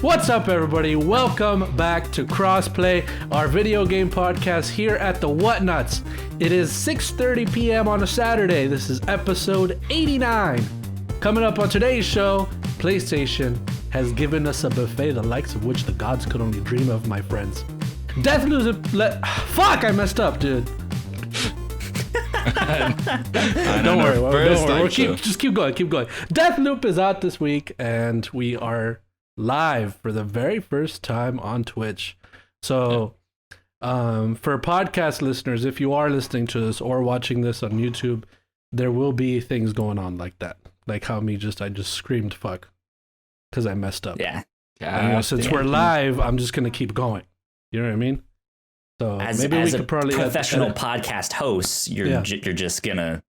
What's up, everybody? Welcome back to Crossplay, our video game podcast here at the Whatnauts. It is 6:30 p.m. on a Saturday. This is episode 89. Coming up on today's show, PlayStation has given us a buffet the likes of which the gods could only dream of, my friends. Deathloop. Fuck, I messed up, dude. Don't worry. Just keep going. Deathloop is out this week, and we are live for the very first time on Twitch. So, for podcast listeners, if you are listening to this or watching this on YouTube, there will be things going on like that, like how I just screamed "fuck" because I messed up. Yeah. Since we're live, I'm just gonna keep going. You know what I mean? So maybe we could probably professional podcast hosts, you're just gonna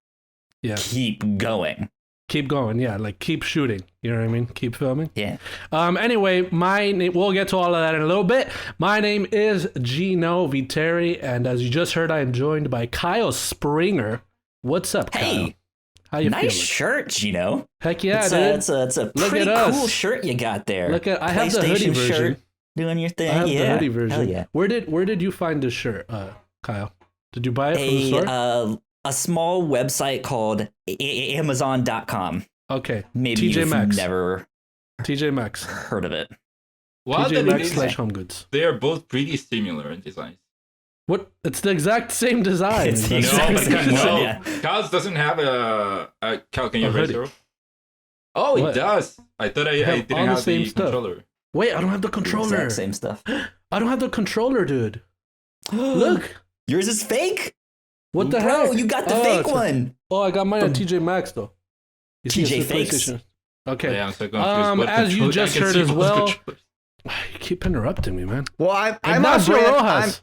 keep going. Keep going, yeah, like keep shooting. You know what I mean? Keep filming. Yeah. Anyway, we'll get to all of that in a little bit. My name is Gino Viteri, and as you just heard, I am joined by Kyle Springer. What's up, Kyle? Hey, how you feeling? Nice shirt, Gino. Heck yeah, dude. It's a pretty cool shirt you got there. I have the hoodie version. Shirt, doing your thing. I have the hoodie version. Hell yeah. Where did you find this shirt, Kyle? Did you buy it from the store? A small website called Amazon.com. Okay. Maybe TJ you've Maxx. never TJ Maxx. heard of it. Well, TJ Maxx / Home Goods. They are both pretty similar in design. What? It's the exact same design. It's the exact same design, yeah. Kyle's doesn't have a Kyle, can you raise hoodie. it? Oh, What? it does. I thought I didn't all the have same the stuff. controller. Wait, I don't have the controller. Exact same stuff. I don't have the controller, dude. Look. Yours is fake? What the Bro, heck? you got the fake one. I got mine at TJ Maxx though. You see, TJ it's the Fakes. PlayStation. Okay. Yeah, I'm so confused. What As you controller- just I can heard see as both well. controllers. You keep interrupting me, man. Well, I'm on Ignacio brand. Rojas.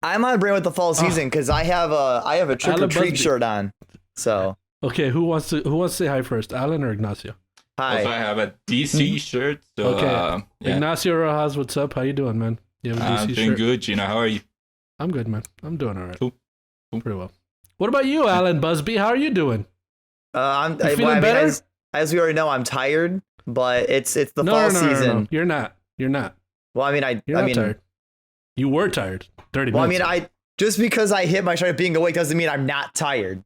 I'm on brand with the fall season because I have a trick or Alan treat Busby. shirt on. So Okay, who wants to say hi first, Alan or Ignacio? hi. Also, I have a DC shirt. So, Okay. yeah. Ignacio Rojas, what's up? How you doing, man? You have a I'm DC doing shirt? good, Gina. How are you? I'm good, man. I'm doing all right. Cool. Pretty well. What about you, Alan Busby? How are you doing? I'm You feeling better? As we already know, I'm tired, but it's the fall No. season. You're not. Well, I mean, You're not tired. You were tired. 30 well, I minutes. mean, just because I hit my start being awake doesn't mean I'm not tired.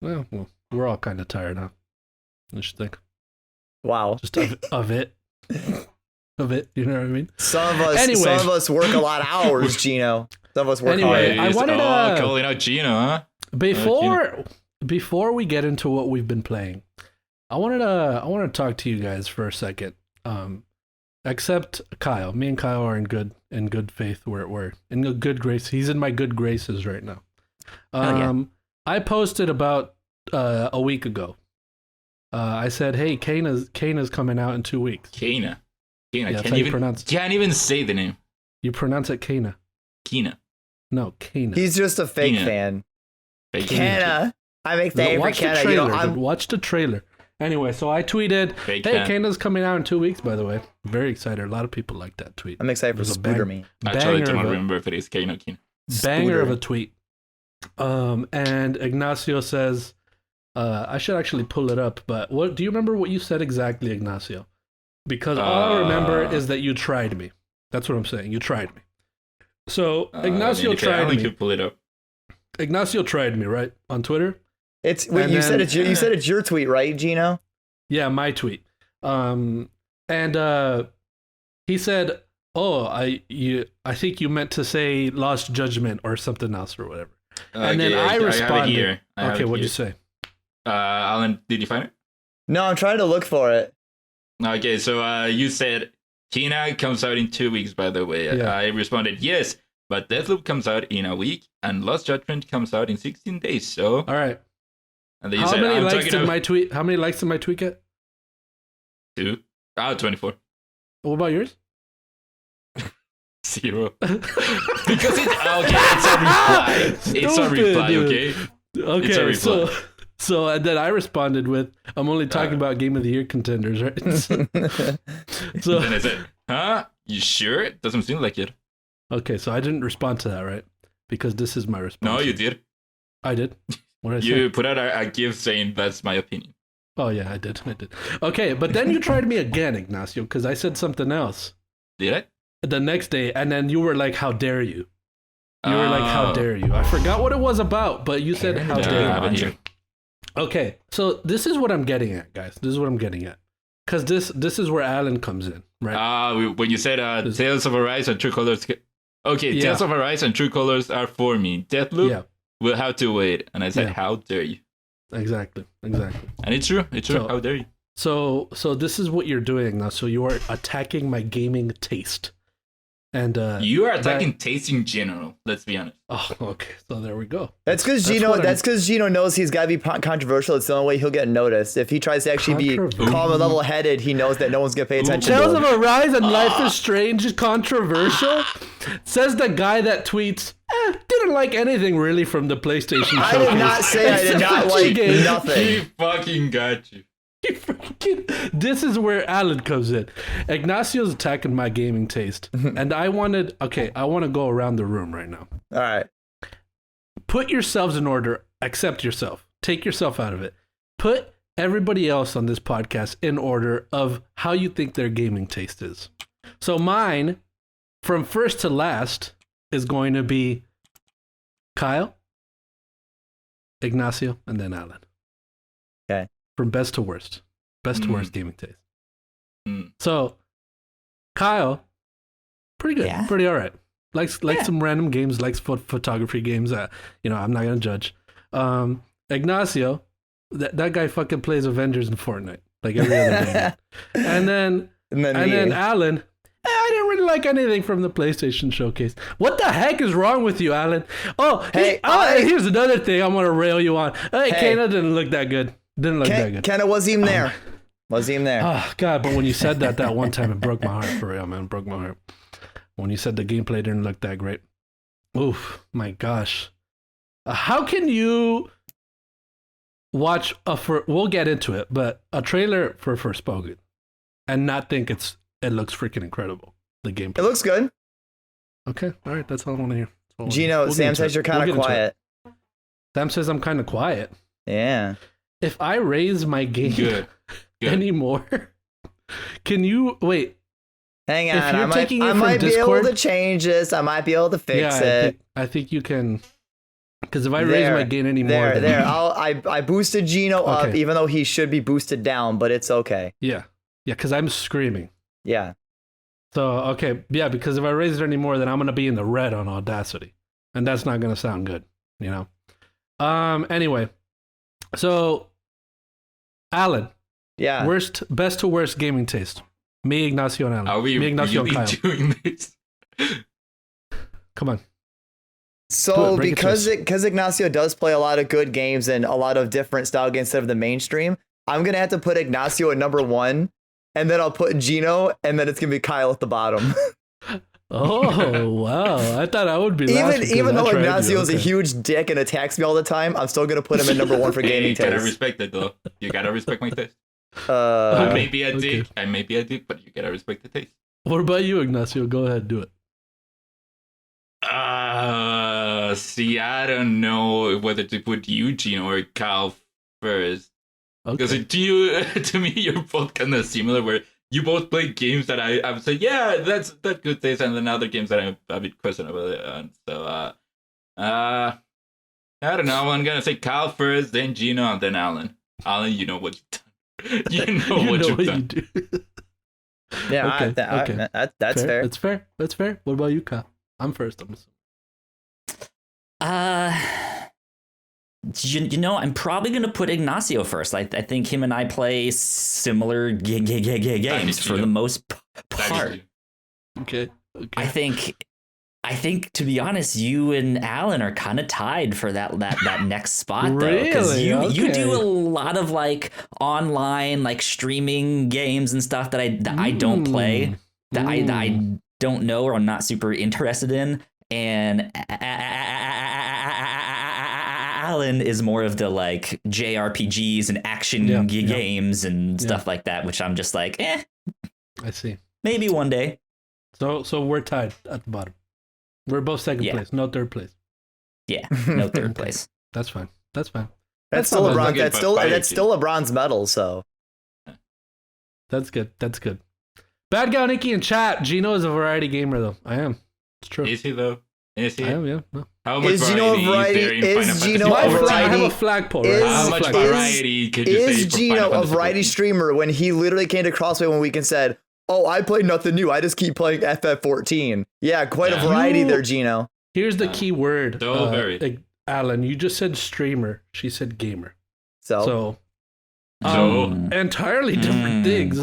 Well, we're all kind of tired, huh? I should think. Wow. Just of it. Of it. You know what I mean? Some of Anyway. us work a lot of hours, Gino. Some of us work Anyway, hard. I wanted to- calling out Gino, huh? Before we get into what we've been playing, I wanted to talk to you guys for a second. Except Kyle. Me and Kyle are in good faith. We're in a good grace. He's in my good graces right now. I posted about a week ago. I said, "Hey, Kana's coming out in 2 weeks." Kana. Yeah, that's how you pronounce it. Can't even say the name. You pronounce it Kana. Kina. No, Kana. He's just a fake Kina. fan. Fake Canna. I make the Watch the Canna. trailer. Watch the trailer. Anyway, so I tweeted, Fake "Hey, fan. Kana's coming out in 2 weeks." By the way, very excited. A lot of people like that tweet. I'm excited for It was a Spooder bang. Me. Actually, I Banger don't of a- remember if it is Kano Kina. Banger of Spooder. a tweet. And Ignacio says, I should actually pull it up, but what do you remember what you said exactly, Ignacio? Because all I remember is that you tried me. That's what I'm saying. You tried me. So Ignacio tried me. Could pull it up. Ignacio tried me, right? On Twitter? It's And you then- said it's your tweet, right, Gino? Yeah, my tweet. And he said, "Oh, I think you meant to say Lost Judgment or something else or whatever." And then I have it responded. here. Okay, what'd you say? Alan, did you find it? No, I'm trying to look for it. Okay, so you said Kina comes out in 2 weeks, by the way. Yeah. I responded, yes, but Deathloop comes out in a week, and Lost Judgment comes out in 16 days, so... All right. And then you How said, many I'm likes talking did about my tweet? How many likes did my tweet get? 2. 24. What about yours? 0. Because it's a reply. It's a Stupid, reply, dude. okay? Okay, It's a reply. so and then I responded with, "I'm only talking about Game of the Year contenders, right?" So Then I said, huh? You sure? It doesn't seem like it. okay, so I didn't respond to that, right? Because this is my response. No, you did. I did. What did I say? You put out a gift saying that's my opinion. Oh yeah, I did. Okay, but then you tried me again, Ignacio, because I said something else. Did I? The next day, and then you were like, "How dare you?" You were like, "How dare you?" I forgot what it was about, but you said, "How dare you?" Okay, so this is what I'm getting at, guys. This is what I'm getting at, because this is where Alan comes in, right? When you said Tales of Arise and True Colors. Okay, Tales of Arise and True Colors are for me. Deathloop will have to wait, and I said, "How dare you?" Exactly. And it's true. So, how dare you? So this is what you're doing now. So you are attacking my gaming taste. And you are attacking taste in general. Let's be honest. Oh, okay. So there we go. That's because Gino knows he's got to be controversial. It's the only way he'll get noticed. If he tries to actually be calm and level-headed, he knows that no one's gonna pay attention. Tales of Arise and Life is Strange is controversial. Says the guy that tweets, didn't like anything really from the PlayStation Showcase. I did not say I did not like nothing. He fucking got you. This is where Alan comes in. Ignacio's attacking my gaming taste. And I want to go around the room right now. All right. Put yourselves in order. Accept yourself. Take yourself out of it. Put everybody else on this podcast in order of how you think their gaming taste is. So mine, from first to last, is going to be Kyle, Ignacio, and then Alan. Okay. From best to worst. Best to worst gaming taste. So, Kyle, pretty good. Yeah. Pretty all right. Likes some random games, likes photography games. I'm not going to judge. Ignacio, that guy fucking plays Avengers and Fortnite. Like every other game. And then Alan, I didn't really like anything from the PlayStation Showcase. What the heck is wrong with you, Alan? Oh, here's another thing I'm going to rail you on. Hey, Kana didn't look that good. Didn't look that good. Kenna wasn't even there. Wasn't even there. Oh, God, but when you said that one time, it broke my heart for real, man. It broke my heart. When you said the gameplay didn't look that great. Oof, my gosh. How can you watch we'll get into it, but a trailer for Forspoken and not think it looks freaking incredible, the gameplay? It looks good. Okay, all right, that's all I want to hear. Gino, Sam says you're kind of quiet. Sam says I'm kind of quiet. Yeah. If I raise my game anymore, can you wait? Hang on, I might be able to change this. I might be able to fix it. I think you can, because if I raise my gain anymore, I boosted Gino up, even though he should be boosted down, but it's okay. Yeah, because I'm screaming. Yeah. So because if I raise it anymore, then I'm gonna be in the red on Audacity, and that's not gonna sound good, Anyway. So, Alan. Yeah. Best to worst gaming taste. Me, Ignacio, and Alan. Are we really doing this? Come on. So, because Ignacio does play a lot of good games and a lot of different style games instead of the mainstream, I'm going to have to put Ignacio at number 1, and then I'll put Gino, and then it's going to be Kyle at the bottom. Oh, wow. I thought I would be last. Even though Ignacio is a huge dick and attacks me all the time, I'm still going to put him at number 1 for gaming taste. You gotta respect it, though. You gotta respect my taste. I may be a dick, but you gotta respect the taste. What about you, Ignacio? Go ahead, do it. See, I don't know whether to put you, Gino, or Kyle first. Because to me, you're both kind of similar, where you both play games that I would say, yeah, that's good taste, and then other games that I'm a bit questionable. And so, I don't know. I'm gonna say Kyle first, then Gino, and then Alan. Alan, you know what you've done. You know what you've done. You do. Yeah, okay. That's fair. That's fair. That's fair. What about you, Kyle? I'm first. I'm probably going to put Ignacio first. I think him and I play similar games for the most part. Okay. I think to be honest, you and Alan are kind of tied for that next spot though, because you do a lot of like online like streaming games and stuff that I don't play, that I don't know or I'm not super interested in, and Alan is more of the like JRPGs and action games and stuff like that, which I'm just like, I see. Maybe one day. So we're tied at the bottom. We're both second place, no third place. Yeah, no third place. That's fine. That's still LeBron. That's still a bronze medal. So that's good. Bad Guy Nikki in chat. Gino is a variety gamer, though. I am. It's true. Is he though? Is he? I am. Yeah. No. How much variety is Gino I a variety? have a flagpole. Right? How much variety could you say? Is Gino a variety streamer when he literally came to Crossplay one week and said, "Oh, I play nothing new. I just keep playing FF14." Yeah, quite a variety there, Gino. Here's the key word. Very. Alan, you just said streamer. She said gamer. So entirely different things.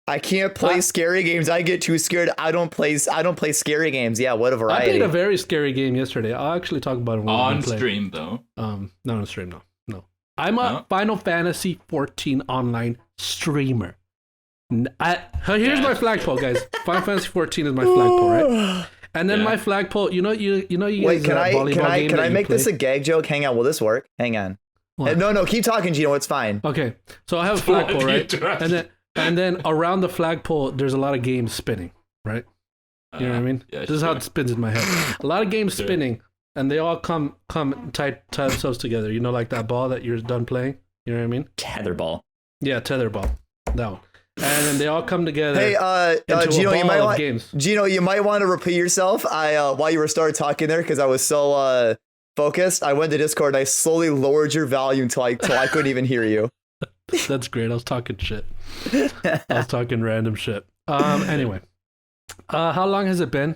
I can't play scary games. I get too scared. I don't play scary games. Yeah, what a variety. I played a very scary game yesterday. I'll actually talk about it on stream though. Not on stream, no. I'm a Final Fantasy 14 online streamer. Here's my flagpole, guys. Final Fantasy 14 is my flagpole, right? And then my flagpole, you know, Wait, can I make this a gag joke? Hang on, will this work? Hang on. No, keep talking, Gino. It's fine. Okay, so I have a flagpole, right? And then around the flagpole, there's a lot of games spinning, right? You know what I mean? Yeah, this is how it spins in my head. A lot of games spinning, and they all come tie themselves together. You know, like that ball that you're done playing. You know what I mean? Tetherball. Yeah, tetherball. That one. And then they all come together. Hey, Gino, you might want to repeat yourself. While you were started talking there, because I was so focused, I went to Discord and I slowly lowered your volume till I couldn't even hear you. That's great. I was talking shit. I was talking random shit. Anyway, how long has it been?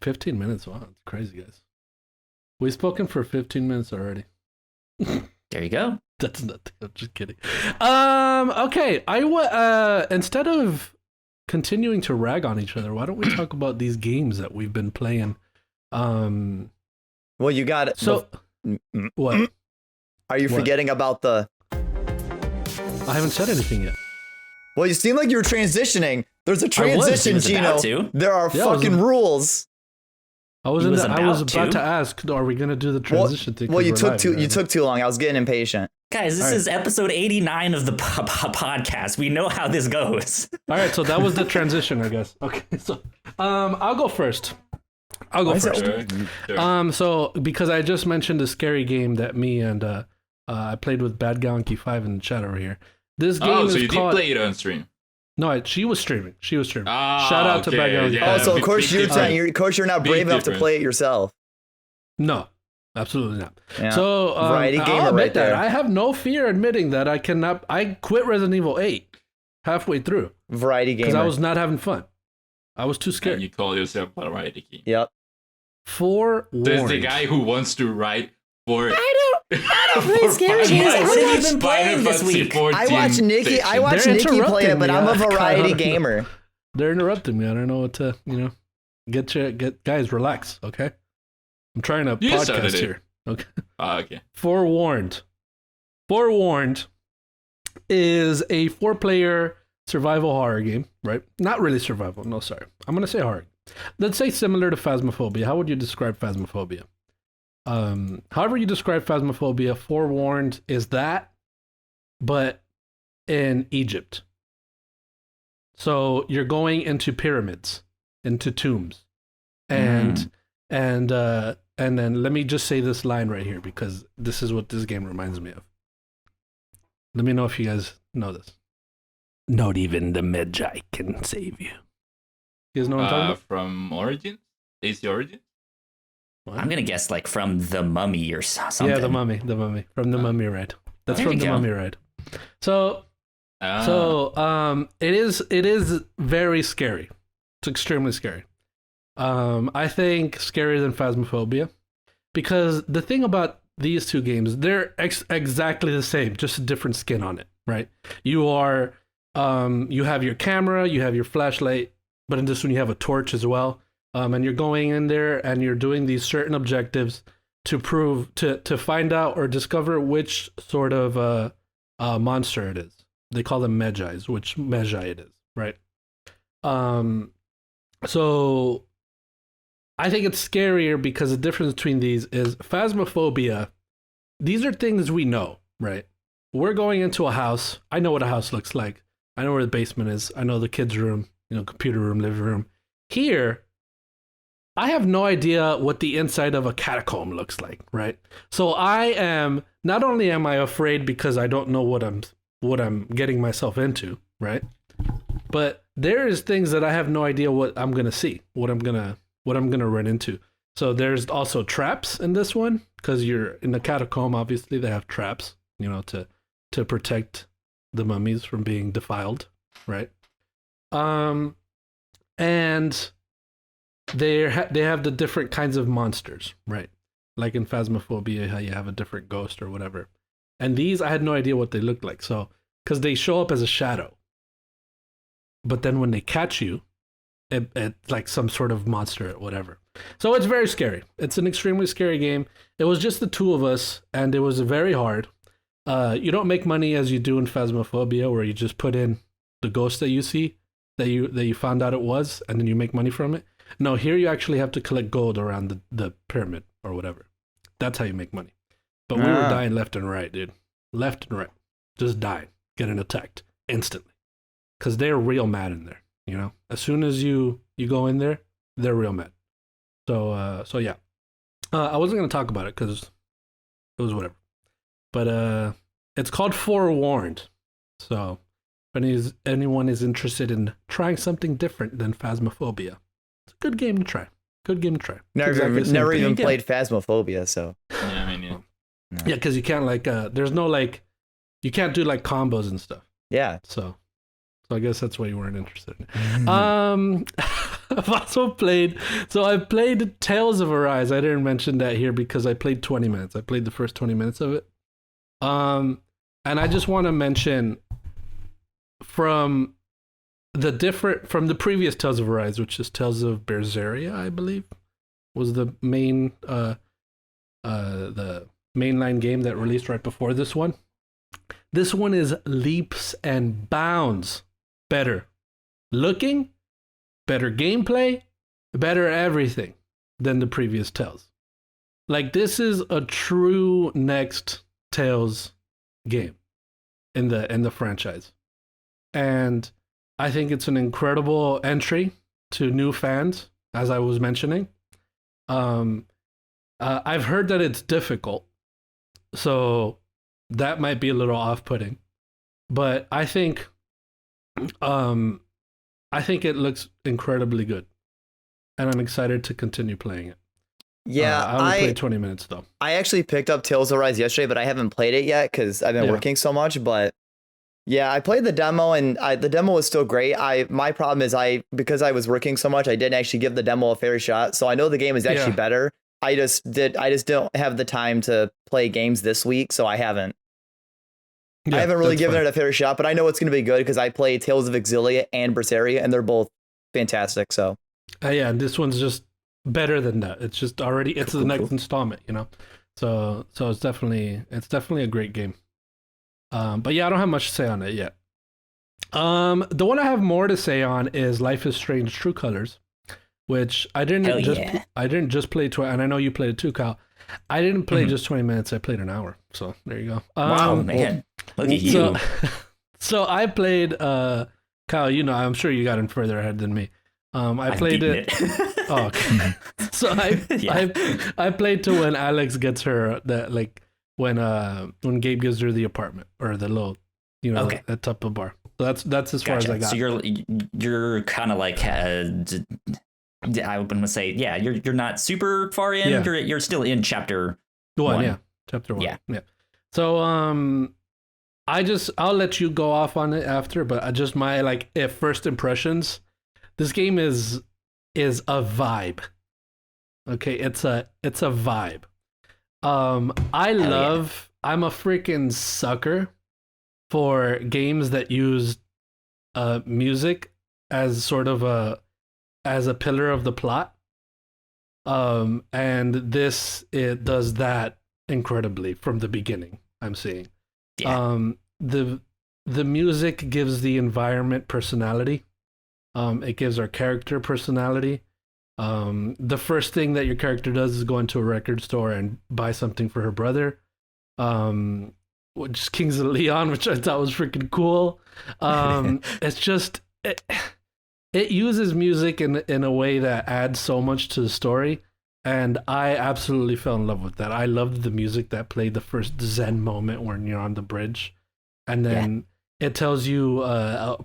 15 minutes. Wow, that's crazy, guys. We've spoken for 15 minutes already. There you go. That's nothing. I'm just kidding. Okay. Instead of continuing to rag on each other, why don't we talk about these games that we've been playing? Well, you got it. So, what? Are you forgetting about the? I haven't said anything yet. Well, you seem like you're transitioning. There's a transition, Gino. There are fucking rules. I was about to ask, are we gonna do the transition thing? Well, you took too long. I was getting impatient. Guys, this is episode 89 of the podcast. We know how this goes. All right, so that was the transition, I guess. Okay, so I'll go first. So because I just mentioned the scary game that me and I played with Bad Gonky 5 in the chat over here. This game so you did play it on stream? No, she was streaming. Shout out to Bad Gonky. Yeah, so of course you're not brave enough to play it yourself. No, absolutely not. Yeah. So variety gamer I'll admit right there. that I have no fear admitting that I cannot. I quit Resident Evil 8 halfway through. Variety gamer. Because I was not having fun. I was too scared. And you call yourself a variety gamer. Yep. Forewarned. There's the guy who wants to write for. I don't play scary games. What have you been playing this week? I watch Nikki play it, but I'm a variety gamer. They're interrupting me. I don't know what to, get guys, relax, okay? I'm trying to podcast here. Okay. Okay. Forewarned. Forewarned is a 4-player survival horror game, right? Not really survival. No, sorry. I'm going to say horror. Let's say similar to Phasmophobia. How would you describe Phasmophobia? However you describe Phasmophobia, Forewarned is that, but in Egypt. So you're going into pyramids, into tombs, and then let me just say this line right here because this is what this game reminds me of. Let me know if you guys know this. Not even the Magi can save you. You guys know what I'm talking about? From Origins? AC Origins? What? I'm gonna guess like from The Mummy or something. Yeah, the mummy from the Mummy ride. That's from the Mummy ride. So it is very scary. It's extremely scary. I think scarier than Phasmophobia, because the thing about these two games, they're exactly the same, just a different skin on it, right? You are you have your camera, you have your flashlight, but in this one you have a torch as well. And you're going in there and you're doing these certain objectives to find out or discover which sort of monster it is. They call them Magi's, which Magi it is, right? So I think it's scarier because the difference between these is Phasmophobia. These are things we know, right? We're going into a house. I know what a house looks like. I know where the basement is. I know the kids' room, computer room, living room. Here, I have no idea what the inside of a catacomb looks like, right? So not only am I afraid because I don't know what I'm getting myself into, right? But there is things that I have no idea what I'm gonna see, what I'm gonna run into. So there's also traps in this one, because you're in the catacomb. Obviously, they have traps, to protect the mummies from being defiled, right? And they have the different kinds of monsters, right? Like in Phasmophobia, how you have a different ghost or whatever. And these, I had no idea what they looked like. So, because they show up as a shadow, but then when they catch you, it's like some sort of monster or whatever. So it's very scary. It's an extremely scary game. It was just the two of us, and it was very hard. You don't make money as you do in Phasmophobia, where you just put in the ghost that you see, that you found out it was, and then you make money from it. No, here you actually have to collect gold around the pyramid or whatever. That's how you make money. But we were dying left and right, dude. Left and right. Just dying. Getting attacked instantly. Because they're real mad in there, As soon as you go in there, they're real mad. So yeah. I wasn't going to talk about it because it was whatever. But it's called Forewarned. So if anyone is interested in trying something different than Phasmophobia, it's a good game to try. Never even played Phasmophobia, so. Yeah, I mean, yeah. Yeah, because you can't there's no you can't do combos and stuff. Yeah. So I guess that's why you weren't interested in it. I've also played Tales of Arise. I didn't mention that here because I played 20 minutes. I played the first 20 minutes of it. And I just want to mention from the previous Tales of Arise, which is Tales of Berseria, I believe, was the main the mainline game that released right before this one. This one is leaps and bounds better looking, better gameplay, better everything than the previous Tales. This is a true next Tales game in the franchise. And I think it's an incredible entry to new fans, as I was mentioning. I've heard that it's difficult, so that might be a little off-putting. But I think it looks incredibly good, and I'm excited to continue playing it. Yeah, I only played 20 minutes though. I actually picked up Tales of Rise yesterday, but I haven't played it yet because I've been working so much. But yeah, I played the demo, and the demo was still great. My problem is because I was working so much, I didn't actually give the demo a fair shot. So I know the game is actually better. I just don't have the time to play games this week, so I haven't. I haven't really given it a fair shot, but I know it's going to be good because I play Tales of Exilia and Berseria, and they're both fantastic. So yeah, this one's just better than that. It's just already the next installment, So it's definitely a great game. But yeah, I don't have much to say on it yet. The one I have more to say on is Life is Strange: True Colors, which I didn't just play and I know you played it too, Kyle. I didn't play just 20 minutes. I played an hour. So there you go. Wow, man. Look at you. So I played Kyle, I'm sure you got in further ahead than me. I played it. Oh, okay. So I played to when Alex gets her when Gabe gives her the apartment or the little, that type of bar. So that's as far as I got. So you're kind of I would say, yeah, you're not super far in. Yeah. You're still in chapter 1. Yeah, chapter 1. Yeah. So I'll let you go off on it after, but just my first impressions. This game is a vibe. Okay, it's a vibe. I'm a freaking sucker for games that use music as sort of as a pillar of the plot. And it does that incredibly from the beginning, I'm seeing. Yeah. The music gives the environment personality. It gives our character personality. The first thing that your character does is go into a record store and buy something for her brother, which is Kings of Leon, which I thought was freaking cool. It's just it uses music in a way that adds so much to the story, and I absolutely fell in love with that. I loved the music that played the first Zen moment when you're on the bridge, and then it tells you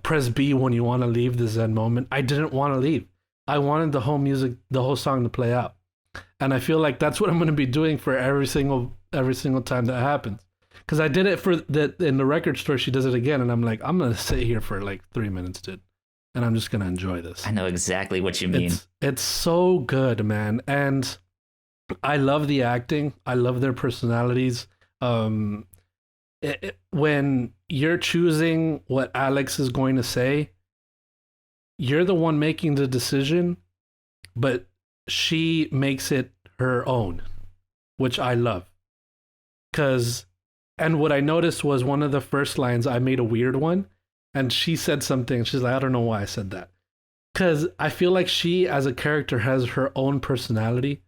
press B when you want to leave the Zen moment. I didn't want to leave. I wanted the whole song to play out. And I feel like that's what I'm going to be doing for every single time that happens. Because I did it in the record store. She does it again, and I'm like, I'm going to sit here for like 3 minutes, dude, and I'm just going to enjoy this. I know exactly what you mean. It's so good, man. And I love the acting. I love their personalities. When you're choosing what Alex is going to say, you're the one making the decision, but she makes it her own, which I love. And what I noticed was one of the first lines, I made a weird one, and she said something. She's like, I don't know why I said that. Because I feel like she, as a character, has her own personality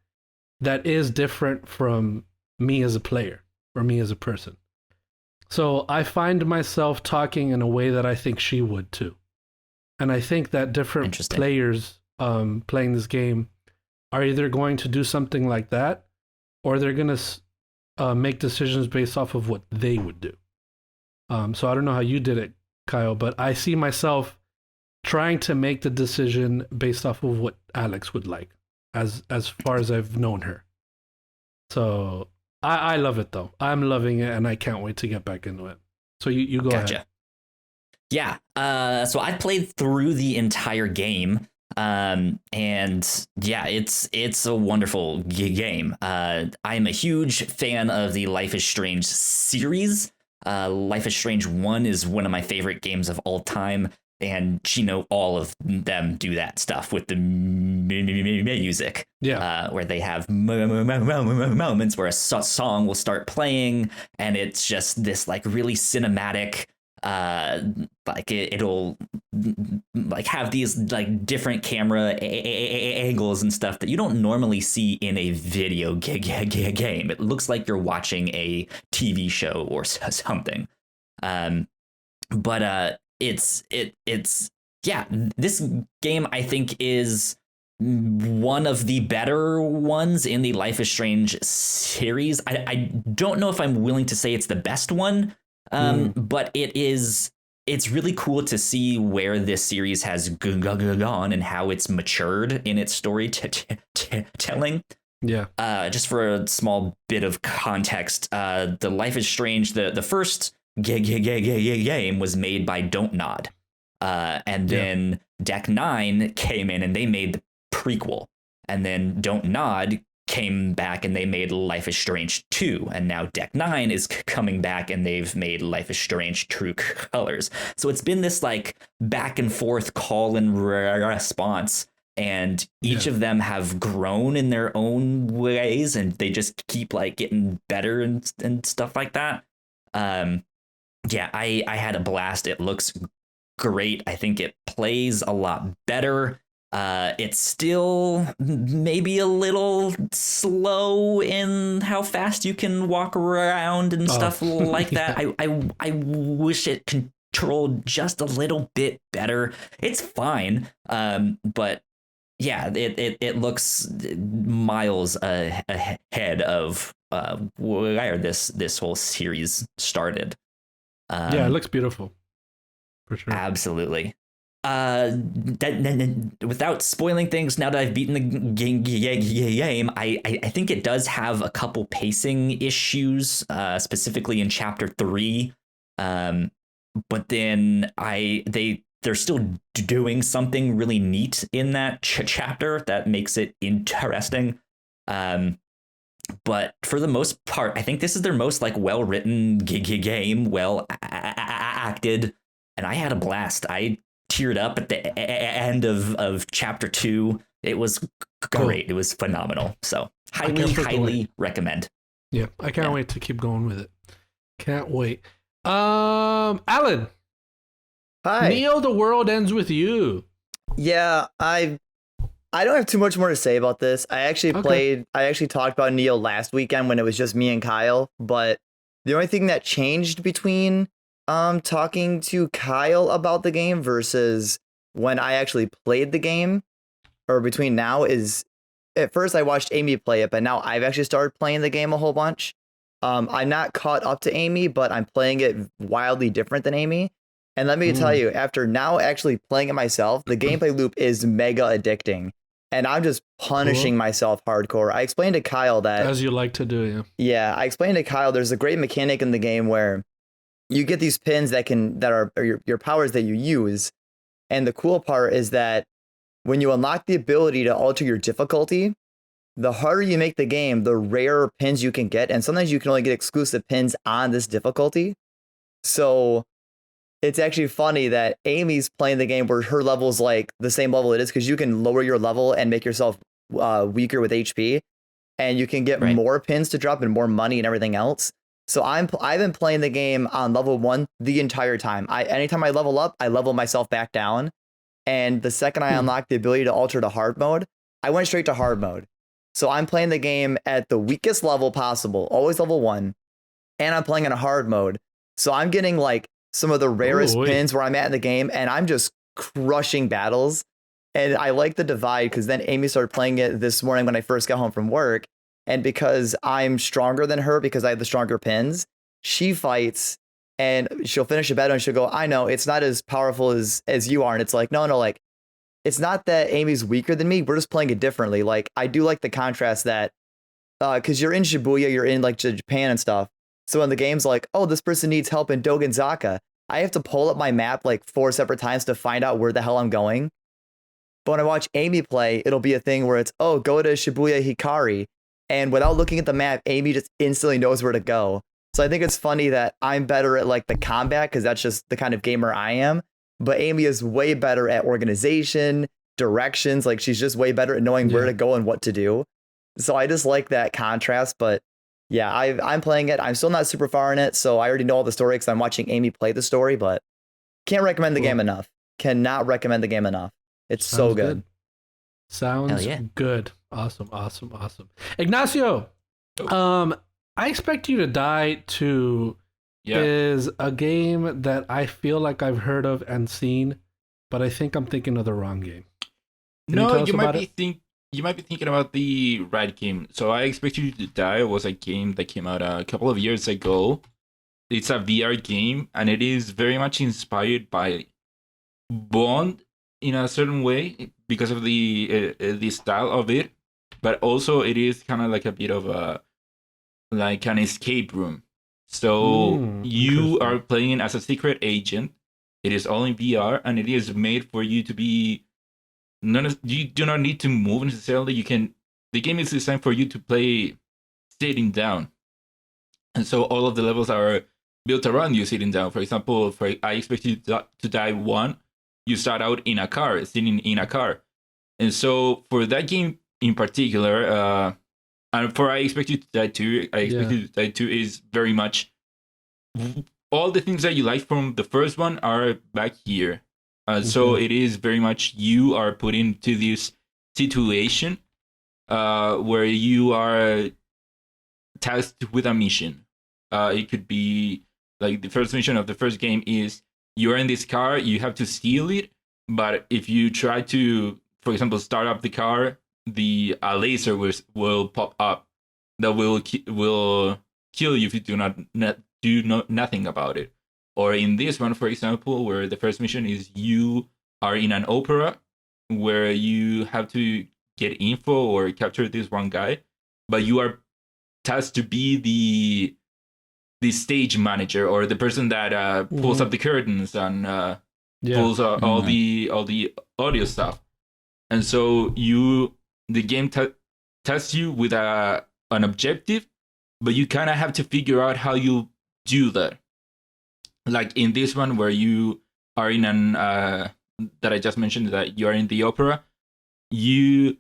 that is different from me as a player or me as a person. So I find myself talking in a way that I think she would too. And I think that different players playing this game are either going to do something like that, or they're going to make decisions based off of what they would do. So I don't know how you did it, Kyle, but I see myself trying to make the decision based off of what Alex would like, as far as I've known her. So I love it, though. I'm loving it, and I can't wait to get back into it. So you go ahead. Yeah. So I played through the entire game. And yeah, it's a wonderful game. I am a huge fan of the Life is Strange series. Life is Strange 1 is one of my favorite games of all time, and all of them do that stuff with the music. Yeah, where they have moments where a song will start playing, and it's just this like really cinematic. Like it'll like have these like different camera angles and stuff that you don't normally see in a video game. It looks like you're watching a TV show or something. But it's this game I think is one of the better ones in the Life is Strange series. I don't know if I'm willing to say it's the best one. But it's really cool to see where this series has gone and how it's matured in its storytelling. Yeah. Just for a small bit of context, the Life is Strange, the first game was made by Don't Nod. And then Deck 9 came in and they made the prequel. And then Don't Nod came back and they made Life is Strange 2, and now Deck 9 is coming back and they've made Life is Strange True Colors. So it's been this like back and forth call and response, and each of them have grown in their own ways, and they just keep like getting better and stuff like that. I had a blast. It looks great. I think it plays a lot better. It's still maybe a little slow in how fast you can walk around and stuff like that. I wish it controlled just a little bit better. It's fine. But yeah, it looks miles ahead of where this whole series started. It looks beautiful. For sure. Absolutely. Without spoiling things, now that I've beaten the game, I think it does have a couple pacing issues, specifically in chapter 3. But then they're still doing something really neat in that chapter that makes it interesting. But for the most part, I think this is their most like well-written game, well acted, and I had a blast. I teared up at the end of chapter 2. It was great. It was phenomenal. So highly recommend. Yeah, I can't wait to keep going with it. Can't wait. Alan. Hi. Neo, the world ends with you. Yeah, I don't have too much more to say about this. I actually talked about Neo last weekend when it was just me and Kyle, but the only thing that changed between talking to Kyle about the game versus when I actually played the game, or between now, is at first I watched Amy play it, but now I've actually started playing the game a whole bunch. I'm not caught up to Amy, but I'm playing it wildly different than Amy. And let me tell you, after now actually playing it myself, the gameplay loop is mega addicting. And I'm just punishing myself hardcore. I explained to Kyle that... As you like to do, yeah. Yeah, I explained to Kyle there's a great mechanic in the game where you get these pins that are your powers that you use. And the cool part is that when you unlock the ability to alter your difficulty, the harder you make the game, the rarer pins you can get. And sometimes you can only get exclusive pins on this difficulty. So it's actually funny that Amy's playing the game where her level's like the same level it is, because you can lower your level and make yourself weaker with HP, and you can get more pins to drop and more money and everything else. So I've been playing the game on level 1 the entire time. Anytime I level up, I level myself back down. And the second I unlock the ability to alter to hard mode, I went straight to hard mode. So I'm playing the game at the weakest level possible, always level 1, and I'm playing in a hard mode. So I'm getting like some of the rarest pins where I'm at in the game, and I'm just crushing battles. And I like the divide because then Amy started playing it this morning when I first got home from work. And because I'm stronger than her, because I have the stronger pins, she fights and she'll finish a battle and she'll go, I know it's not as powerful as you are. And it's like, no, like, it's not that Amy's weaker than me. We're just playing it differently. Like, I do like the contrast that, because you're in Shibuya, you're in like Japan and stuff. So when the game's like, oh, this person needs help in Dogenzaka, I have to pull up my map like 4 separate times to find out where the hell I'm going. But when I watch Amy play, it'll be a thing where it's, oh, go to Shibuya Hikari. And without looking at the map, Amy just instantly knows where to go. So I think it's funny that I'm better at like the combat because that's just the kind of gamer I am. But Amy is way better at organization, directions. Like she's just way better at knowing where to go and what to do. So I just like that contrast. But yeah, I'm playing it. I'm still not super far in it. So I already know all the story because I'm watching Amy play the story. But can't recommend the game enough. Cannot recommend the game enough. It's so good. Sounds good. Awesome. Ignacio, I Expect You to Die 2 is a game that I feel like I've heard of and seen, but I think I'm thinking of the wrong game. You might be thinking about the right game. So I Expect You to Die was a game that came out a couple of years ago. It's a VR game, and it is very much inspired by Bond in a certain way because of the style of it, but also it is kind of like a bit of like an escape room. So you are playing as a secret agent. It is all in VR, and it is made for you to be. You do not need to move necessarily. The game is designed for you to play sitting down, and so all of the levels are built around you sitting down. For example, for I Expect You to Die 1. You start out in a car, sitting in a car. And so for that game in particular, and for I Expect You to Die 2, I Expect You to Die 2 is very much all the things that you like from the first one are back here. So it is very much you are put into this situation where you are tasked with a mission. It could be like the first mission of the first game is you're in this car, you have to steal it, but if you try to, for example, start up the car, a laser will pop up that will kill you if you do nothing about it. Or in this one, for example, where the first mission is you are in an opera where you have to get info or capture this one guy, but you are tasked to be the stage manager or the person that pulls up the curtains and pulls all the audio stuff. And so the game tests you with an objective, but you kind of have to figure out how you do that. Like in this one where you are in an that I just mentioned, that you are in the opera, you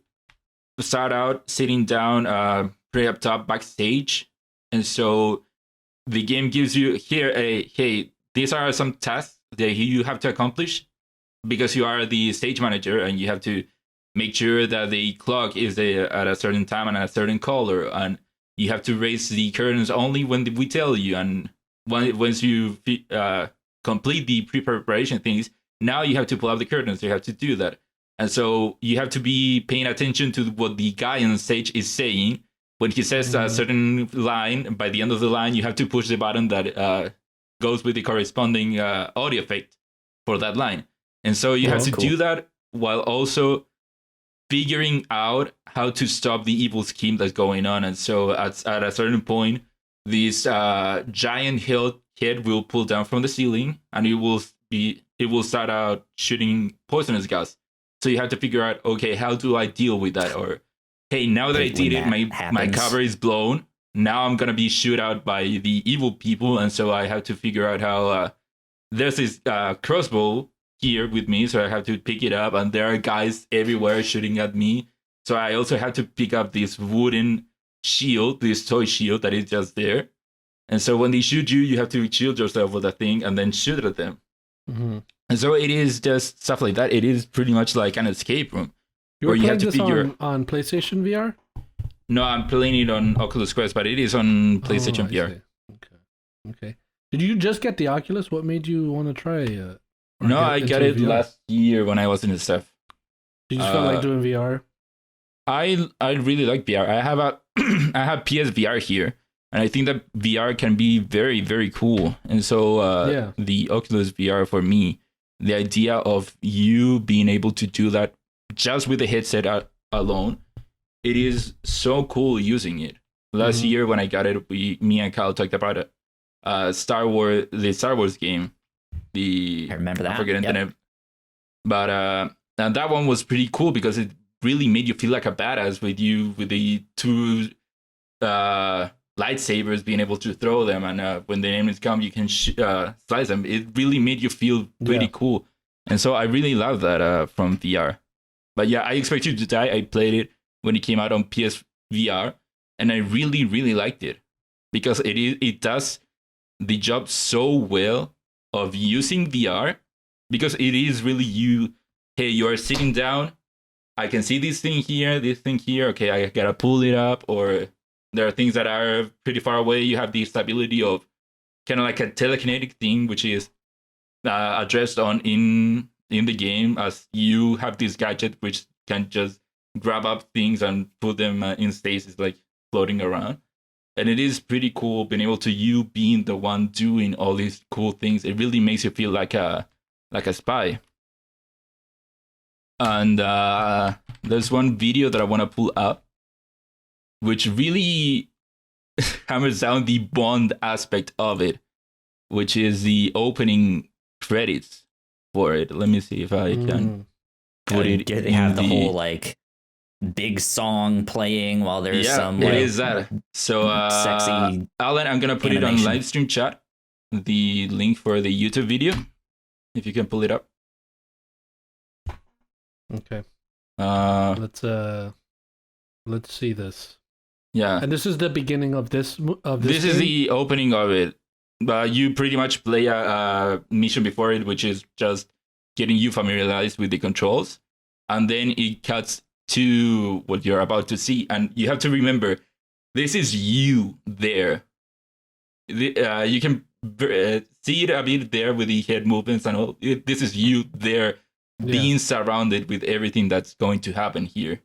start out sitting down pretty up top backstage, and so the game gives you hey, these are some tasks that you have to accomplish because you are the stage manager, and you have to make sure that the clock is at a certain time and at a certain color, and you have to raise the curtains only when we tell you. And once you complete the pre-preparation things, now you have to pull up the curtains. You have to do that, and so you have to be paying attention to what the guy on stage is saying. When he says a certain line, by the end of the line, you have to push the button that goes with the corresponding audio effect. for that line. And so you have to do that while also figuring out how to stop the evil scheme that's going on. And so at a certain point, this giant hill kid will pull down from the ceiling, and it will start out shooting poisonous gas. So you have to figure out, okay, how do I deal with that? Or, hey, now that I did it, my cover is blown. Now I'm gonna be shoot out by the evil people, and so I have to figure out how. There's this crossbow here with me, so I have to pick it up, and there are guys everywhere shooting at me. So I also have to pick up this wooden shield, this toy shield that is just there. And so when they shoot you, you have to shield yourself with a thing and then shoot at them. Mm-hmm. And so it is just stuff like that. It is pretty much like an escape room. You were playing this on PlayStation VR? No, I'm playing it on Oculus Quest, but it is on PlayStation VR. Okay. Did you just get the Oculus? What made you want to try it? No, I got it last year when I was in the stuff. Did you feel like doing VR? I really like VR. I have PSVR here, and I think that VR can be very, very cool. And so the Oculus VR for me, the idea of you being able to do that just with the headset alone, it is so cool using it. Last year when I got it, me and Kyle talked about it. The Star Wars game. I remember that. I forget the name. But and that one was pretty cool because it really made you feel like a badass with the two lightsabers, being able to throw them, and when the enemies come, you can slice them. It really made you feel pretty cool, and so I really love that from VR. But yeah, I Expect You to Die. I played it when it came out on PSVR, and I really, really liked it because it does the job so well of using VR, because it is really you. Hey, you are sitting down. I can see this thing here. Okay, I gotta pull it up. Or there are things that are pretty far away. You have the stability of kind of like a telekinetic thing, which is addressed on in the game, as you have this gadget which can just grab up things and put them in stasis, like floating around. And it is pretty cool being able to you being the one doing all these cool things. It really makes you feel like a spy. And there's one video that I want to pull up, which really hammers down the Bond aspect of it, which is the opening credits for it. Let me see if I can put it. They have the whole like big song playing while there's some. It is that. So sexy. Alan, I'm gonna put animation. it on live stream chat. The link for the YouTube video, if you can pull it up. Okay. Let's see this. Yeah. And this is the beginning of this. This is the opening of it. You pretty much play a mission before it, which is just getting you familiarized with the controls, and then it cuts to what you're about to see, and you have to remember, this is you there. You can see it a bit there with the head movements and all. This is you there, being surrounded with everything that's going to happen here.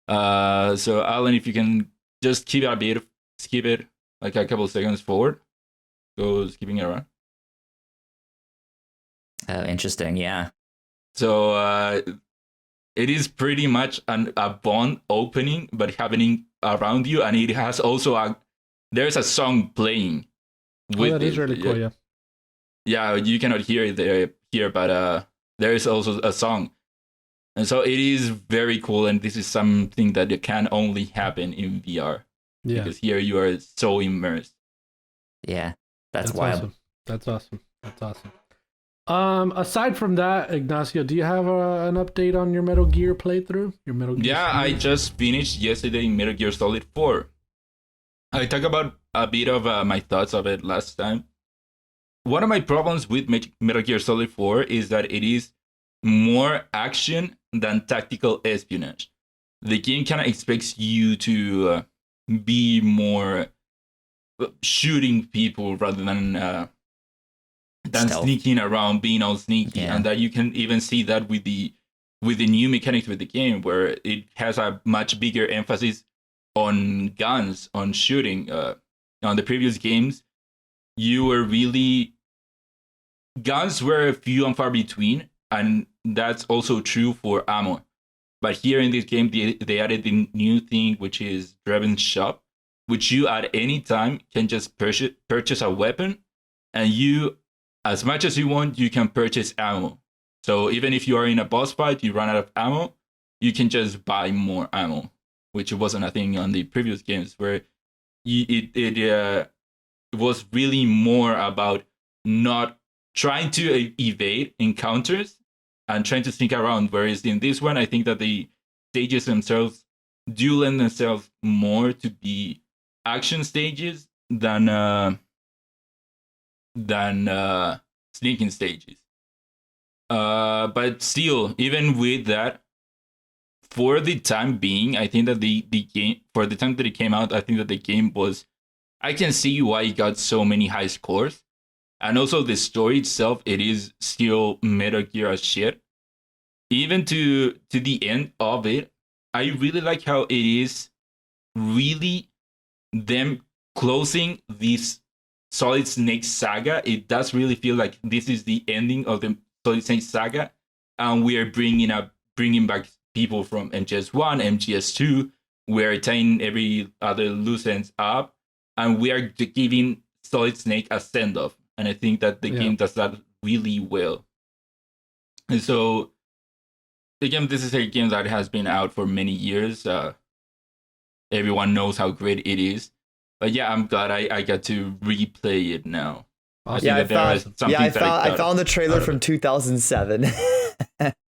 So Alan, if you can just keep it a bit, skip it like a couple of seconds forward, go skipping it around. Interesting, yeah. So it is pretty much a Bond opening, but happening around you, and it has also there's a song playing. That is really cool, yeah. Yeah, you cannot hear it here, but there is also a song. And so it is very cool, and this is something that can only happen in VR. Yeah. Because here you are so immersed. Yeah, that's wild. Awesome. That's awesome. Aside from that, Ignacio, do you have an update on your Metal Gear playthrough? I just finished yesterday Metal Gear Solid 4. I talked about a bit of my thoughts of it last time. One of my problems with Metal Gear Solid 4 is that it is more action than tactical espionage. The game kind of expects you to be more shooting people rather than sneaking around, being all sneaky, and that you can even see that with the new mechanics with the game, where it has a much bigger emphasis on guns, on shooting. On the previous games, you were really guns were few and far between, and that's also true for ammo. But here in this game, they added the new thing, which is Driven Shop, which you at any time can just purchase a weapon, and you, as much as you want, you can purchase ammo. So even if you are in a boss fight, you run out of ammo, you can just buy more ammo, which wasn't a thing on the previous games, where it was really more about not trying to evade encounters and trying to think around. Whereas in this one, I think that the stages themselves do lend themselves more to be action stages than sneaking stages. But still, even with that, for the time being, I think that the game, for the time that it came out, I think that the game was, I can see why it got so many high scores. And also the story itself, it is still Metal Gear as shit. Even to the end of it, I really like how it is really them closing this Solid Snake saga. It does really feel like this is the ending of the Solid Snake saga, and we are bringing back people from MGS1, MGS2. We are tying every other loose ends up, and we are giving Solid Snake a send-off. And I think that the game does that really well. And so, again, this is a game that has been out for many years. Everyone knows how great it is. But yeah, I'm glad I got to replay it now. Awesome. I found the trailer from 2007.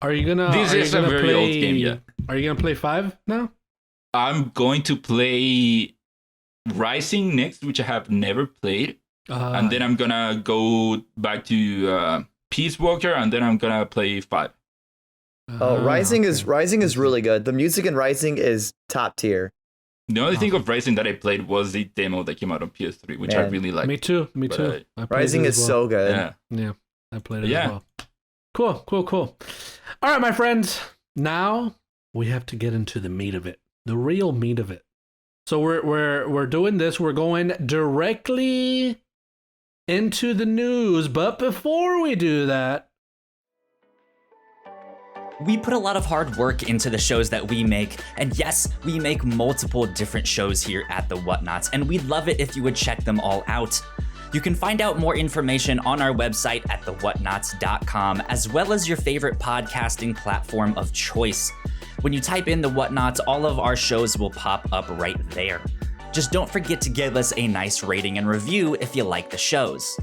Are you gonna? This is a very old game. Yeah. Are you gonna play 5 now? I'm going to play Rising next, which I have never played, and then I'm gonna go back to Peace Walker, and then I'm gonna play 5. Rising is really good. The music in Rising is top tier. The only thing of Rising that I played was the demo that came out on PS3, which I really liked. Me too. Rising is so good. Yeah, I played it as well. Cool. All right, my friends. Now we have to get into the meat of it, the real meat of it. So we're doing this. We're going directly into the news, but before we do that, we put a lot of hard work into the shows that we make, and yes, we make multiple different shows here at the Whatnauts, and we'd love it if you would check them all out. You can find out more information on our website at thewhatnauts.com, as well as your favorite podcasting platform of choice. When you type in the Whatnauts, all of our shows will pop up right there. Just don't forget to give us a nice rating and review if you like the shows.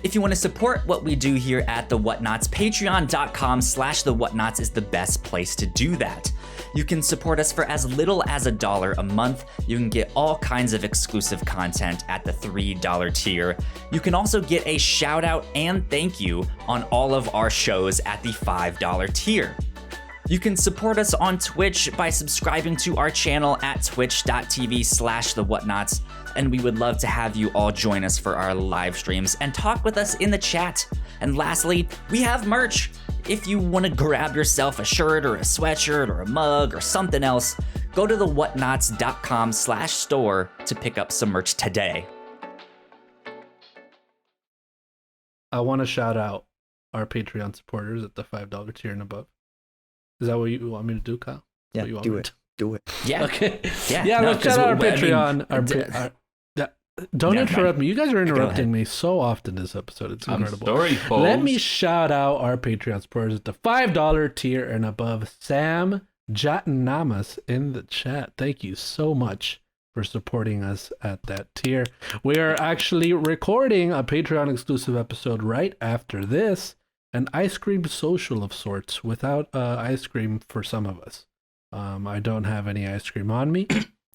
If you want to support what we do here at The Whatnauts, patreon.com/The Whatnauts is the best place to do that. You can support us for as little as $1 a month. You can get all kinds of exclusive content at the $3 tier. You can also get a shout out and thank you on all of our shows at the $5 tier. You can support us on Twitch by subscribing to our channel at twitch.tv/The Whatnauts. And we would love to have you all join us for our live streams and talk with us in the chat. And lastly, we have merch. If you want to grab yourself a shirt or a sweatshirt or a mug or something else, go to thewhatnauts.com/store to pick up some merch today. I want to shout out our Patreon supporters at the $5 tier and above. Is that what you want me to do, Kyle? Yeah, do it. Yeah. Okay. Yeah, let's shout out our Patreon. Don't interrupt me. You guys are interrupting me so often this episode. It's incredible. Let me shout out our Patreon supporters at the $5 tier and above. Sam Jatanamas in the chat. Thank you so much for supporting us at that tier. We are actually recording a Patreon exclusive episode right after this, an ice cream social of sorts without ice cream for some of us. I don't have any ice cream on me,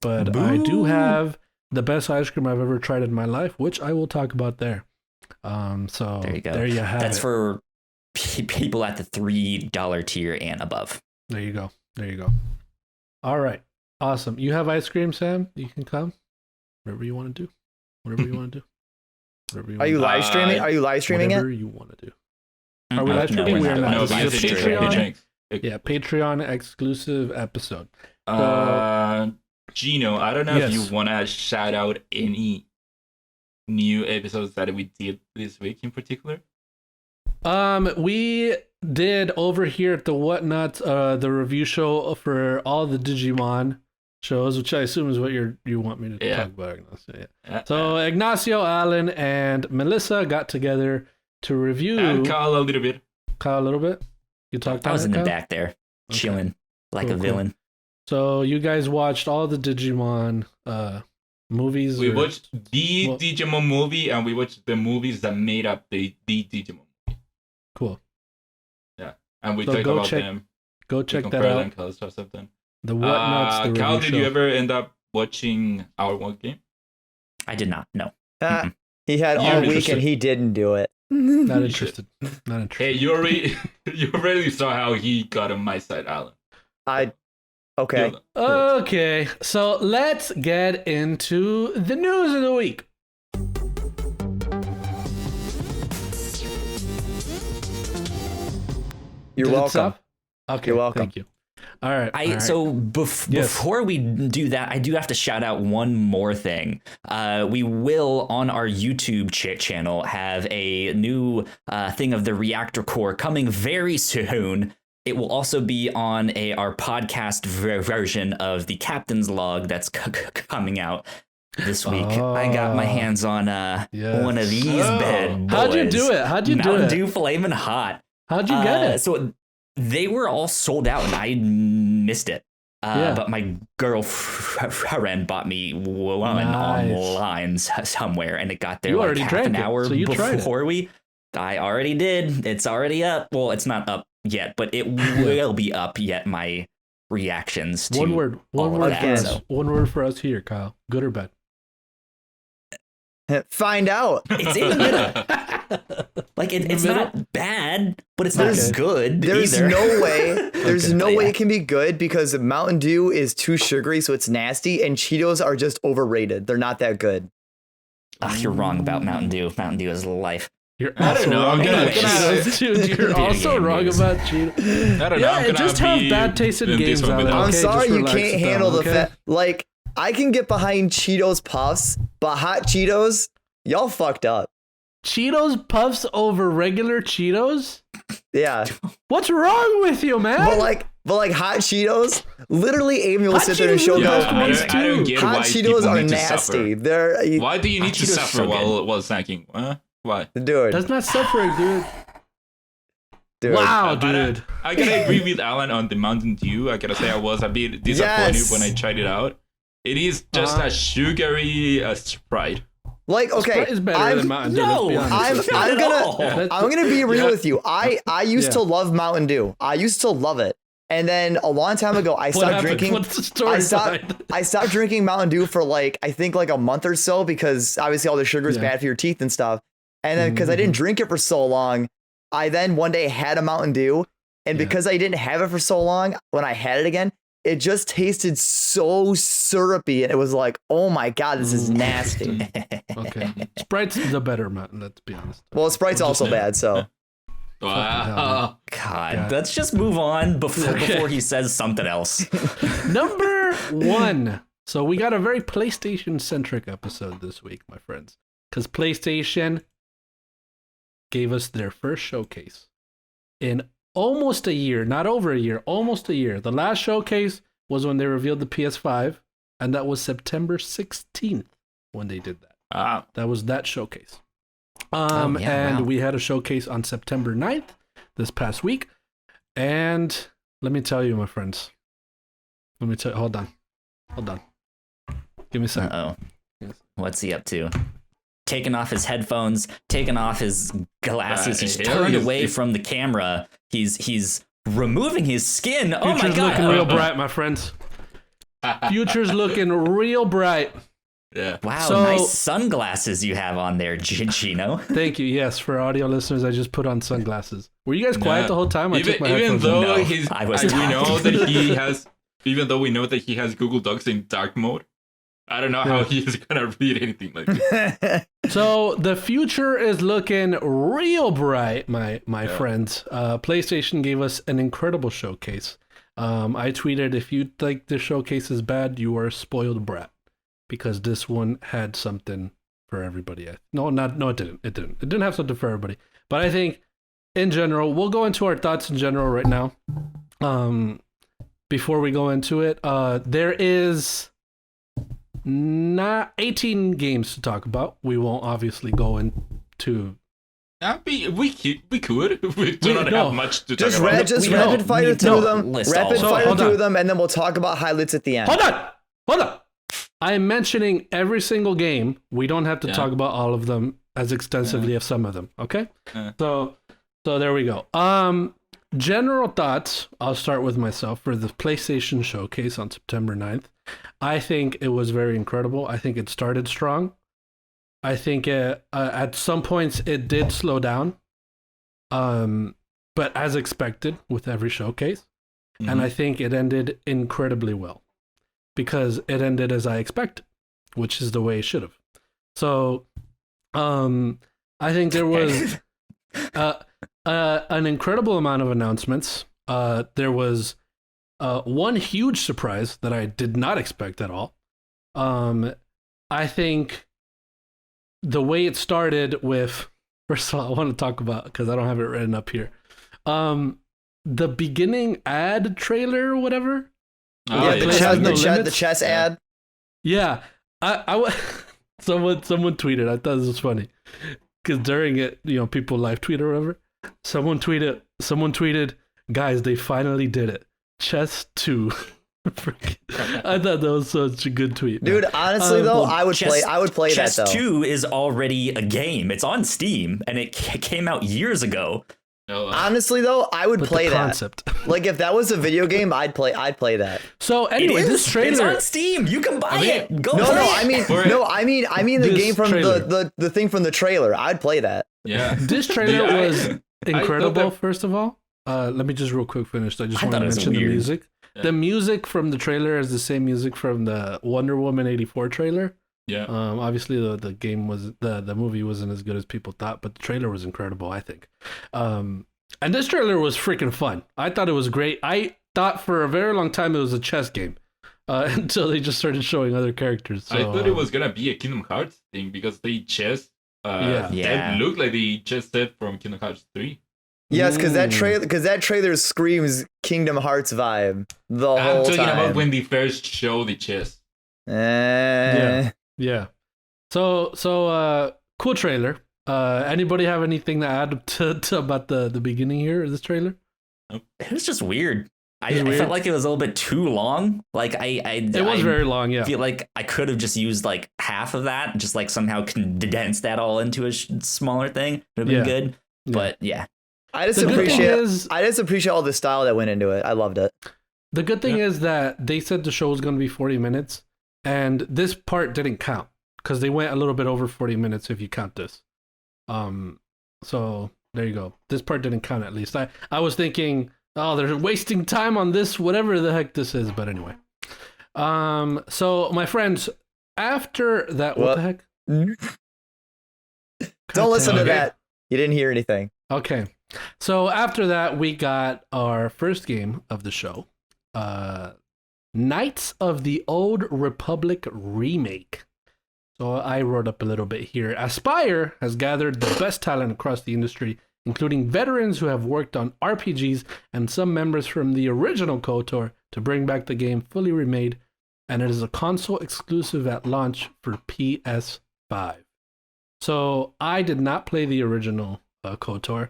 but Boo. I do have the best ice cream I've ever tried in my life, which I will talk about there. So there you go. There you have That's it. for people at the $3 tier and above. There you go. All right. Awesome. You have ice cream, Sam? You can come. Whatever you want to do. Are you live streaming? Are you live streaming whatever it? you want to do. Are we live streaming? We are not. No, This is a Patreon. Yeah, Patreon exclusive episode. Gino, I don't know if you want to shout out any new episodes that we did this week in particular. We did over here at the Whatnauts, the review show for all the Digimon shows, which I assume is what you want me to talk about, Ignacio. Yeah. So Ignacio, Alan, and Melissa got together to review. And Kyle a little bit. You talked. I was in the back there, chilling like a villain. So you guys watched all the Digimon movies? We watched the Digimon movie, and we watched the movies that made up the Digimon movie. Cool. Yeah, and we talked about them. Go check that out. And stuff something. The Whatnauts. Cal, did you ever end up watching our one game? I did not. No. He had all week and he didn't do it. Not interested. Hey, you already saw how he got on my side, Alan. Okay. Okay, so let's get into the news of the week. You're welcome. Okay, you're welcome. Thank you. All right. So before we do that, I do have to shout out one more thing. We will, on our YouTube channel, have a new thing of the reactor core coming very soon. It will also be on our podcast version of the Captain's Log that's coming out this week. I got my hands on one of these bad boys. How'd you do it? Mountain Dew Flamin' Hot. How'd you get it? So they were all sold out and I missed it. But my girlfriend bought me one online somewhere and it got there like half an hour before I already did. It's already up. Well, it's not up yet, but it will be up yet. My reactions to one word for us here, Kyle. Good or bad? Find out. It's in the middle. Like it's not bad, but it's not good. There's either. no way. There's no way it can be good because Mountain Dew is too sugary, so it's nasty, and Cheetos are just overrated. They're not that good. You're wrong about Mountain Dew. Mountain Dew is life. You're also wrong about Cheetos, dude. You're also wrong about Cheetos. I don't know. Yeah, just have bad tasting games on it. I'm sorry you can't handle the fact. Like, I can get behind Cheetos Puffs, but hot Cheetos, y'all fucked up. Cheetos Puffs over regular Cheetos? Yeah. What's wrong with you, man? But like hot Cheetos, literally Amy will sit there and show me I don't get hot why Cheetos are nasty. Why do you need to suffer while snacking? Why? Dude. That's not suffering, dude. Wow, dude. I gotta agree with Alan on the Mountain Dew. I gotta say I was a bit disappointed when I tried it out. It is just a sugary Sprite. Like, okay, Sprite is better than Mountain Dew. I'm gonna be real with you. I used to love Mountain Dew. I used to love it. And then a long time ago, I stopped drinking. What's the story? I stopped drinking Mountain Dew for I think a month or so because obviously all the sugar is bad for your teeth and stuff. And then because I didn't drink it for so long, I then one day had a Mountain Dew. And because I didn't have it for so long, when I had it again, it just tasted so syrupy. And it was like, oh my God, this is nasty. Okay. Sprite's the better Mountain, let's be honest. Well, Sprite's also bad, so. Wow. God, let's just move on before he says something else. Number 1. So we got a very PlayStation-centric episode this week, my friends. Because PlayStation gave us their first showcase in almost a year, not over a year, almost a year. The last showcase was when they revealed the PS5, and that was September 16th when they did that. That was that showcase. We had a showcase on September 9th, this past week. And let me tell you, my friends. Hold on. Give me a second. Uh-oh. Yes. What's he up to? Taking off his headphones, taking off his glasses. He's turned away from the camera. He's removing his skin. Oh my God. Future's looking real bright, my friends. Future's looking real bright. Yeah. Wow, nice sunglasses you have on there, Gino. Thank you. Yes, for audio listeners, I just put on sunglasses. Were you guys quiet the whole time? Even though we know that he has Google Docs in dark mode, I don't know how he's gonna read anything like this. So the future is looking real bright, my friends. PlayStation gave us an incredible showcase. I tweeted, if you think the showcase is bad, you are a spoiled brat. Because this one had something for everybody. No, it didn't. It didn't have something for everybody. But I think in general, we'll go into our thoughts in general right now. Before we go into it, there is not 18 games to talk about. We won't obviously go into. We could. We do not have much to talk about. Just rapid fire through them. Rapid fire through them, and then we'll talk about highlights at the end. Hold on. I'm mentioning every single game. We don't have to talk about all of them as extensively as some of them. Okay. So there we go. General thoughts. I'll start with myself for the PlayStation Showcase on September 9th. I think it was very incredible. I think it started strong. I think at some points it did slow down, but as expected with every showcase. Mm-hmm. And I think it ended incredibly well because it ended as I expected, which is the way it should have. So I think there was an incredible amount of announcements. There was one huge surprise that I did not expect at all. I think the way it started with, first of all, I want to talk about, because I don't have it written up here, the beginning ad trailer or whatever. The chess ad. Yeah, someone tweeted. I thought this was funny because during it, people live tweet or whatever. Someone tweeted, guys, they finally did it. Chess 2. I thought that was such a good tweet. Dude, honestly though, I would play that though. Chess 2 is already a game. It's on Steam and it came out years ago. Honestly though, I would play that. Concept. Like if that was a video game, I'd play that. So anyway, this trailer, it's on Steam. You can buy it. Go no, play it. I mean the game from the thing from the trailer. I'd play that. Yeah. This trailer was incredible, first of all. Let me just real quick finish. I just want to mention the music. Yeah. The music from the trailer is the same music from the Wonder Woman 84 trailer. Yeah. Obviously the game was the movie wasn't as good as people thought, but the trailer was incredible, I think. And this trailer was freaking fun. I thought it was great. I thought for a very long time it was a chess game. Until they just started showing other characters. So, I thought it was gonna be a Kingdom Hearts thing because they chess that looked like the chess set from Kingdom Hearts 3. Yes, because that trailer screams Kingdom Hearts vibe the whole time. I'm talking about when they first show the chess. Yeah. So cool trailer. Anybody have anything to add to about the beginning here of this trailer? It was just weird. I felt like it was a little bit too long. Like it was very long. Yeah. I feel like I could have just used like half of that, just like somehow condensed that all into a smaller thing. Would have been good. But yeah. I just appreciate all the style that went into it. I loved it. The good thing is that they said the show was going to be 40 minutes, and this part didn't count because they went a little bit over 40 minutes if you count this. So there you go. This part didn't count at least. I was thinking, oh, they're wasting time on this, whatever the heck this is. But anyway. So my friends, after that, what the heck? Don't listen to that. You didn't hear anything. Okay. So after that, we got our first game of the show, Knights of the Old Republic Remake. So I wrote up a little bit here. Aspyr has gathered the best talent across the industry, including veterans who have worked on RPGs and some members from the original KOTOR to bring back the game fully remade, and it is a console exclusive at launch for PS5. So I did not play the original KOTOR,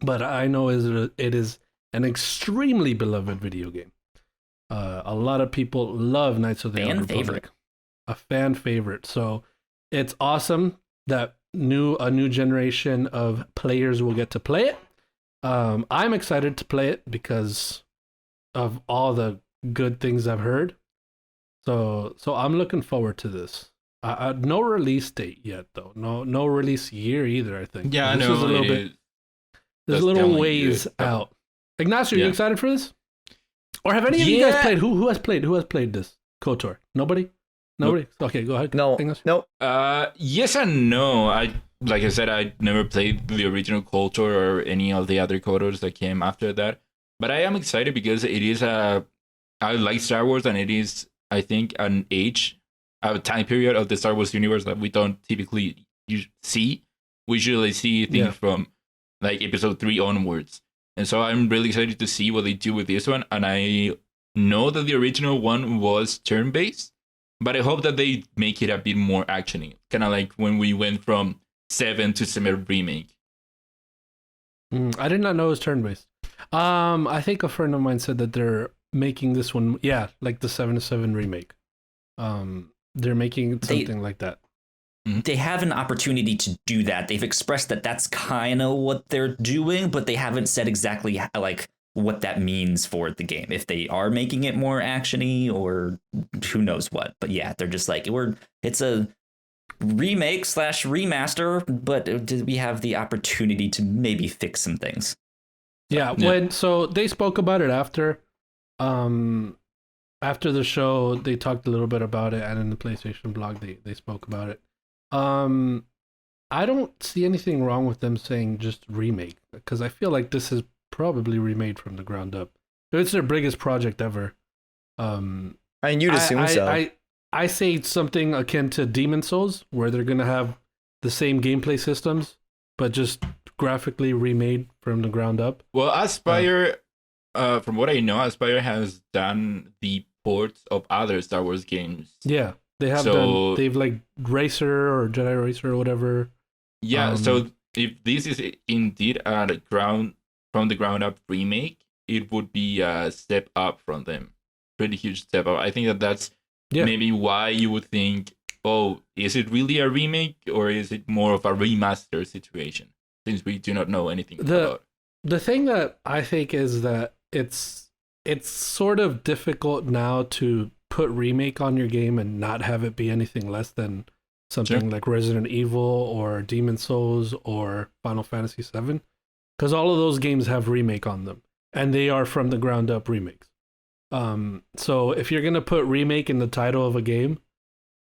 but I know it is an extremely beloved video game. A lot of people love Knights of the Old Republic. A fan favorite. So it's awesome that a new generation of players will get to play it. I'm excited to play it because of all the good things I've heard. So I'm looking forward to this. No release date yet, though. No release year either, I think. Yeah, this I know. Is a little bit. There's a little ways out. Ignacio, you excited for this? Or have any of you guys played? Who has played? Who has played this KOTOR? Nobody. Nobody. Nope. Okay, go ahead. No. Ignacio? No. Yes and no. Like I said, I never played the original KOTOR or any of the other KOTORs that came after that. But I am excited because it is I like Star Wars, and it is, I think, a time period of the Star Wars universe that we don't typically see. We usually see things from like episode 3 onwards. And so I'm really excited to see what they do with this one. And I know that the original one was turn-based, but I hope that they make it a bit more actiony, kind of like when we went from 7 to 7 remake. I did not know it was turn-based. I think a friend of mine said that they're making this one, like the 7 to 7 remake. They're making something like that. They have an opportunity to do that. They've expressed that that's kind of what they're doing, but they haven't said exactly like what that means for the game. If they are making it more actiony or who knows what. But yeah, they're just like, it's a remake / remaster, but we have the opportunity to maybe fix some things. So they spoke about it after the show. They talked a little bit about it, and in the PlayStation blog they spoke about it. I don't see anything wrong with them saying just remake, because I feel like this is probably remade from the ground up. It's their biggest project ever. I mean, you'd assume so. I say something akin to Demon Souls, where they're gonna have the same gameplay systems, but just graphically remade from the ground up. Well, Aspyr, from what I know, Aspyr has done the ports of other Star Wars games. Yeah, they have done. They've like Racer or Jedi Racer or whatever. Yeah, so if this is indeed from the ground up remake, it would be a step up from them. Pretty huge step up. I think that's maybe why you would think, oh, is it really a remake or is it more of a remaster situation? Since we do not know anything about. The thing that I think is that it's sort of difficult now to put remake on your game and not have it be anything less than something like Resident Evil or Demon Souls or Final Fantasy VII, because all of those games have remake on them, and they are from the ground up remakes. So if you're gonna put remake in the title of a game,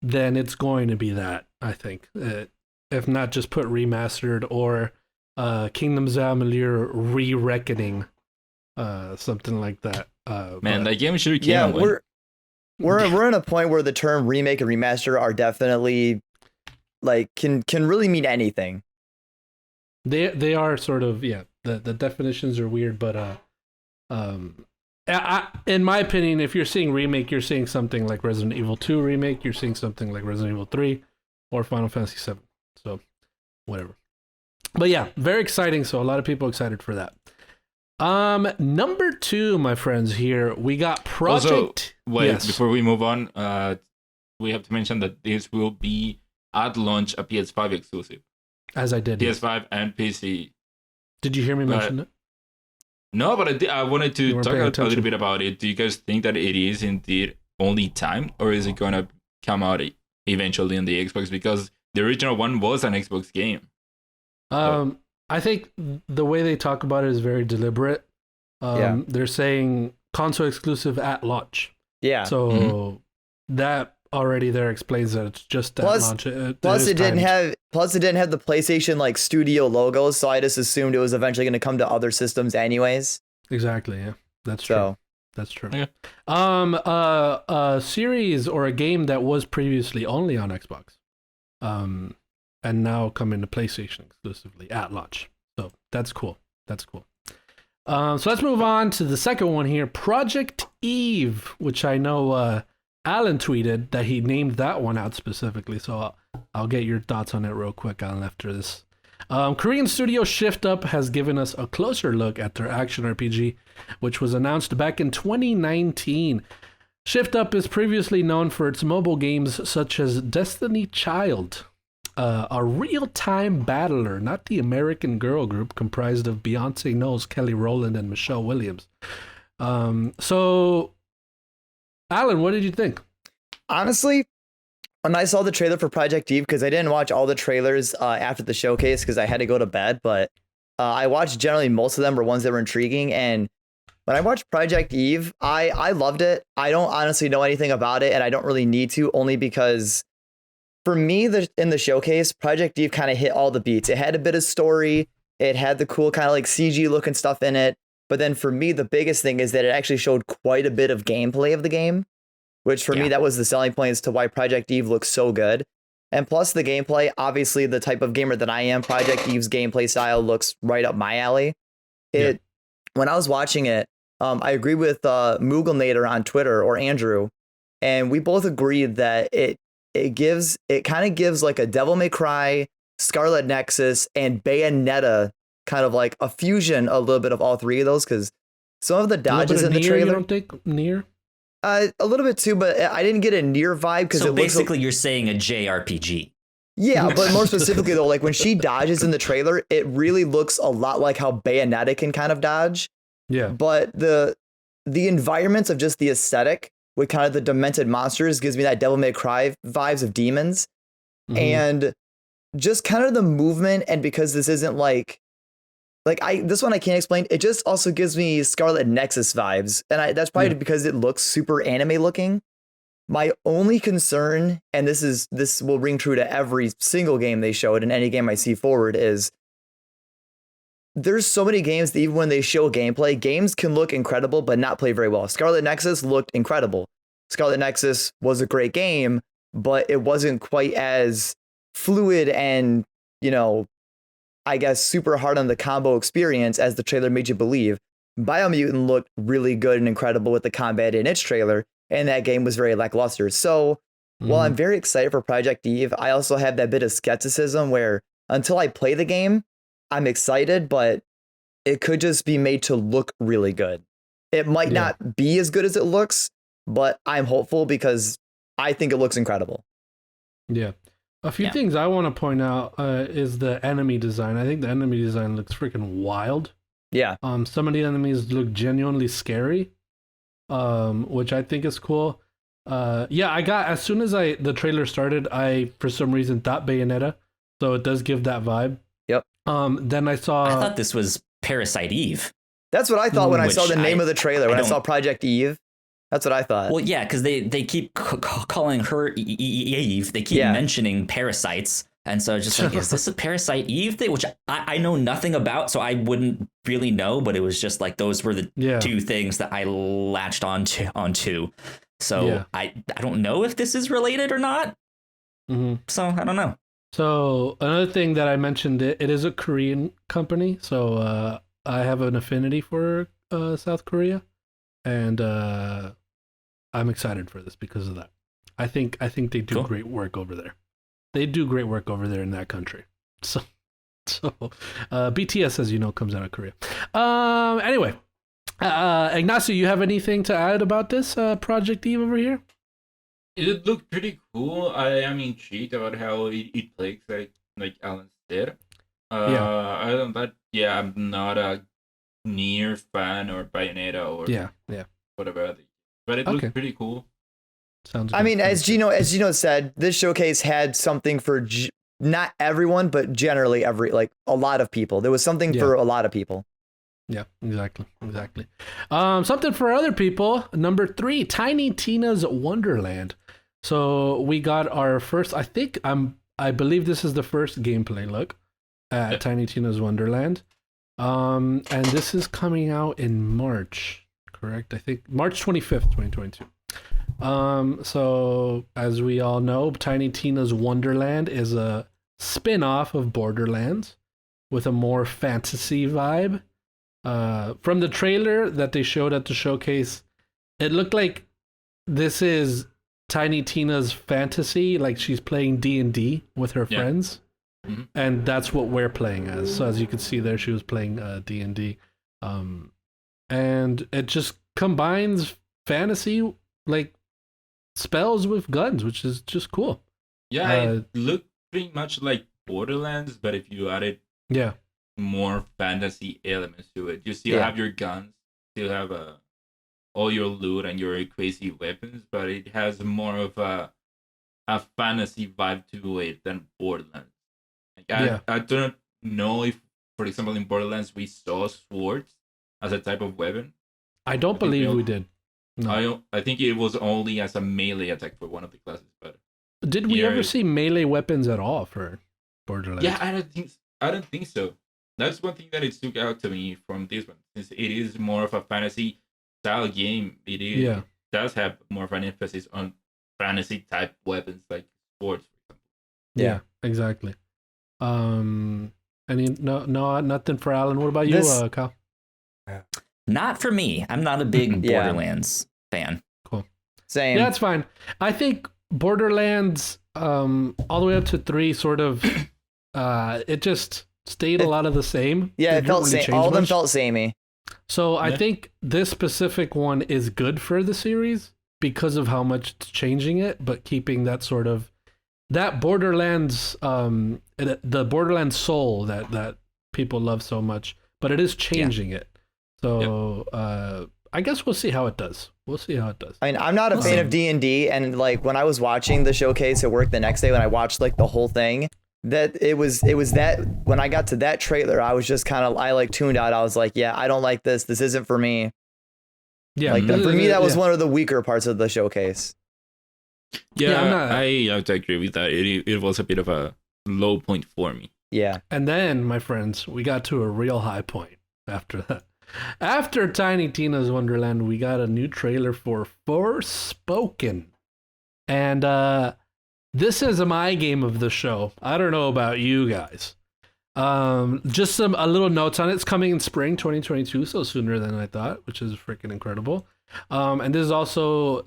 then it's going to be that, I think. If not, just put remastered or Kingdoms of Amalur Re-Reckoning, something like that. That game should came We're in a point where the term remake and remaster are definitely like can really mean anything. They are sort of the definitions are weird, but in my opinion, if you're seeing remake, you're seeing something like Resident Evil 2 remake, you're seeing something like Resident Evil 3 or Final Fantasy 7. So whatever. But yeah, very exciting. So a lot of people excited for that. Number 2, my friends, here we got Project. Also, before we move on, we have to mention that this will be at launch a PS5 exclusive. As I did. PS5 and PC. Did you hear me mention it? No, but I wanted to talk a little bit about it. Do you guys think that it is indeed only timed, or is it going to come out eventually on the Xbox? Because the original one was an Xbox game. I think the way they talk about it is very deliberate. They're saying console exclusive at launch. Yeah. So that already there explains that it's just at launch. Plus it didn't have the PlayStation like studio logos, so I just assumed it was eventually going to come to other systems anyways. Exactly. Yeah. That's true. That's true. Yeah. A series or a game that was previously only on Xbox. And now coming to PlayStation exclusively at launch. So that's cool. So let's move on to the second one here, Project Eve, which I know Alan tweeted that he named that one out specifically. So I'll get your thoughts on it real quick, Alan, after this. Korean studio Shift Up has given us a closer look at their action RPG, which was announced back in 2019. Shift Up is previously known for its mobile games such as Destiny Child, a real-time battler, not the American girl group comprised of Beyonce Knowles, Kelly Rowland, and Michelle Williams. So, Alan, what did you think? Honestly, when I saw the trailer for Project Eve, because I didn't watch all the trailers after the showcase because I had to go to bed, but I watched generally most of them were ones that were intriguing. And when I watched Project Eve, I loved it. I don't honestly know anything about it, and I don't really need to, only because for me, in the showcase, Project Eve kind of hit all the beats. It had a bit of story. It had the cool kind of like CG looking stuff in it. But then for me, the biggest thing is that it actually showed quite a bit of gameplay of the game, which for me, that was the selling point as to why Project Eve looks so good. And plus the gameplay, obviously the type of gamer that I am, Project Eve's gameplay style looks right up my alley. When I was watching it, I agree with Mugglenator on Twitter, or Andrew, and we both agreed that it kind of gives like a Devil May Cry, Scarlet Nexus, and Bayonetta, kind of like a fusion, a little bit of all three of those, because some of the dodges in the trailer. You don't think Nier? A little bit too, but I didn't get a Nier vibe because so basically you're saying a JRPG. Yeah, but more specifically though, like when she dodges in the trailer, it really looks a lot like how Bayonetta can kind of dodge. Yeah. But the environments of just the aesthetic with kind of the demented monsters gives me that Devil May Cry vibes of demons. And just kind of the movement, and because this isn't this one I can't explain. It just also gives me Scarlet Nexus vibes, and that's probably because it looks super anime looking. My only concern, and this will ring true to every single game they showed and any game I see forward, is there's so many games that even when they show gameplay, games can look incredible but not play very well. Scarlet Nexus looked incredible. Scarlet Nexus was a great game, but it wasn't quite as fluid and, I guess super hard on the combo experience as the trailer made you believe. Biomutant looked really good and incredible with the combat in its trailer, and that game was very lackluster. So while I'm very excited for Project Eve, I also have that bit of skepticism where until I play the game, I'm excited, but it could just be made to look really good. It might not be as good as it looks, but I'm hopeful because I think it looks incredible. Yeah. A few things I want to point out is the enemy design. I think the enemy design looks freaking wild. Yeah. Some of the enemies look genuinely scary, which I think is cool. I got, as soon as the trailer started, I for some reason thought Bayonetta, so it does give that vibe. Yep. Then I thought this was Parasite Eve. That's what I thought when I saw the name of the trailer. When I saw Project Eve, that's what I thought. Well, yeah, because they keep calling her Eve. They keep mentioning parasites. And so just like, is this a Parasite Eve thing? Which I know nothing about, so I wouldn't really know. But it was just like those were the two things that I latched onto. So I don't know if this is related or not. So I don't know. So another thing that I mentioned, it is a Korean company. So I have an affinity for South Korea. And I'm excited for this because of that. I think they do great work over there. They do great work over there in that country. So BTS, as you know, comes out of Korea. Anyway, Ignacio, you have anything to add about this Project Eve over here? It looked pretty cool. I am intrigued about how it plays, like Alan said. Other than that, I'm not a Nier fan or Bayonetta or whatever. But it looked pretty cool. Sounds. I mean, as Gino said, this showcase had something for not everyone, but generally a lot of people. There was something for a lot of people. Yeah, exactly. Something for other people. Number 3, Tiny Tina's Wonderland. So we got our first. I believe this is the first gameplay look at Tiny Tina's Wonderland. And this is coming out in March, correct? I think March 25th, 2022. So as we all know, Tiny Tina's Wonderland is a spin-off of Borderlands with a more fantasy vibe. From the trailer that they showed at the showcase, it looked like this is Tiny Tina's fantasy, like she's playing D&D with her friends. Mm-hmm. And that's what we're playing as. So as you can see there, she was playing D&D. And it just combines fantasy, like spells with guns, which is just cool. Yeah, it looked pretty much like Borderlands, but if you added more fantasy elements to it. You still have your guns, still have all your loot and your crazy weapons, but it has more of a fantasy vibe to it than Borderlands. I don't know if, for example, in Borderlands we saw swords as a type of weapon. I don't believe we did. No. I think it was only as a melee attack for one of the classes. But did we ever see melee weapons at all for Borderlands? Yeah, I don't think so. That's one thing that it stuck out to me from this one, since it is more of a fantasy style game. It does have more of an emphasis on fantasy type weapons like swords, for example. Yeah, exactly. Nothing for Alan. What about you, Kyle? Not for me. I'm not a big Borderlands fan. Cool. Same. Yeah, it's fine. I think Borderlands, all the way up to 3, sort of, it just stayed a lot of the same. Yeah, it felt same. All of them felt samey. So I think this specific one is good for the series because of how much it's changing it, but keeping that sort of that Borderlands, the Borderlands soul that people love so much, but it is changing it. So I guess we'll see how it does. I mean, I'm not a fan of D&D, and like when I was watching the showcase at work the next day, when I watched like the whole thing, that it was that when I got to that trailer, I was just kind of I tuned out. I was like, yeah, I don't like this. This isn't for me. Yeah, like for me, that was one of the weaker parts of the showcase. Yeah, I have to agree with that. It was a bit of a low point for me. Yeah, and then my friends, we got to a real high point after that. After Tiny Tina's Wonderland, we got a new trailer for Forspoken, and this is my game of the show. I don't know about you guys. Just a little notes on it. It's coming in spring 2022, so sooner than I thought, which is freaking incredible. And this is also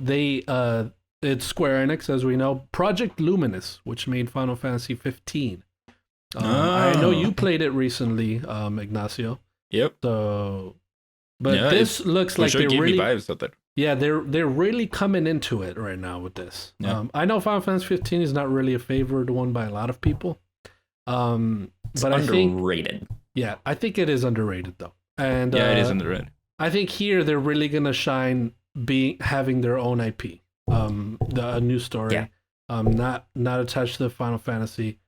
it's Square Enix, as we know, Project Luminous, which made Final Fantasy 15. I know you played it recently, Ignacio. Yep. So, but this looks like they're really vibes of that. Yeah, they're really coming into it right now with this. Yeah. I know Final Fantasy 15 is not really a favored one by a lot of people. It's but underrated. I think it is underrated though. And it is underrated. I think here they're really gonna shine having their own IP. A new story. Not attached to the Final Fantasy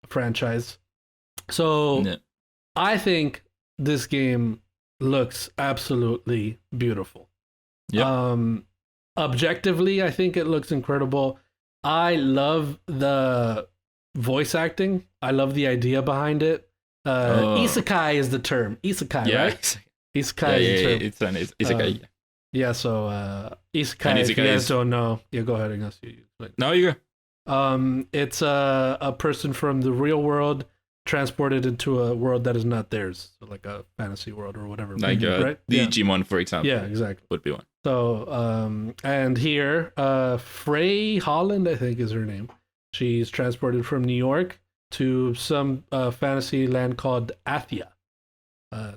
franchise. So I think this game looks absolutely beautiful. Objectively, I think it looks incredible. I love the voice acting. I love the idea behind it. Isekai is the term. Isekai, right? Isekai is the term. It's isekai. So isekai, if you guys don't know, go ahead and go. No, you go. It's a person from the real world transported into a world that is not theirs, so like a fantasy world or whatever. Like right? Digimon, for example. Yeah, exactly. Would be one. So, and here, Frey Holland, I think is her name. She's transported from New York to some fantasy land called Athia.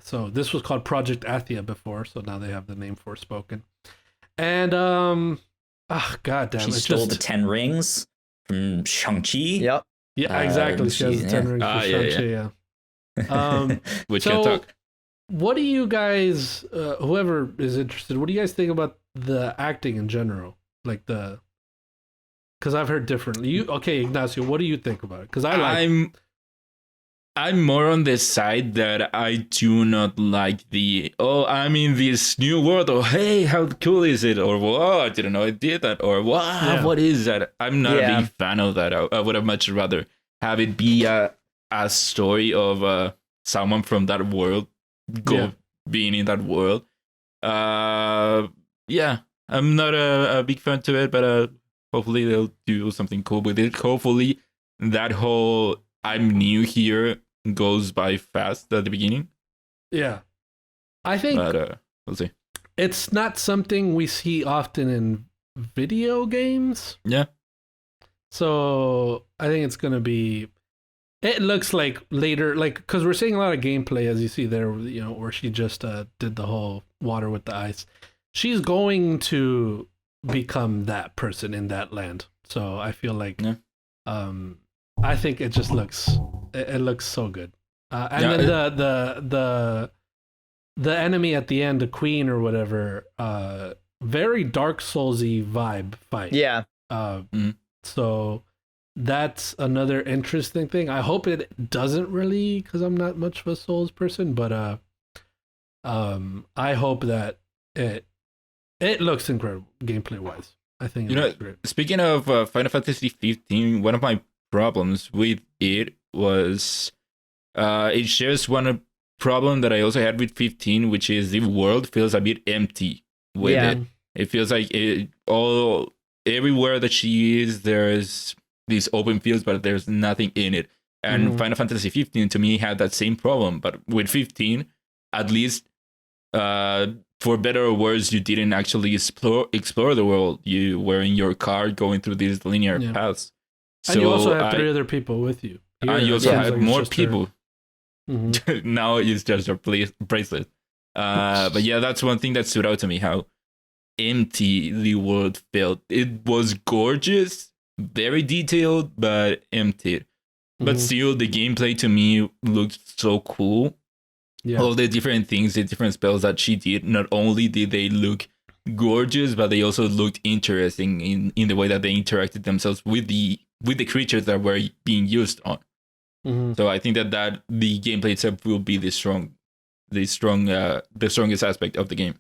So this was called Project Athia before, so now they have the name Forspoken. And god damn, she stole the 10 rings from Shang-Chi. Yep. Yeah, exactly. She has the 10 rings for Shang-Chi. Which can talk. What do you guys, whoever is interested, what do you guys think about the acting in general? Like because I've heard differently. Okay, Ignacio, what do you think about it? Because I'm more on the side that I do not like I'm in this new world, or hey, how cool is it? Or whoa, I didn't know I did that, or wow, what is that? I'm not a big fan of that. I would have much rather have it be a story of someone from that world being in that world. I'm not a big fan to it, but hopefully they'll do something cool with it. Hopefully that whole I'm new here goes by fast at the beginning. Yeah. I think we'll see. It's not something we see often in video games. Yeah. So I think it's going to be, it looks like later, because we're seeing a lot of gameplay, as you see there, where she just did the whole water with the ice. She's going to become that person in that land. So I feel like, I think it just looks so good. And then the enemy at the end, the queen or whatever, very Dark Souls-y vibe fight. Yeah. So that's another interesting thing. I hope it doesn't really, because I'm not much of a Souls person, but I hope that it looks incredible gameplay wise. I think it looks great. Speaking of Final Fantasy 15, one of my problems with it was it shares one problem that I also had with 15, which is the world feels a bit empty with it. It feels like everywhere that she is, there's these open fields, but there's nothing in it. And Final Fantasy 15 to me had that same problem, but with 15, at least for better or worse, you didn't actually explore the world. You were in your car going through these linear paths. And so you also have 3 other people with you. And you also have more people. Now it's just your bracelet. But yeah, that's one thing that stood out to me, how empty the world felt. It was gorgeous, very detailed, but empty. But still, the gameplay to me looked so cool. Yeah. All the different things, the different spells that she did, not only did they look gorgeous, but they also looked interesting in the way that they interacted themselves with the creatures that were being used on. So I think that the gameplay itself will be the strongest aspect of the game.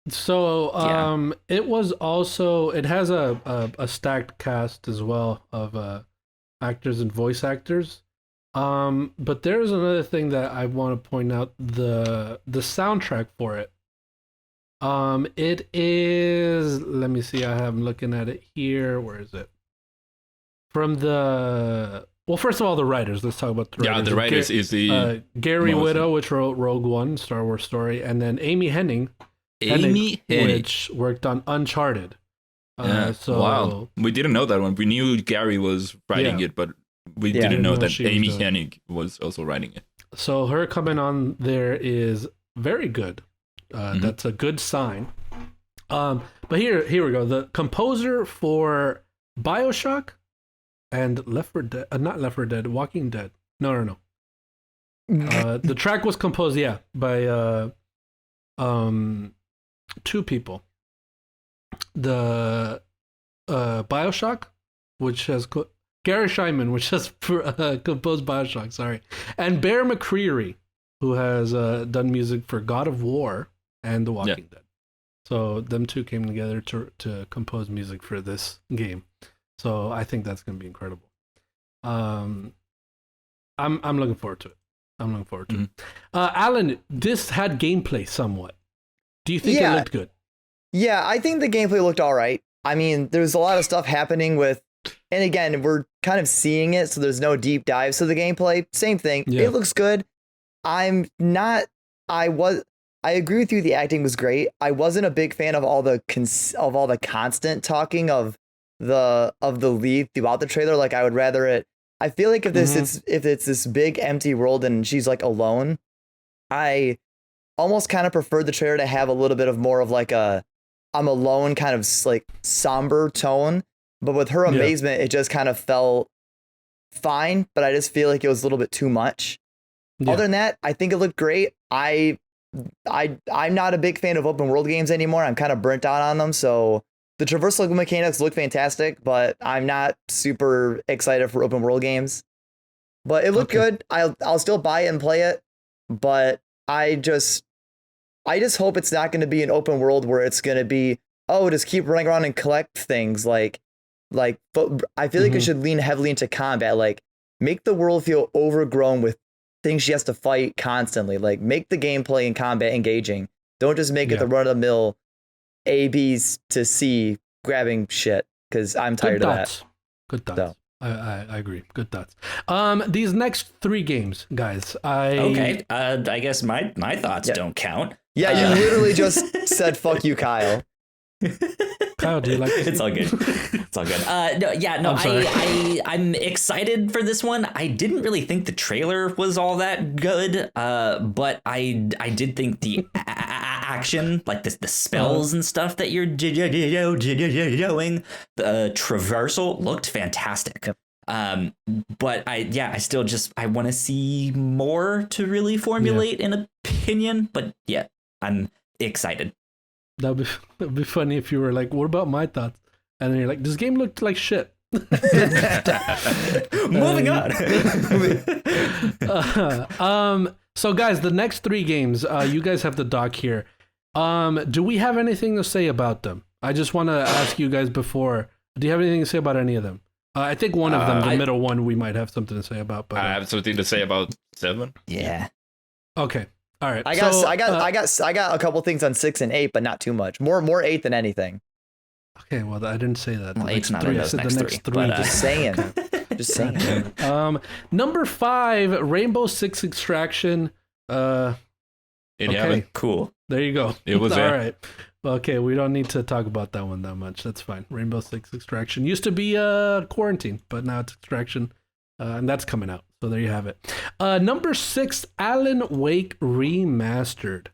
So it was also, it has a stacked cast as well of actors and voice actors. But there's another thing that I want to point out, the soundtrack for it. It is, let me see, I'm looking at it here. Where is it? From well, first of all, the writers. Let's talk about the writers. Yeah, the writers is the Gary Whitta, which wrote Rogue One, Star Wars Story, and then Amy Hennig, which worked on Uncharted. Wow, we didn't know that one. We knew Gary was writing it, but we didn't know that Amy Hennig was also writing it. So her coming on there is very good. That's a good sign. But here we go. The composer for BioShock and Left 4 Dead, not Left 4 Dead, Walking Dead. No. The track was composed, by 2 people. The BioShock, which has Gary Scheinman, which has composed BioShock, sorry, and Bear McCreary, who has done music for God of War and The Walking Dead. So them 2 came together to compose music for this game. So I think that's going to be incredible. I'm looking forward to it. Alan, this had gameplay somewhat. Do you think it looked good? Yeah, I think the gameplay looked all right. I mean, there's a lot of stuff happening with, and again, we're kind of seeing it, so there's no deep dives to the gameplay. Same thing. Yeah. It looks good. I agree with you. The acting was great. I wasn't a big fan of all the constant talking of the lead throughout the trailer. Like, I would rather it. I feel like if it's this big empty world and she's like alone, I almost kind of prefer the trailer to have a little bit of more of like a I'm alone kind of like somber tone. But with her amazement, it just kind of felt fine. But I just feel like it was a little bit too much. Yeah. Other than that, I think it looked great. I'm not a big fan of open world games anymore. I'm kind of burnt out on them. So the traversal mechanics look fantastic, but I'm not super excited for open world games. But it looked good. I'll still buy it and play it. But I just hope it's not going to be an open world where it's going to be, just keep running around and collect things. Like I feel like it should lean heavily into combat. Like, make the world feel overgrown with things she has to fight constantly. Like, make the gameplay and combat engaging. Don't just make it the run-of-the-mill A, B's to C grabbing shit, because I'm tired of that. Good thoughts. So. I agree. Good thoughts. These next 3 games, guys. I guess my thoughts don't count. Yeah, you literally just said "fuck you, Kyle." Kyle, do you like this? It's all good. It's all good. I'm excited for this one. I didn't really think the trailer was all that good, but I did think the action, like the spells and stuff that you're doing, the traversal looked fantastic. Yep. But I still I want to see more to really formulate an opinion. But I'm excited. That'd be funny if you were like, "What about my thoughts?" And then you're like, "This game looked like shit." Moving on. So guys, the next 3 games, you guys have the doc here. Do we have anything to say about them? I just want to ask you guys before. Do you have anything to say about any of them? I think one of them, the middle one, we might have something to say about. But I have something to say about 7. Yeah. Okay. All right. I got a couple things on 6 and 8, but not too much. More 8 than anything. Okay, well, I didn't say that. Well, 8's not in those next three. But, just saying. Just saying. Number 5, Rainbow Six Extraction. Okay, cool. There you go. It was all right. Okay, we don't need to talk about that one that much. That's fine. Rainbow Six Extraction used to be Quarantine, but now it's Extraction, and that's coming out. So there you have it. Number 6, Alan Wake Remastered.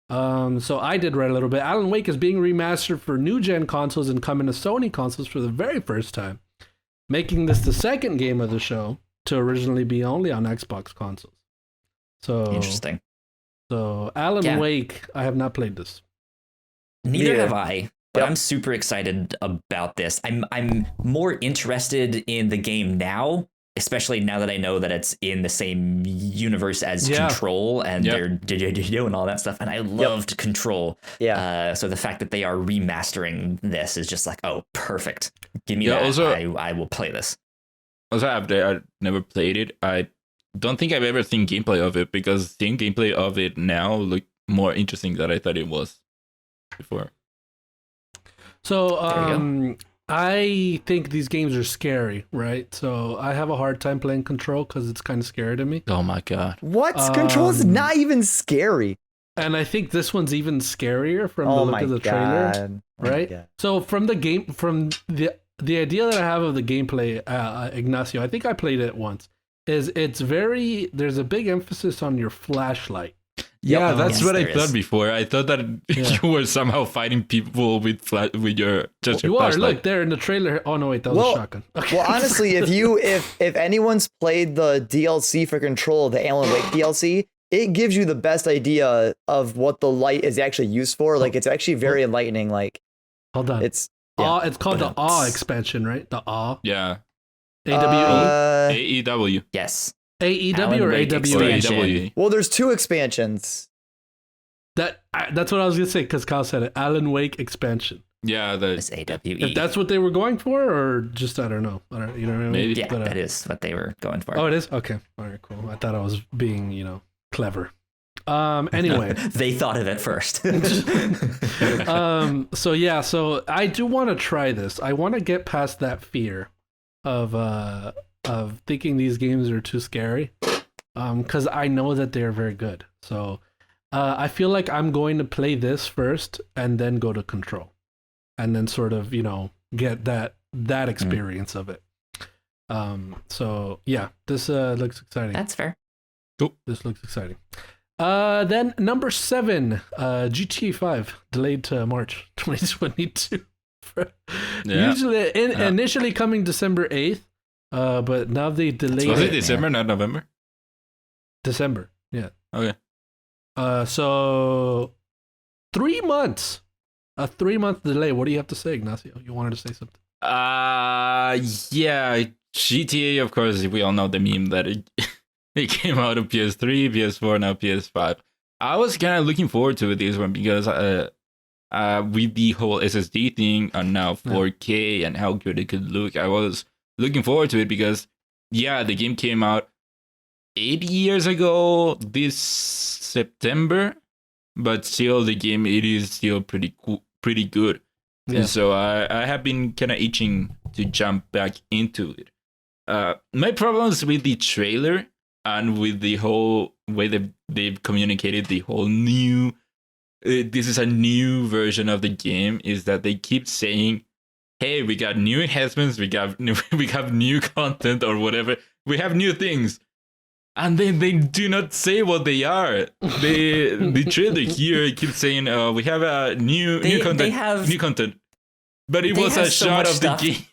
So I did read a little bit. Alan Wake is being remastered for new gen consoles and coming to Sony consoles for the very first time, making this the second game of the show to originally be only on Xbox consoles. So interesting. So Alan Wake, I have not played this. Neither have I, but I'm super excited about this. I'm more interested in the game now, especially now that I know that it's in the same universe as Control and they're doing all that stuff. And I loved Control. Yeah. So the fact that they are remastering this is just like, oh, perfect. Give me that. Also, I will play this. Also, I never played it. I don't think I've ever seen gameplay of it because seeing gameplay of it now look more interesting than I thought it was before. So I think these games are scary, right? So I have a hard time playing Control because it's kind of scary to me. Oh my god! What? Control is not even scary. And I think this one's even scarier from the look of the trailer, right? So from the game, from the idea that I have of the gameplay, Ignacio, I think I played it once. There's a big emphasis on your flashlight. Yeah, that's what I thought before. I thought that you were somehow fighting people with your flashlight. You are. Look, there in the trailer. Oh no, wait, that was a shotgun. Okay. Well, honestly, if anyone's played the DLC for Control, the Alan Wake DLC, it gives you the best idea of what the light is actually used for. Like, it's actually very enlightening. Like, hold on, it's called the Awe expansion, right? The Awe. Yeah. AWE? AEW. Yes. AEW or AWE? Well, there's 2 expansions. That's what I was gonna say because Kyle said it. Alan Wake expansion. Yeah, it's AWE. If that's what they were going for, or just I don't know. You know what I mean? Maybe. Yeah, that is what they were going for. Oh, it is. Okay. All right. Cool. I thought I was being clever. Anyway, they thought of it first. So I do want to try this. I want to get past that fear of thinking these games are too scary, because I know that they're very good. So I feel like I'm going to play this first and then go to Control, and then sort of get that experience of it. So yeah, this looks exciting. That's fair. Cool. This looks exciting. Then number 7, GTA 5 delayed to March 2022. Initially coming December 8th, but now they delayed. Was it December, not November? December, yeah. Okay. So 3 months, a 3-month delay. What do you have to say, Ignacio? You wanted to say something? Yeah, GTA. Of course, we all know the meme that it came out of PS3, PS4, now PS5. I was kind of looking forward to this one because with the whole SSD thing and now 4K and how good it could look, I was looking forward to it because, the game came out 8 years ago this September, but still the game, it is still pretty cool, pretty good. Yeah. And so I have been kind of itching to jump back into it. My problems with the trailer and with the whole way that they've communicated the whole new, this is a new version of the game, is that they keep saying, hey, we got new enhancements, we have new content or whatever, we have new things. And then they do not say what they are. The trailer here keeps saying, we have a new content. But it was a shot of the game.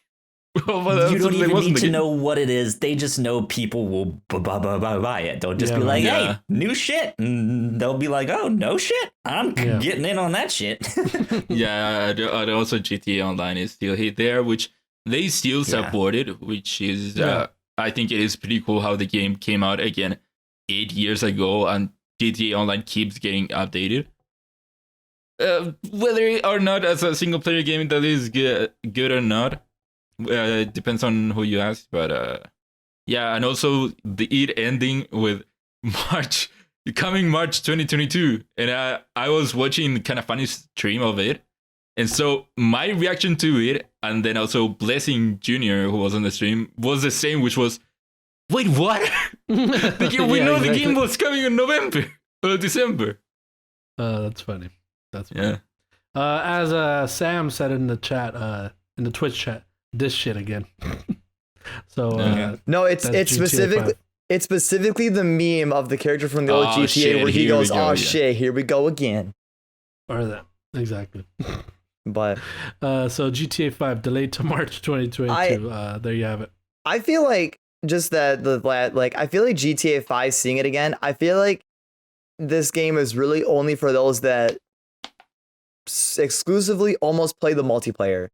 Well, you don't even need to know what it is. They just know people will buy it. They'll just be like, hey, new shit. And they'll be like, oh, no shit. I'm getting in on that shit. Also GTA Online is still there, which they still supported, which is, I think it is pretty cool how the game came out again 8 years ago and GTA Online keeps getting updated. Whether or not as a single player game that is good or not, it depends on who you ask, but and also it ending with March 2022, and I was watching kind of funny stream of it, And so my reaction to it, and then also Blessing Jr., who was on the stream, was the same, which was, wait, what? We know exactly. The game was coming in November or December. That's funny. That's funny. Yeah. As Sam said in the chat, in the Twitch chat, this shit again. So no, it's specifically the meme of the character from the old GTA shit, where he goes, "Oh shit, here we go again." Or that exactly. But so GTA 5 delayed to March 2022. There you have it. I feel like just that I feel like GTA 5 seeing it again. I feel like this game is really only for those that exclusively almost play the multiplayer.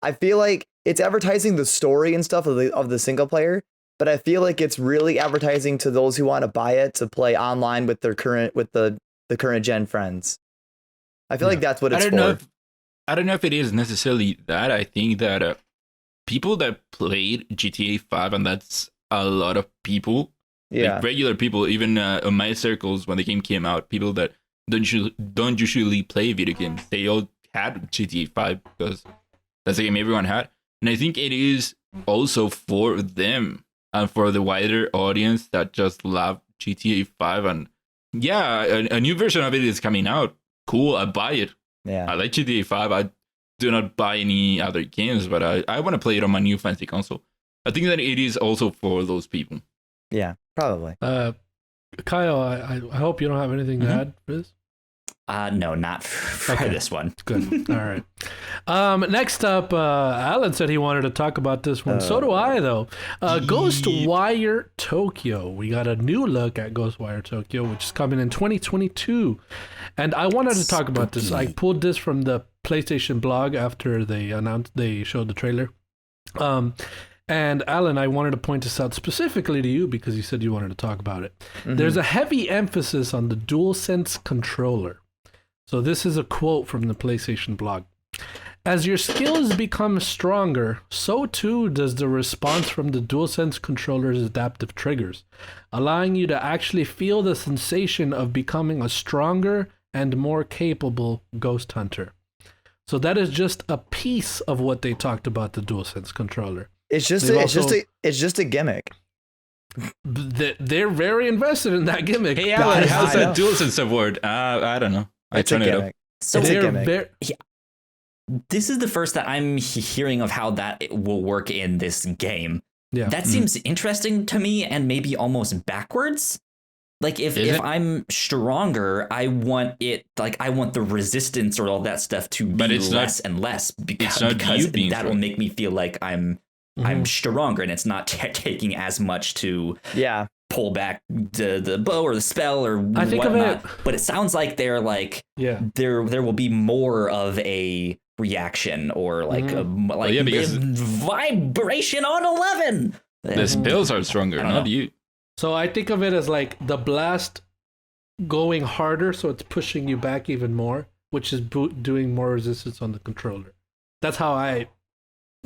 I feel like it's advertising the story and stuff of the single player, but I feel like it's really advertising to those who want to buy it to play online with the current gen friends. I feel like that's what it's for. I don't know if it is necessarily that. I think that people that played GTA 5, and that's a lot of people, like regular people, even in my circles when the game came out, people that don't usually play video games, they all had GTA 5 because that's the game everyone had. And I think it is also for them and for the wider audience that just love GTA 5. And a new version of it is coming out. Cool, I buy it. Yeah, I like GTA 5. I do not buy any other games, but I want to play it on my new fancy console. I think that it is also for those people. Yeah, probably. Kyle, I hope you don't have anything to add for this. No, not for this one. Good. All right. Next up, Alan said he wanted to talk about this one. So do I, though. Ghostwire Tokyo. We got a new look at Ghostwire Tokyo, which is coming in 2022. And I wanted to talk about this. I pulled this from the PlayStation blog after they showed the trailer. And Alan, I wanted to point this out specifically to you because you said you wanted to talk about it. Mm-hmm. There's a heavy emphasis on the DualSense controller. So this is a quote from the PlayStation blog. As your skills become stronger, so too does the response from the DualSense controller's adaptive triggers, allowing you to actually feel the sensation of becoming a stronger and more capable ghost hunter. So that is just a piece of what they talked about the DualSense controller. It's just a gimmick. They're very invested in that gimmick. Hey, Alan, how's that DualSense award? I don't know. I turn it up. So it's a gimmick. This is the first that I'm hearing of how that will work in this game. Yeah. That seems interesting to me and maybe almost backwards. Like if I'm stronger, I want the resistance or all that stuff to be less and less because that will make me feel like I'm stronger and it's not taking as much to pull back the bow or the spell or whatnot. I think of it, but it sounds like there will be more of a reaction or because vibration on 11. The spells are stronger, not you. So I think of it as like the blast going harder, so it's pushing you back even more, which is doing more resistance on the controller. That's how I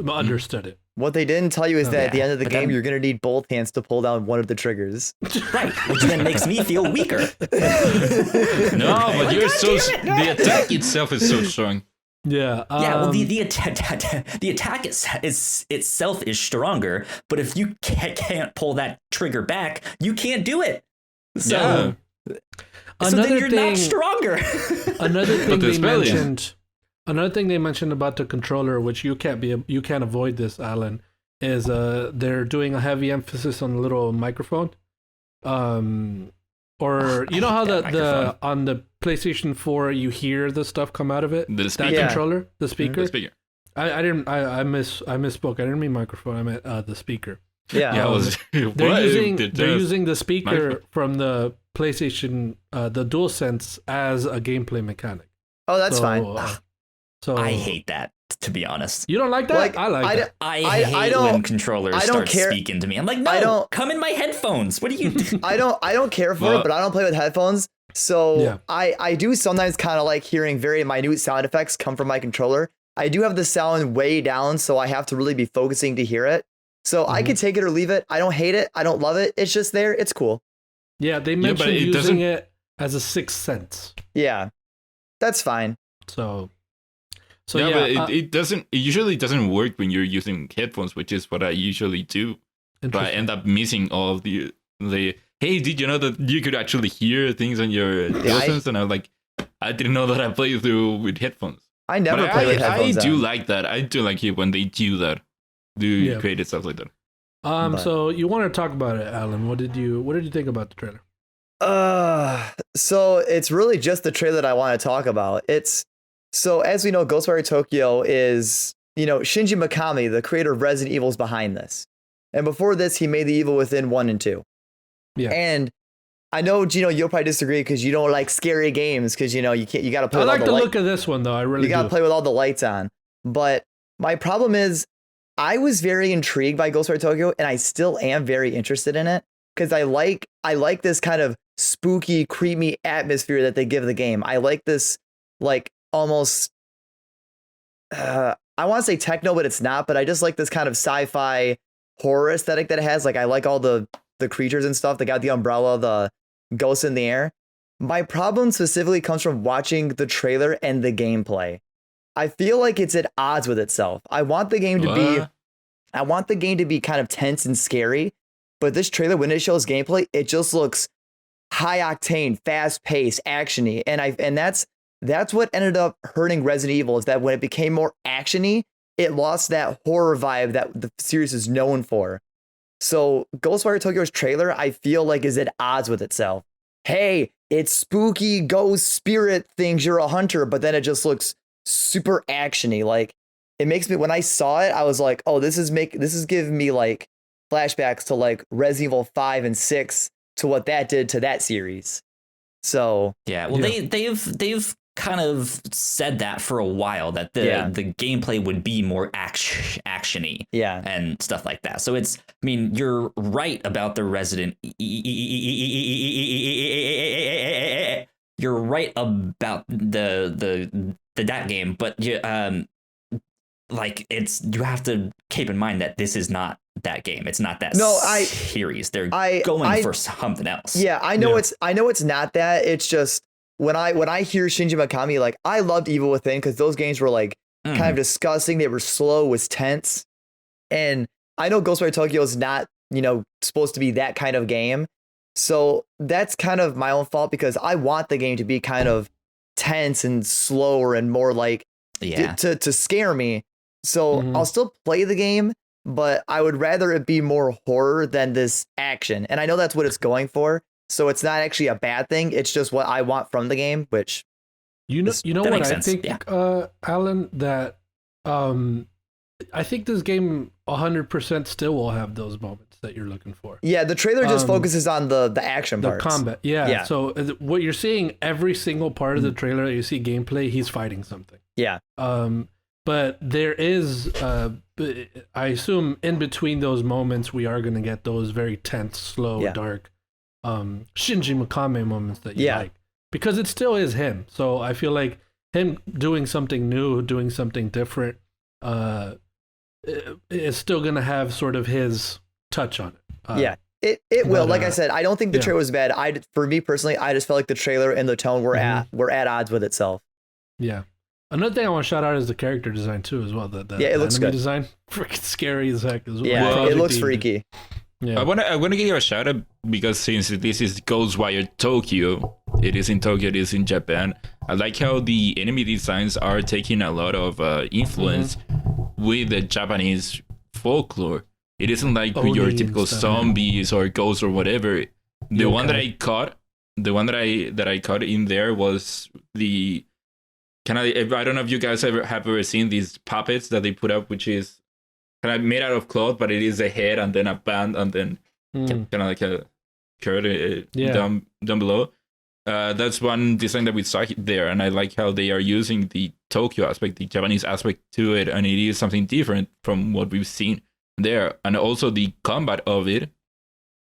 understood it. What they didn't tell you is that at the end of the game, you're going to need both hands to pull down one of the triggers. Right, which then makes me feel weaker. No, but the attack itself is so strong. Yeah. Well, the attack itself is stronger, but if you can't pull that trigger back, you can't do it. So, then you're not stronger. Another thing they mentioned about the controller, which you can't avoid this, Alan, is they're doing a heavy emphasis on the little microphone. Or you know how the on the PlayStation 4 you hear the stuff come out of it? The speaker. That controller, the speaker. The speaker. I misspoke. I didn't mean microphone. I meant the speaker. Yeah. They're using the speaker from the PlayStation, the DualSense, as a gameplay mechanic. Oh, that's fine. So I hate that, to be honest. You don't like that? I like that. I hate when controllers start speaking to me. I'm like, no, come in my headphones. What do you do? I don't care for it, but I don't play with headphones. So I do sometimes kind of like hearing very minute sound effects come from my controller. I do have the sound way down, so I have to really be focusing to hear it. So I could take it or leave it. I don't hate it. I don't love it. It's just there. It's cool. Yeah, they mentioned using it as a sixth sense. Yeah, that's fine. So So but it usually doesn't work when you're using headphones, which is what I usually do. But I end up missing all of the hey, did you know that you could actually hear things on your DualSense? And I'm like, I didn't know that I played through with headphones. I never play with headphones. I do like that. I do like it when they do that. Create stuff like that. So you want to talk about it, Alan? What did you think about the trailer? So it's really just the trailer that I want to talk about. So as we know, Ghostwire Tokyo is, Shinji Mikami, the creator of Resident Evil, is behind this. And before this, he made The Evil Within 1 and 2. Yeah. And I know, Gino, you'll probably disagree because you don't like scary games because, you got to play with all the lights. I like the look of this one, though. I really do. You got to play with all the lights on. But my problem is I was very intrigued by Ghostwire Tokyo, and I still am very interested in it because I like this kind of spooky, creepy atmosphere that they give the game. I like this, like, almost, I want to say techno, but it's not. But I just like this kind of sci-fi horror aesthetic that it has. Like, I like all the creatures and stuff. They got the umbrella, the ghosts in the air. My problem specifically comes from watching the trailer and the gameplay. I feel like it's at odds with itself. I want the game to be kind of tense and scary, but this trailer, when it shows gameplay, it just looks high octane, fast paced, actiony, and that's what ended up hurting Resident Evil, is that when it became more actiony, it lost that horror vibe that the series is known for. So Ghostwire Tokyo's trailer, I feel like, is at odds with itself. Hey, it's spooky ghost spirit things. You're a hunter, but then it just looks super actiony. Like, it makes me, when I saw it, I was like, oh, this is giving me like flashbacks to like Resident Evil 5 and 6, to what that did to that series. So yeah, well, they've kind of said that for a while, that the gameplay would be more actiony, and stuff like that. So it's, I mean, you're right about the Resident. You're right about that game, but like, you have to keep in mind that this is not that game. It's not that series. They're going for something else. Yeah, I know it's not that. It's just when I hear Shinji Mikami, like, I loved Evil Within because those games were like kind of disgusting. They were slow, was tense. And I know Ghostwire Tokyo is not, supposed to be that kind of game. So that's kind of my own fault, because I want the game to be kind of tense and slower and more like to scare me. So I'll still play the game, but I would rather it be more horror than this action. And I know that's what it's going for. So it's not actually a bad thing. It's just what I want from the game, which what I think, Alan, that I think this game 100% still will have those moments that you're looking for. Yeah, the trailer just focuses on the action parts. The combat. Yeah. So what you're seeing, every single part of the trailer that you see gameplay, he's fighting something. Yeah. But there is, I assume, in between those moments, we are going to get those very tense, slow, dark Shinji Mikami moments that you like, because it still is him. So I feel like him doing something new, doing something different, is still gonna have sort of his touch on it. It will. Like I said, I don't think the trailer was bad. For me personally, I just felt like the trailer and the tone were at odds with itself. Yeah. Another thing I want to shout out is the character design too, as well. The it looks good. Design, freaking scary as heck. As well. Yeah, it looks freaky. Yeah. I want to give you a shout out, because since this is Ghostwire Tokyo, it is in Tokyo, it is in Japan. I like how the enemy designs are taking a lot of influence with the Japanese folklore. It isn't like your typical zombies or ghosts or whatever. The one that I caught in there was the kind of, I don't know if you guys have ever seen these puppets that they put up, which is kind of made out of cloth, but it is a head and then a band and then kind of like a curd down below. That's one design that we saw there, and I like how they are using the Tokyo aspect, the Japanese aspect to it, and it is something different from what we've seen there. And also the combat of it,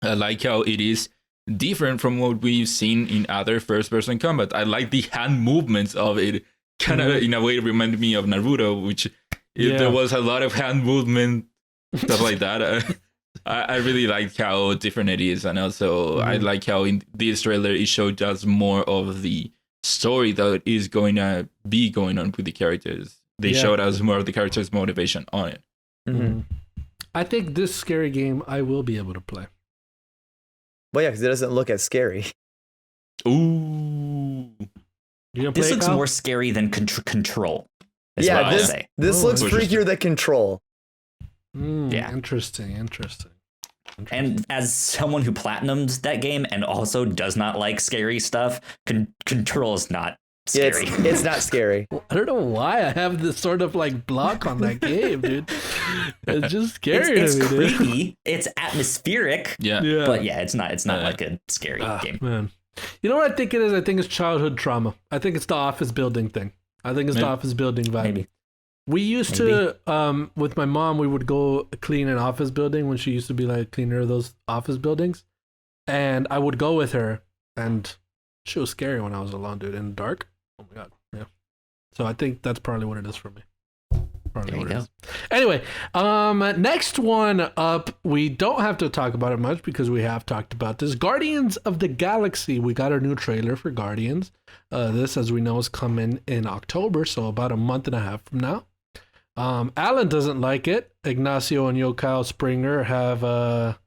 I like how it is different from what we've seen in other first-person combat. I like the hand movements of it, kind of in a way reminded me of Naruto, which there was a lot of hand movement, stuff like that. I really like how different it is, and also I like how in this trailer it showed us more of the story that is going to be going on with the characters. they showed us more of the character's motivation on it. Mm-hmm. I think this scary game I will be able to play. Well, yeah, because it doesn't look as scary. Ooh. This looks more scary than Control. Yeah, this looks freakier than Control. Yeah. Interesting. And as someone who platinumed that game and also does not like scary stuff, Control is not scary. Yeah, it's not scary. I don't know why I have this sort of like block on that game, dude. It's just scary. It's to me, creepy. Dude. It's atmospheric. Yeah. But yeah, it's not like a scary game. Man. You know what I think it is? I think it's childhood trauma. I think it's the office building thing. I think it's the office building vibe. Maybe. We used to, with my mom, we would go clean an office building when she used to be like cleaner of those office buildings. And I would go with her, and she was scary when I was alone, dude, in the dark. Oh my God. Yeah. So I think that's probably what it is for me. Anyway, next one up, we don't have to talk about it much because we have talked about this. Guardians of the Galaxy. We got our new trailer for Guardians. This, as we know, is coming in October, so about a month and a half from now. Alan doesn't like it. Ignacio and Yokao Springer have a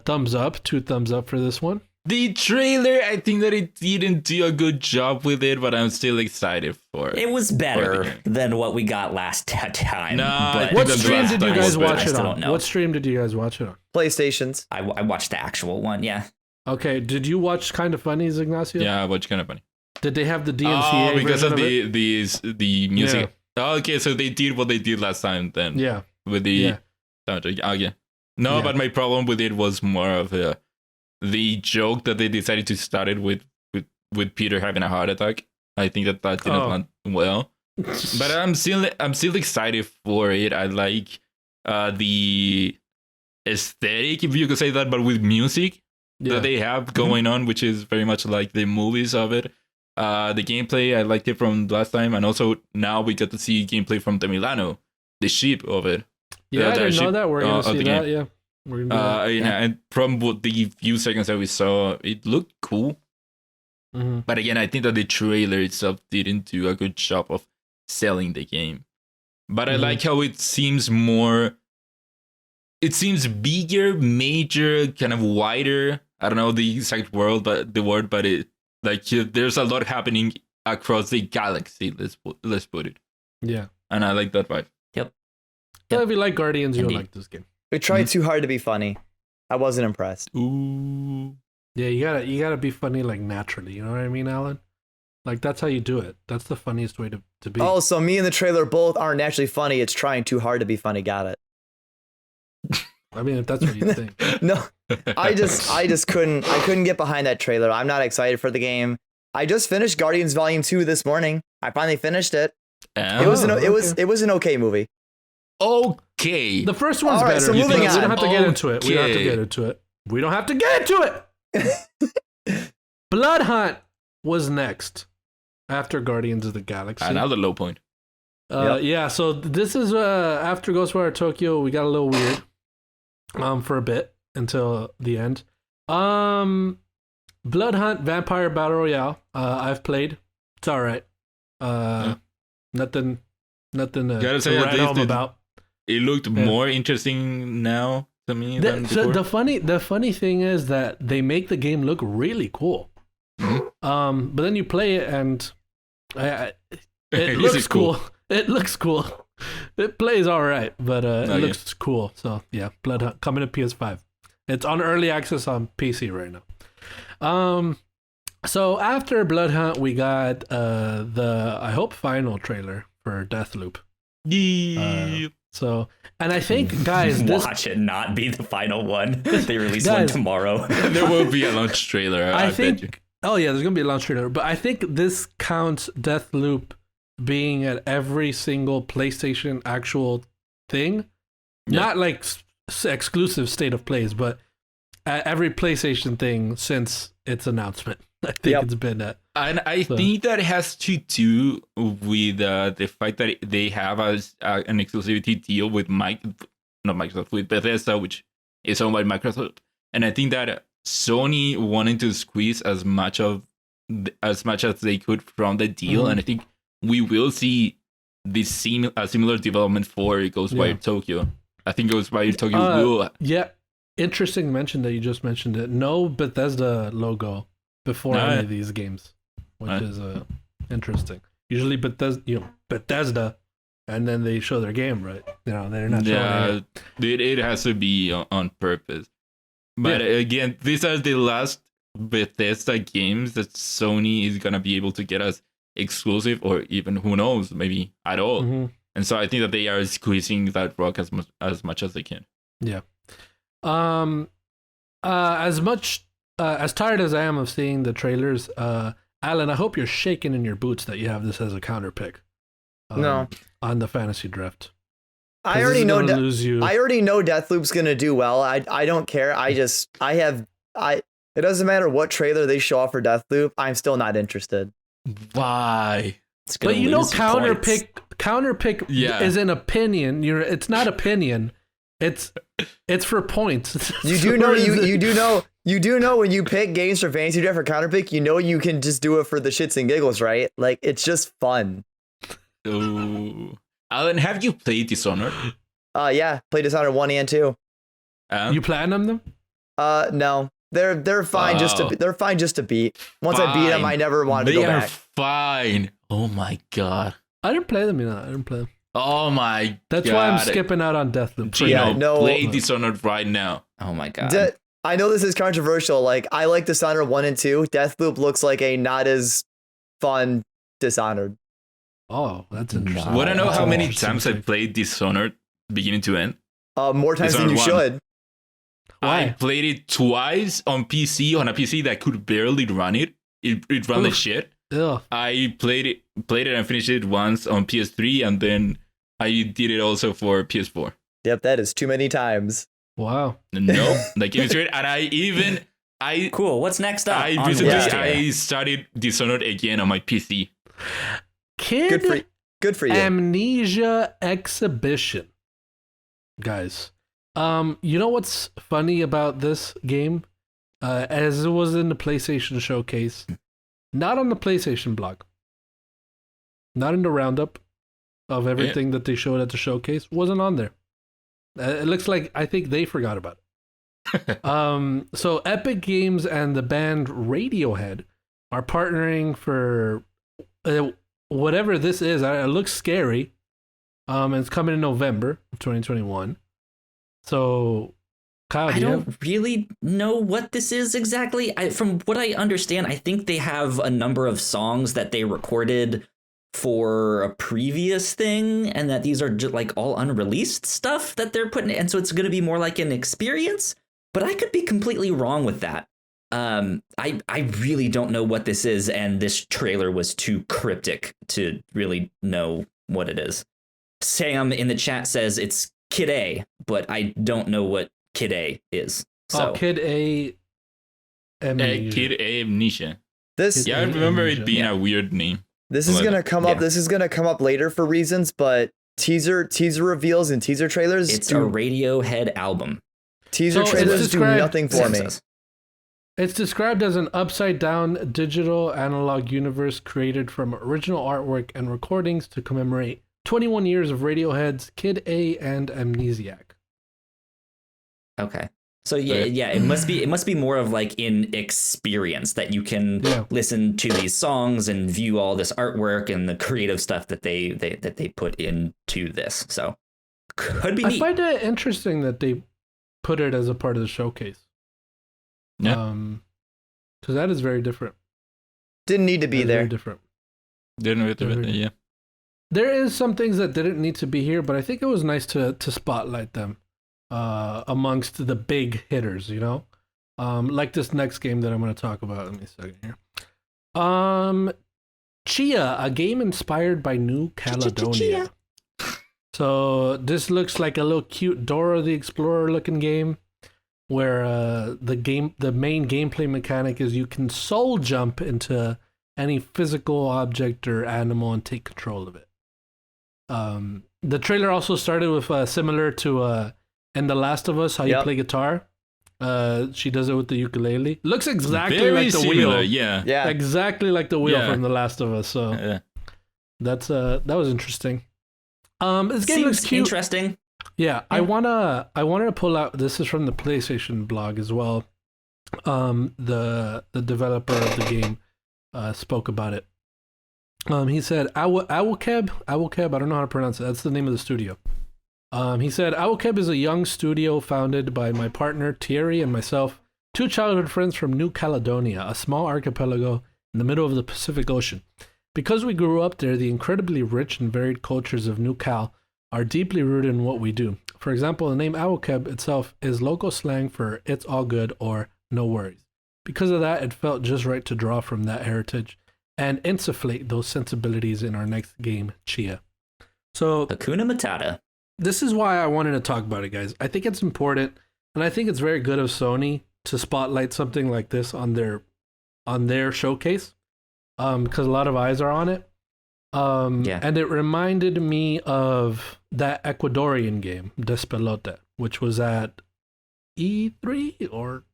thumbs up, 2 thumbs up for this one. The trailer, I think that it didn't do a good job with it, but I'm still excited for it. It was better than what we got last time. What stream did you guys watch it on? What stream did you guys watch it on? PlayStations. I watched the actual one, yeah. Okay, did you watch Kind of Funny, Ignacio? Yeah, I watched Kind of Funny. Did they have the DMCA? Oh, because of the music. Yeah. Oh, okay, so they did what they did last time then. Yeah. With the soundtrack. Oh, yeah. No, but my problem with it was more of the joke that they decided to start it with Peter having a heart attack. I think that didn't land well. But I'm still excited for it. I like the aesthetic, if you could say that, but with music that they have going on, which is very much like the movies of it. The gameplay, I liked it from last time, and also now we get to see gameplay from the Milano, the ship of it. Yeah, I didn't know that. We're gonna see that. Yeah. We're gonna do that. And from the few seconds that we saw, it looked cool. Mm-hmm. But again, I think that the trailer itself didn't do a good job of selling the game. But I like how it seems more. It seems bigger, major, kind of wider. I don't know the exact word, but it like there's a lot happening across the galaxy. Let's put it. Yeah, and I like that vibe. Yep. So if you like Guardians, you'll like this game. We tried too hard to be funny. I wasn't impressed. Ooh. Yeah, you gotta be funny like naturally. You know what I mean, Alan? Like that's how you do it. That's the funniest way to be. Oh, so me and the trailer both aren't naturally funny. It's trying too hard to be funny. Got it. I mean, if that's what you think. No, I just couldn't get behind that trailer. I'm not excited for the game. I just finished Guardians Volume 2 this morning. I finally finished it. It was an okay movie. Okay. The first one's better. So moving on. We don't have to get into it. We don't have to get into it. We don't have to get into it. Blood Hunt was next after Guardians of the Galaxy. Another low point. Yeah, so this is after Ghostwire Tokyo. We got a little weird for a bit until the end. Blood Hunt Vampire Battle Royale. I've played. It's all right. Nothing to write home about. It looked more interesting now to me than before. The funny thing is that they make the game look really cool. But then you play it and it looks cool. It looks cool. It plays all right, but it looks cool. So yeah, Blood Hunt coming to PS5. It's on early access on PC right now. So after Blood Hunt, we got the I hope final trailer for Deathloop. So, and I think, guys, watch it not be the final one. They release one tomorrow. There will be a launch trailer. I think. Oh yeah, there's gonna be a launch trailer, but I think this counts Deathloop being at every single PlayStation actual thing, not like exclusive state of plays, but at every PlayStation thing since its announcement. I think it's been that. And I think that has to do with the fact that they have an exclusivity deal with with Bethesda, which is owned by Microsoft. And I think that Sony wanted to squeeze as much as they could from the deal. And I think we will see similar development for Ghostwire Tokyo. I think Ghostwire Tokyo will. Yeah, interesting mention that you just mentioned it. No Bethesda logo before any of these games, which is interesting. Usually Bethesda, and then they show their game, right? They're not showing it. It has to be on purpose. But again, these are the last Bethesda games that Sony is gonna be able to get us exclusive, or even who knows, maybe at all. Mm-hmm. And so I think that they are squeezing that rock as much as they can. Yeah. As tired as I am of seeing the trailers, Alan, I hope you're shaking in your boots that you have this as a counter pick. No. On the fantasy draft. I already know Deathloop's gonna do well. I don't care. It doesn't matter what trailer they show off for Deathloop. I'm still not interested. Why? But counter pick is an opinion. It's not opinion. It's for points. You do know when you pick games for fantasy draft for counter pick, you can just do it for the shits and giggles, right? Like, it's just fun. Oh, Alan, have you played Dishonored? Yeah, played Dishonored 1 and 2. You platinum them? No. They're fine they're fine just to beat. Once I beat them, I never wanted to go back. They are fine. Oh my god. I didn't play them, I didn't play them. Oh my That's god. why I'm skipping out on Deathloop. Play Dishonored right now. Oh my god. I know this is controversial. Like, I like Dishonored 1 and 2. Deathloop looks like a not as fun Dishonored. Oh, that's interesting. Want to know how many times I played Dishonored beginning to end? More times than you should. Why? I played it twice on a PC that could barely run it. It ran the shit. Ugh. I played it and finished it once on PS3, and then I did it also for PS4. Yep, that is too many times. Wow. Nope. Like, it's weird. And cool. What's next up? I started Dishonored again on my PC. Good for you. Amnesia Exhibition. Guys. You know what's funny about this game? As it was in the PlayStation showcase, not on the PlayStation blog, not in the roundup of everything that they showed at the showcase, wasn't on there. It looks like I think they forgot about it. So Epic Games and the band Radiohead are partnering for whatever this is. It looks scary. It's coming in November of 2021. So, Kyle, I don't really know what this is exactly. From what I understand, I think they have a number of songs that they recorded for a previous thing, and that these are just like all unreleased stuff that they're putting. And so it's going to be more like an experience. But I could be completely wrong with that. I really don't know what this is, and this trailer was too cryptic to really know what it is. Sam in the chat says it's Kid A, but I don't know what Kid A is. So. Kid A Amnesia. Kid A Amnesia. I remember it being a weird name. This is gonna come up. This is gonna come up later for reasons, but teaser reveals and teaser trailers. It's a Radiohead album. Teaser trailers do nothing for me. It's described as an upside-down digital analog universe created from original artwork and recordings to commemorate 21 years of Radiohead's Kid A and Amnesiac. Okay. So it must be more of like an experience that you can listen to these songs and view all this artwork and the creative stuff that they put into this. So could be neat. I find it interesting that they put it as a part of the showcase. Yeah. Because that is very different. Didn't need to be there. Very different. Didn't need to be there, yeah. There is some things that didn't need to be here, but I think it was nice to spotlight them amongst the big hitters, you know? Like this next game that I'm going to talk about in a second here. Chia, a game inspired by New Caledonia. So this looks like a little cute Dora the Explorer looking game where the main gameplay mechanic is you can soul jump into any physical object or animal and take control of it. The trailer also started with similar to in The Last of Us, how you play guitar. She does it with the ukulele. Looks exactly very like the similar, wheel. Yeah. Exactly like the wheel from The Last of Us. So that was interesting. This game looks cute. Interesting. Yeah, I wanted to pull out. This is from the PlayStation blog as well. The developer of the game spoke about it. He said Owlcab. I don't know how to pronounce it. That's the name of the studio. He said Owlcab is a young studio founded by my partner Thierry and myself, two childhood friends from New Caledonia, a small archipelago in the middle of the Pacific Ocean. Because we grew up there, the incredibly rich and varied cultures of New Cal are deeply rooted in what we do. For example, the name Owlcab itself is local slang for "it's all good" or "no worries." Because of that, it felt just right to draw from that heritage and insufflate those sensibilities in our next game, Chia. So, Hakuna Matata. This is why I wanted to talk about it, guys. I think it's important, and I think it's very good of Sony to spotlight something like this on their showcase, because a lot of eyes are on it. And it reminded me of that Ecuadorian game, Despelote, which was at E3 or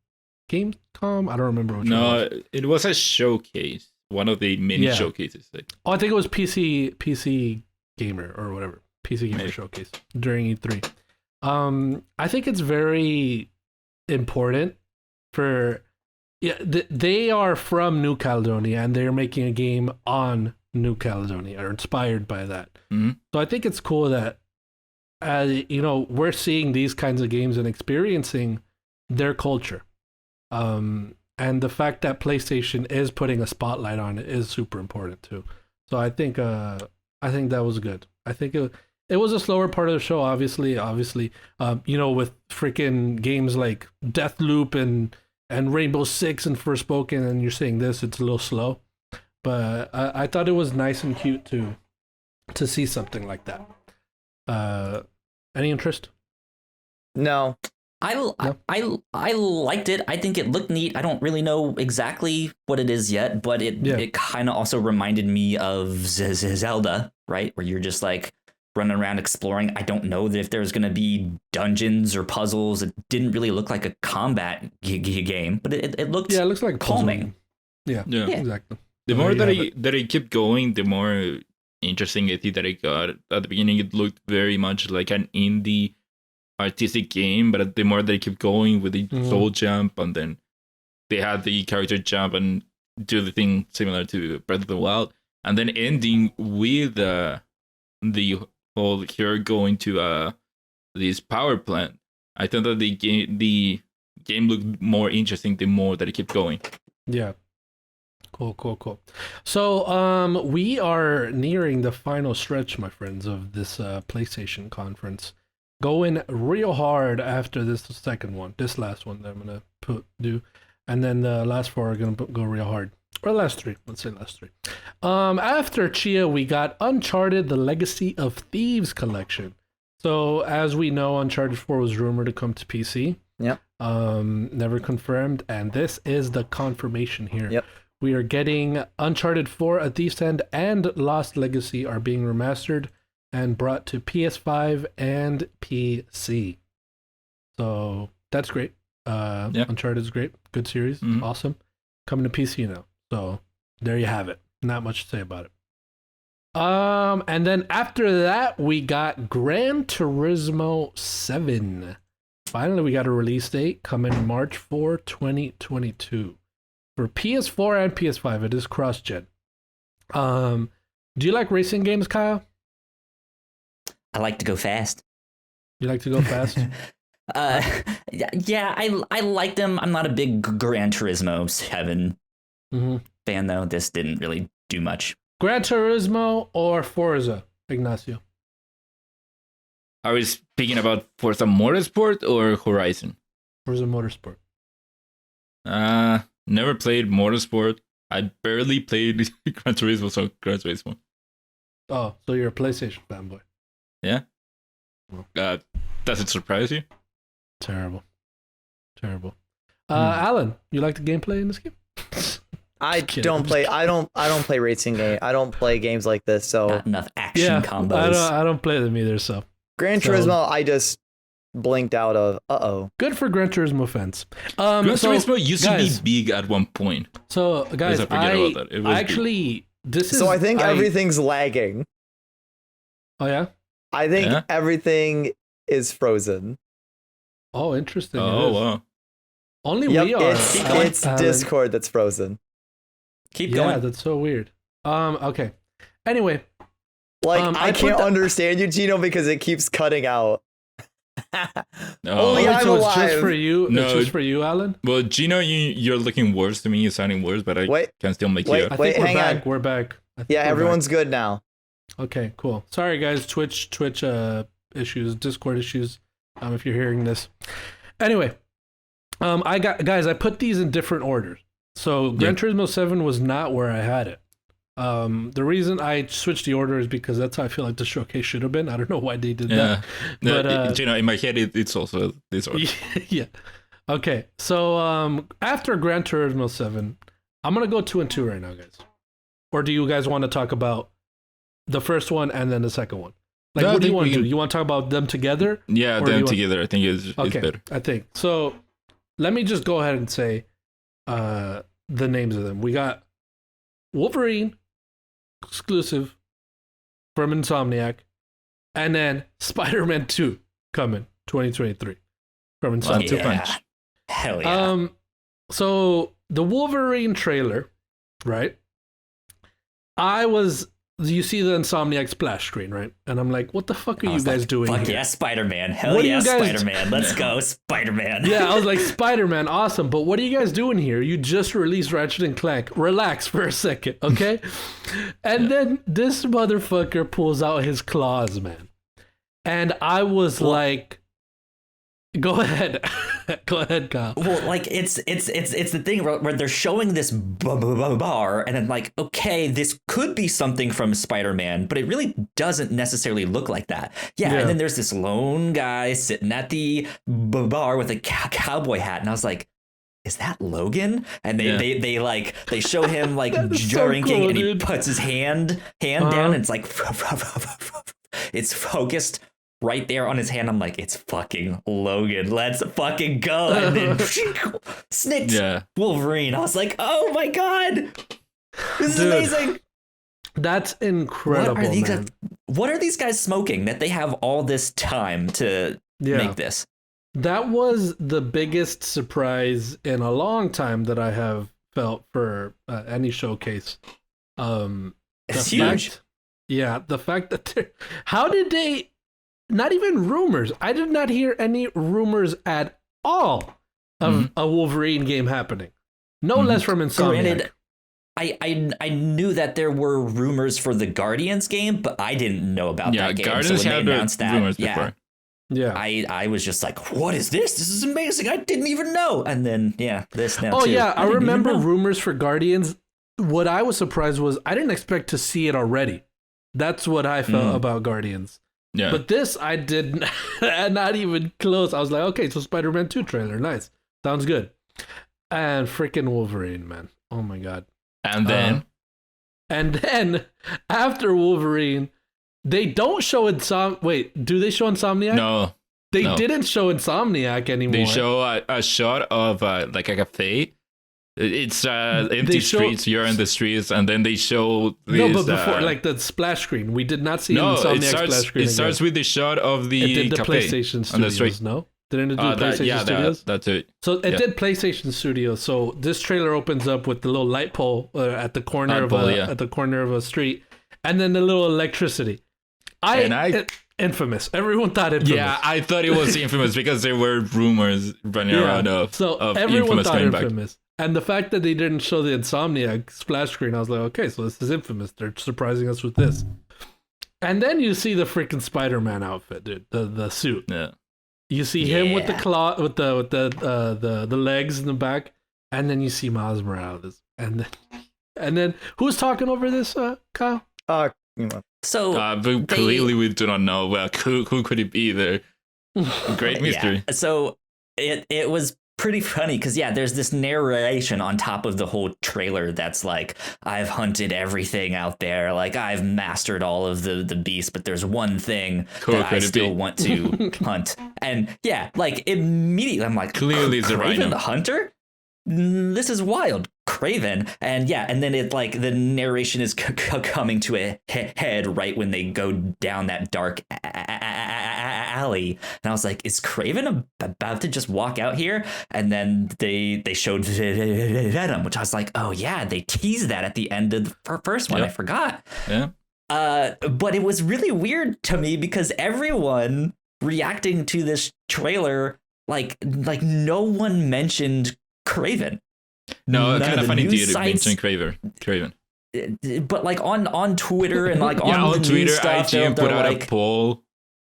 Gamescom. I don't remember which one. No, it was a showcase. One of the many showcases. Oh, I think it was PC Gamer or whatever. PC Gamer Showcase during E3. I think it's very important for... Yeah, they are from New Caledonia, and they're making a game on New Caledonia, or inspired by that. Mm-hmm. So I think it's cool that, we're seeing these kinds of games and experiencing their culture. And the fact that PlayStation is putting a spotlight on it is super important too. So I think that was good. I think it was a slower part of the show, obviously, with freaking games like Deathloop and Rainbow Six and Forspoken, and you're saying this, it's a little slow. But I thought it was nice and cute to see something like that. Any interest? No. I liked it. I think it looked neat. I don't really know exactly what it is yet, but it kind of also reminded me of Zelda, right? Where you're just like running around exploring. I don't know that if there's going to be dungeons or puzzles. It didn't really look like a combat game, but it looked it looks like calming. Yeah, exactly. The more that I kept going, the more interesting I think that I got. At the beginning, it looked very much like an indie artistic game, but the more they keep going with the soul jump, and then they had the character jump and do the thing similar to Breath of the Wild, and then ending with the whole hero going to this power plant. I thought that the game looked more interesting the more that it kept going. Yeah. Cool. So we are nearing the final stretch, my friends, of this PlayStation conference. Going real hard after this last one that I'm gonna do, and then the last four are gonna go real hard. Or last three, let's say last three. After Chia, we got Uncharted: The Legacy of Thieves collection. So as we know, Uncharted 4 was rumored to come to PC. Yep. Never confirmed, and this is the confirmation here. Yep. We are getting Uncharted 4: A Thief's End and Lost Legacy are being remastered and brought to PS5 and PC. So that's great. Uncharted is great. Good series. Mm-hmm. Awesome. Coming to PC now. So there you have it. Not much to say about it. And then after that, we got Gran Turismo 7. Finally, we got a release date coming March 4, 2022. For PS4 and PS5, it is cross-gen. Do you like racing games, Kyle? I like to go fast. You like to go fast? Yeah, I like them. I'm not a big Gran Turismo 7 fan, though. This didn't really do much. Gran Turismo or Forza, Ignacio? Are we speaking about Forza Motorsport or Horizon? Forza Motorsport. Never played Motorsport. I barely played Gran Turismo, so Gran Turismo. Oh, so you're a PlayStation fanboy? Yeah. Does it surprise you? Terrible. Alan, you like the gameplay in this game? I don't play racing game. I don't play games like this. So not enough action combos. I don't play them either. So Gran Turismo, I just blinked out of. Good for Gran Turismo fans. Gran Turismo used to be big at one point. So guys, I think everything's lagging. Oh yeah. I think everything is frozen. Oh, interesting. Oh, wow. Only we are. It's Discord that's frozen. Keep going. Yeah, that's so weird. Okay. Anyway. I can't understand you, Gino, because it keeps cutting out. Only I'm so alive. It's just for you. No, it's just for you, Alan. Well, Gino, you're looking worse to me. You're sounding worse, but I can still make you. I think we're back. We're back. Yeah, everyone's good now. Okay, cool. Sorry, guys. Twitch issues, Discord issues. If you're hearing this. Anyway, I put these in different orders. So Gran Turismo 7 was not where I had it. The reason I switched the order is because that's how I feel like the showcase should have been. I don't know why they did that. But in my head, it's also this order. Yeah. Okay. So after Gran Turismo 7, I'm gonna go 2 and 2 right now, guys. Or do you guys want to talk about the first one and then the second one? What do you want to do? You want to talk about them together? Yeah, them together. I think it's better. I think so. Let me just go ahead and say the names of them. We got Wolverine exclusive from Insomniac, and then Spider-Man 2 coming 2023 from Insomniac. Yeah. Hell yeah. So the Wolverine trailer, right? You see the Insomniac splash screen, right? And I'm like, what the fuck are you guys doing Fuck here? yeah, Spider-Man. Hell yeah, Spider-Man. Let's go, Spider-Man. Yeah, I was like, Spider-Man, awesome. But what are you guys doing here? You just released Ratchet and Clank. Relax for a second, okay? And then this motherfucker pulls out his claws, man. And I was like, go ahead. Go ahead, Kyle. Well, it's the thing where they're showing this bar, and I'm like, okay, this could be something from Spider-Man, but it really doesn't necessarily look like that. Yeah. And then there's this lone guy sitting at the bar with a cowboy hat, and I was like, is that Logan? And they show him like drinking, so cool, and he puts his hand down, and it's like it's focused right there on his hand. I'm like, it's fucking Logan. Let's fucking go. And then snicks Wolverine. I was like, oh my God. This is amazing. That's incredible. What are these guys smoking that they have all this time to make this? That was the biggest surprise in a long time that I have felt for any showcase. It's huge. The fact that how did they... Not even rumors. I did not hear any rumors at all of a Wolverine game happening. No less from Insomniac. Granted, I knew that there were rumors for the Guardians game, but I didn't know about that game. Guardians so when they announced that, rumors before. Yeah. I was just like, what is this? This is amazing. I didn't even know. And then, this now too. I remember rumors for Guardians. What I was surprised was I didn't expect to see it already. That's what I felt about Guardians. Yeah. But this, I did not even close. I was like, okay, so Spider-Man 2 trailer. Nice. Sounds good. And freaking Wolverine, man. Oh my God. And then after Wolverine, they don't show Wait, do they show Insomniac? No. They didn't show Insomniac anymore. They show a shot of like a cafe. It's empty streets. You're in the streets, and then they show this, but before, like the splash screen, we did not see Insomniac splash screen. It starts with the shot of the it did the cafe PlayStation Studios. No, didn't it do PlayStation Studios? That's it. So it did PlayStation Studios. So this trailer opens up with the little light pole at the corner at the corner of a street, and then the little electricity. Infamous. Everyone thought Infamous. Yeah, I thought it was Infamous because there were rumors running around of everyone Infamous thought coming Infamous. Back. And the fact that they didn't show the Insomniac splash screen, I was like, okay, so this is Infamous. They're surprising us with this. And then you see the freaking Spider-Man outfit, dude. The suit. Yeah. You see him with the claw, with the legs in the back, and then you see Miles Morales. And then who's talking over this, Kyle? So clearly we do not know. Well, who could it be there? Great mystery. Yeah. So it was pretty funny because there's this narration on top of the whole trailer that's like, I've hunted everything out there, like I've mastered all of the beasts, but there's one thing that I still want to hunt. And like immediately I'm like, clearly it's a rhino. the hunter? This is wild. Kraven. And and then it like the narration is coming to a head right when they go down that dark alley. And I was like, is Kraven about to just walk out here? And then they showed Venom, which I was like, oh yeah, they teased that at the end of the first one. I forgot. Yeah. But it was really weird to me because everyone reacting to this trailer, like no one mentioned Kraven. No, kind of funny dude mentioned Kraven. But like on Twitter and like on the Twitter, news stuff, IGN put out like, a poll.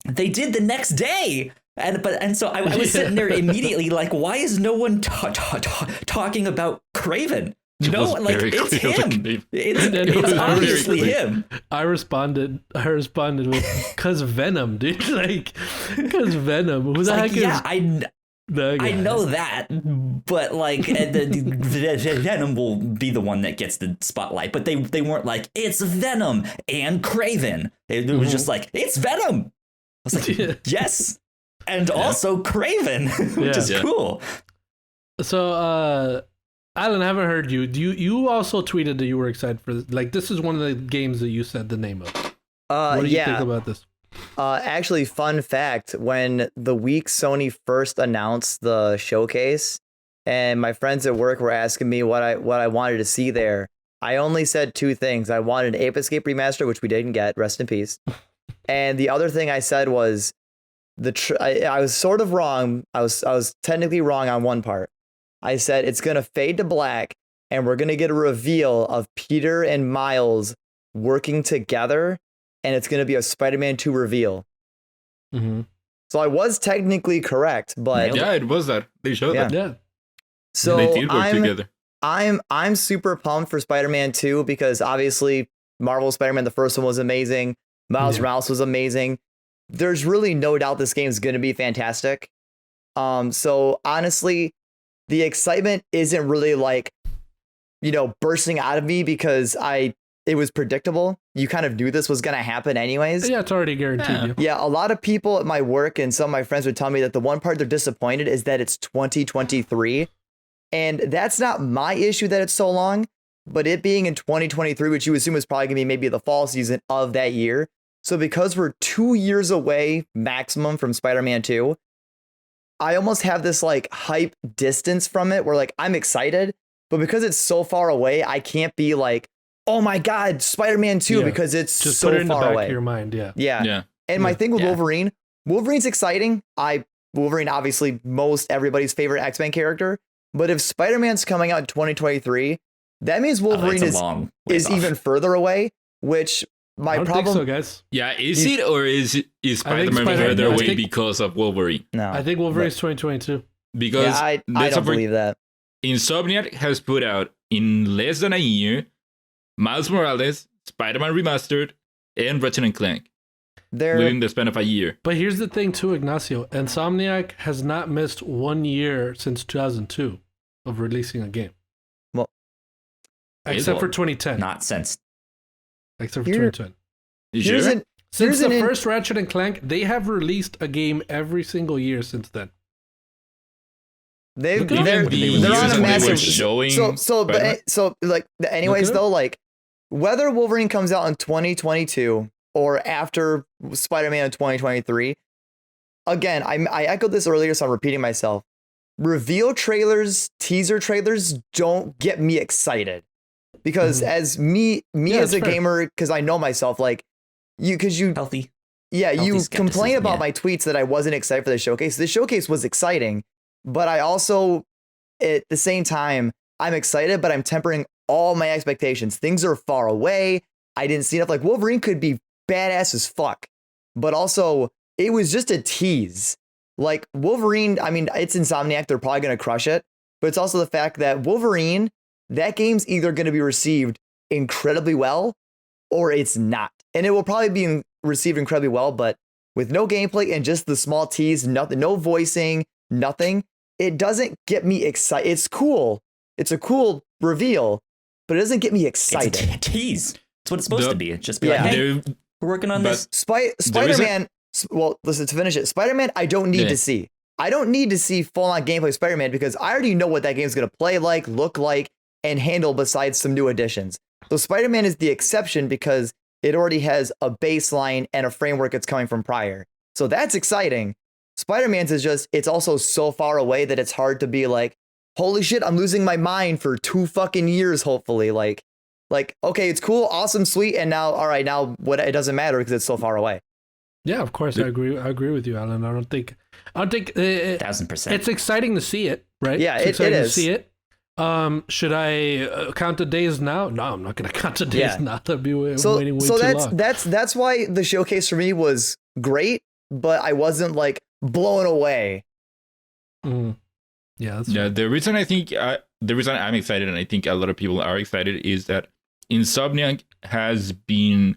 They did the next day. And so I was sitting there immediately like, why is no one talking about Kraven? No, like it's him. It's obviously him. I responded with, cause Venom, dude. Like, cause Venom. Who the heck is? I know that, but like the Venom will be the one that gets the spotlight. But they weren't like, it's Venom and Kraven. It was just like, it's Venom. I was like, yes, and also Kraven, which is cool. So, Alan, I haven't heard you. You also tweeted that you were excited for this. Like, this is one of the games that you said the name of. What do you think about this? Actually, fun fact, when the week Sony first announced the showcase and my friends at work were asking me what I wanted to see there, I only said two things. I wanted an Ape Escape remaster, which we didn't get, rest in peace. And the other thing I said was I was sort of wrong. I was technically wrong on one part. I said it's going to fade to black and we're going to get a reveal of Peter and Miles working together, and it's going to be a Spider-Man 2 reveal. Mm-hmm. So I was technically correct, but yeah, it was that. They showed that. Yeah. So they did work together. I'm super pumped for Spider-Man 2 because obviously Marvel Spider-Man, the first one was amazing. Miles Morales was amazing. There's really no doubt this game is going to be fantastic. So honestly, the excitement isn't really like, bursting out of me because it was predictable. You kind of knew this was going to happen anyways. Yeah, it's already guaranteed. Yeah, a lot of people at my work and some of my friends would tell me that the one part they're disappointed is that it's 2023. And that's not my issue that it's so long, but it being in 2023, which you assume is probably going to be maybe the fall season of that year. So because we're 2 years away maximum from Spider-Man 2, I almost have this like hype distance from it where like I'm excited, but because it's so far away, I can't be like, oh my God, Spider-Man 2 because it's just so put it in far the back away. of your mind. Yeah. And my thing with Wolverine's exciting. Wolverine, obviously most everybody's favorite X-Men character, but if Spider-Man's coming out in 2023, that means Wolverine is even further away, which I don't think so, guys. Yeah, is it or is Spider-Man further away because of Wolverine? No, I think Wolverine's 2022. Because I don't believe that. Insomniac has put out in less than a year Miles Morales, Spider-Man Remastered, and Ratchet & Clank. Within the span of a year. But here's the thing too, Ignacio. Insomniac has not missed 1 year since 2002 of releasing a game. Well, except for 2010. Not since. Except for 2010. You sure? Since the first Ratchet and Clank, they have released a game every single year since then. They're on a massive showing. Anyways, though, like whether Wolverine comes out in 2022 or after Spider-Man in 2023, again, I echoed this earlier, so I'm repeating myself. Reveal trailers, teaser trailers don't get me excited. Because as me as a gamer, because I know myself, like healthy. Yeah, you complain about my tweets that I wasn't excited for the showcase. The showcase was exciting, but I also, at the same time, I'm excited, but I'm tempering all my expectations. Things are far away. I didn't see enough. Like Wolverine could be badass as fuck, but also it was just a tease. Like Wolverine, I mean, it's Insomniac. They're probably going to crush it, but it's also the fact that Wolverine, that game's either going to be received incredibly well or it's not. And it will probably be received incredibly well, but with no gameplay and just the small tease, nothing, no voicing, nothing, it doesn't get me excited. It's cool. It's a cool reveal, but it doesn't get me excited. It's a tease. It's what it's supposed to be. It's just be like, hey, we're working on this. Spider-Man, well, listen, to finish it, Spider-Man, I don't need to see. I don't need to see full-on gameplay of Spider-Man because I already know what that game's going to play like, look like. and handle besides some new additions. So Spider-Man is the exception because it already has a baseline and a framework it's coming from prior. So that's exciting. Spider-Man's is just, it's also so far away that it's hard to be like, holy shit, I'm losing my mind for 2 fucking years, hopefully. Like, okay, it's cool, awesome, sweet, and now, all right, now what? It doesn't matter because it's so far away. Yeah, of course, I agree with you, Alan. I don't think 1000%. It's exciting to see it, right? Yeah, it's it is. To see it. Should I count the days now? No, I'm not going to count the days now. That'd be waiting way too long. That's why the showcase for me was great, but I wasn't like blown away. Mm. Yeah, the reason I'm excited, and I think a lot of people are excited, is that Insomniac has been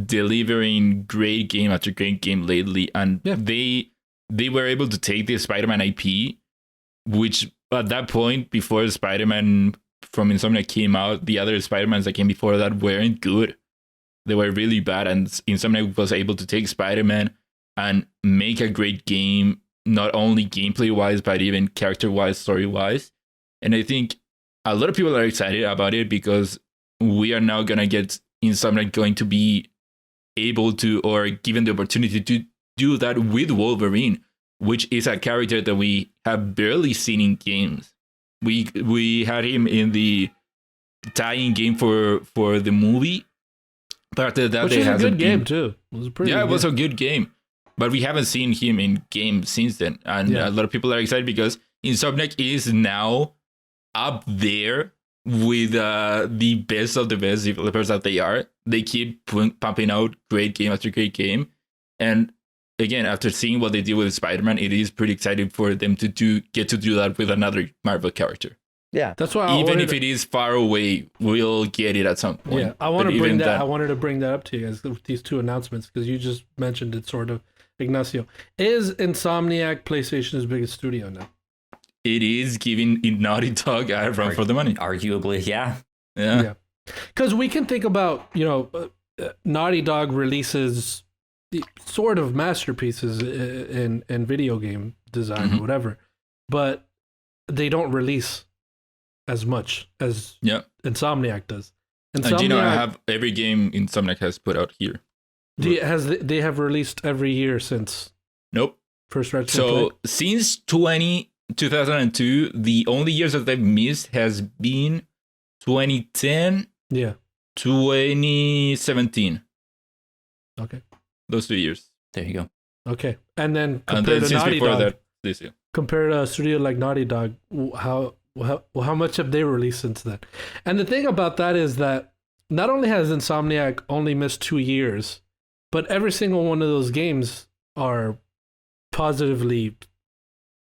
delivering great game after great game lately, and they were able to take the Spider-Man IP, which at that point, before Spider-Man from Insomniac came out, the other Spider-Mans that came before that weren't good. They were really bad, and Insomniac was able to take Spider-Man and make a great game, not only gameplay-wise, but even character-wise, story-wise. And I think a lot of people are excited about it because we are now going to get Insomniac going to be able to, or given the opportunity to do that with Wolverine, which is a character that we have barely seen in games. We had him in the tie-in game for the movie, but after that, which is a good game too. It was a good game, but we haven't seen him in games since then. And a lot of people are excited because Insomniac is now up there with the best of the best developers that they are. They keep pumping out great game after great game, and again, after seeing what they did with Spider-Man, it is pretty exciting for them to get to do that with another Marvel character. Yeah, that's why. Even if it is far away, we'll get it at some point. Yeah, I wanted to bring that up to you guys with these 2 announcements because you just mentioned it, sort of, Ignacio. Is Insomniac PlayStation's biggest studio now? It is giving Naughty Dog a run for the money. Arguably, yeah. Because we can think about Naughty Dog releases sort of masterpieces in video game design or whatever, but they don't release as much as Insomniac does. Insomniac, I have every game Insomniac has put out here. They have released every year since? Nope. First Ratchet So since 2002, the only years that they've missed has been 2010, 2017. Okay. Those 2 years. There you go. Okay. And then compared to Naughty Dog, this year. Compared to a studio like Naughty Dog, how much have they released since then? And the thing about that is that not only has Insomniac only missed 2 years, but every single one of those games are positively,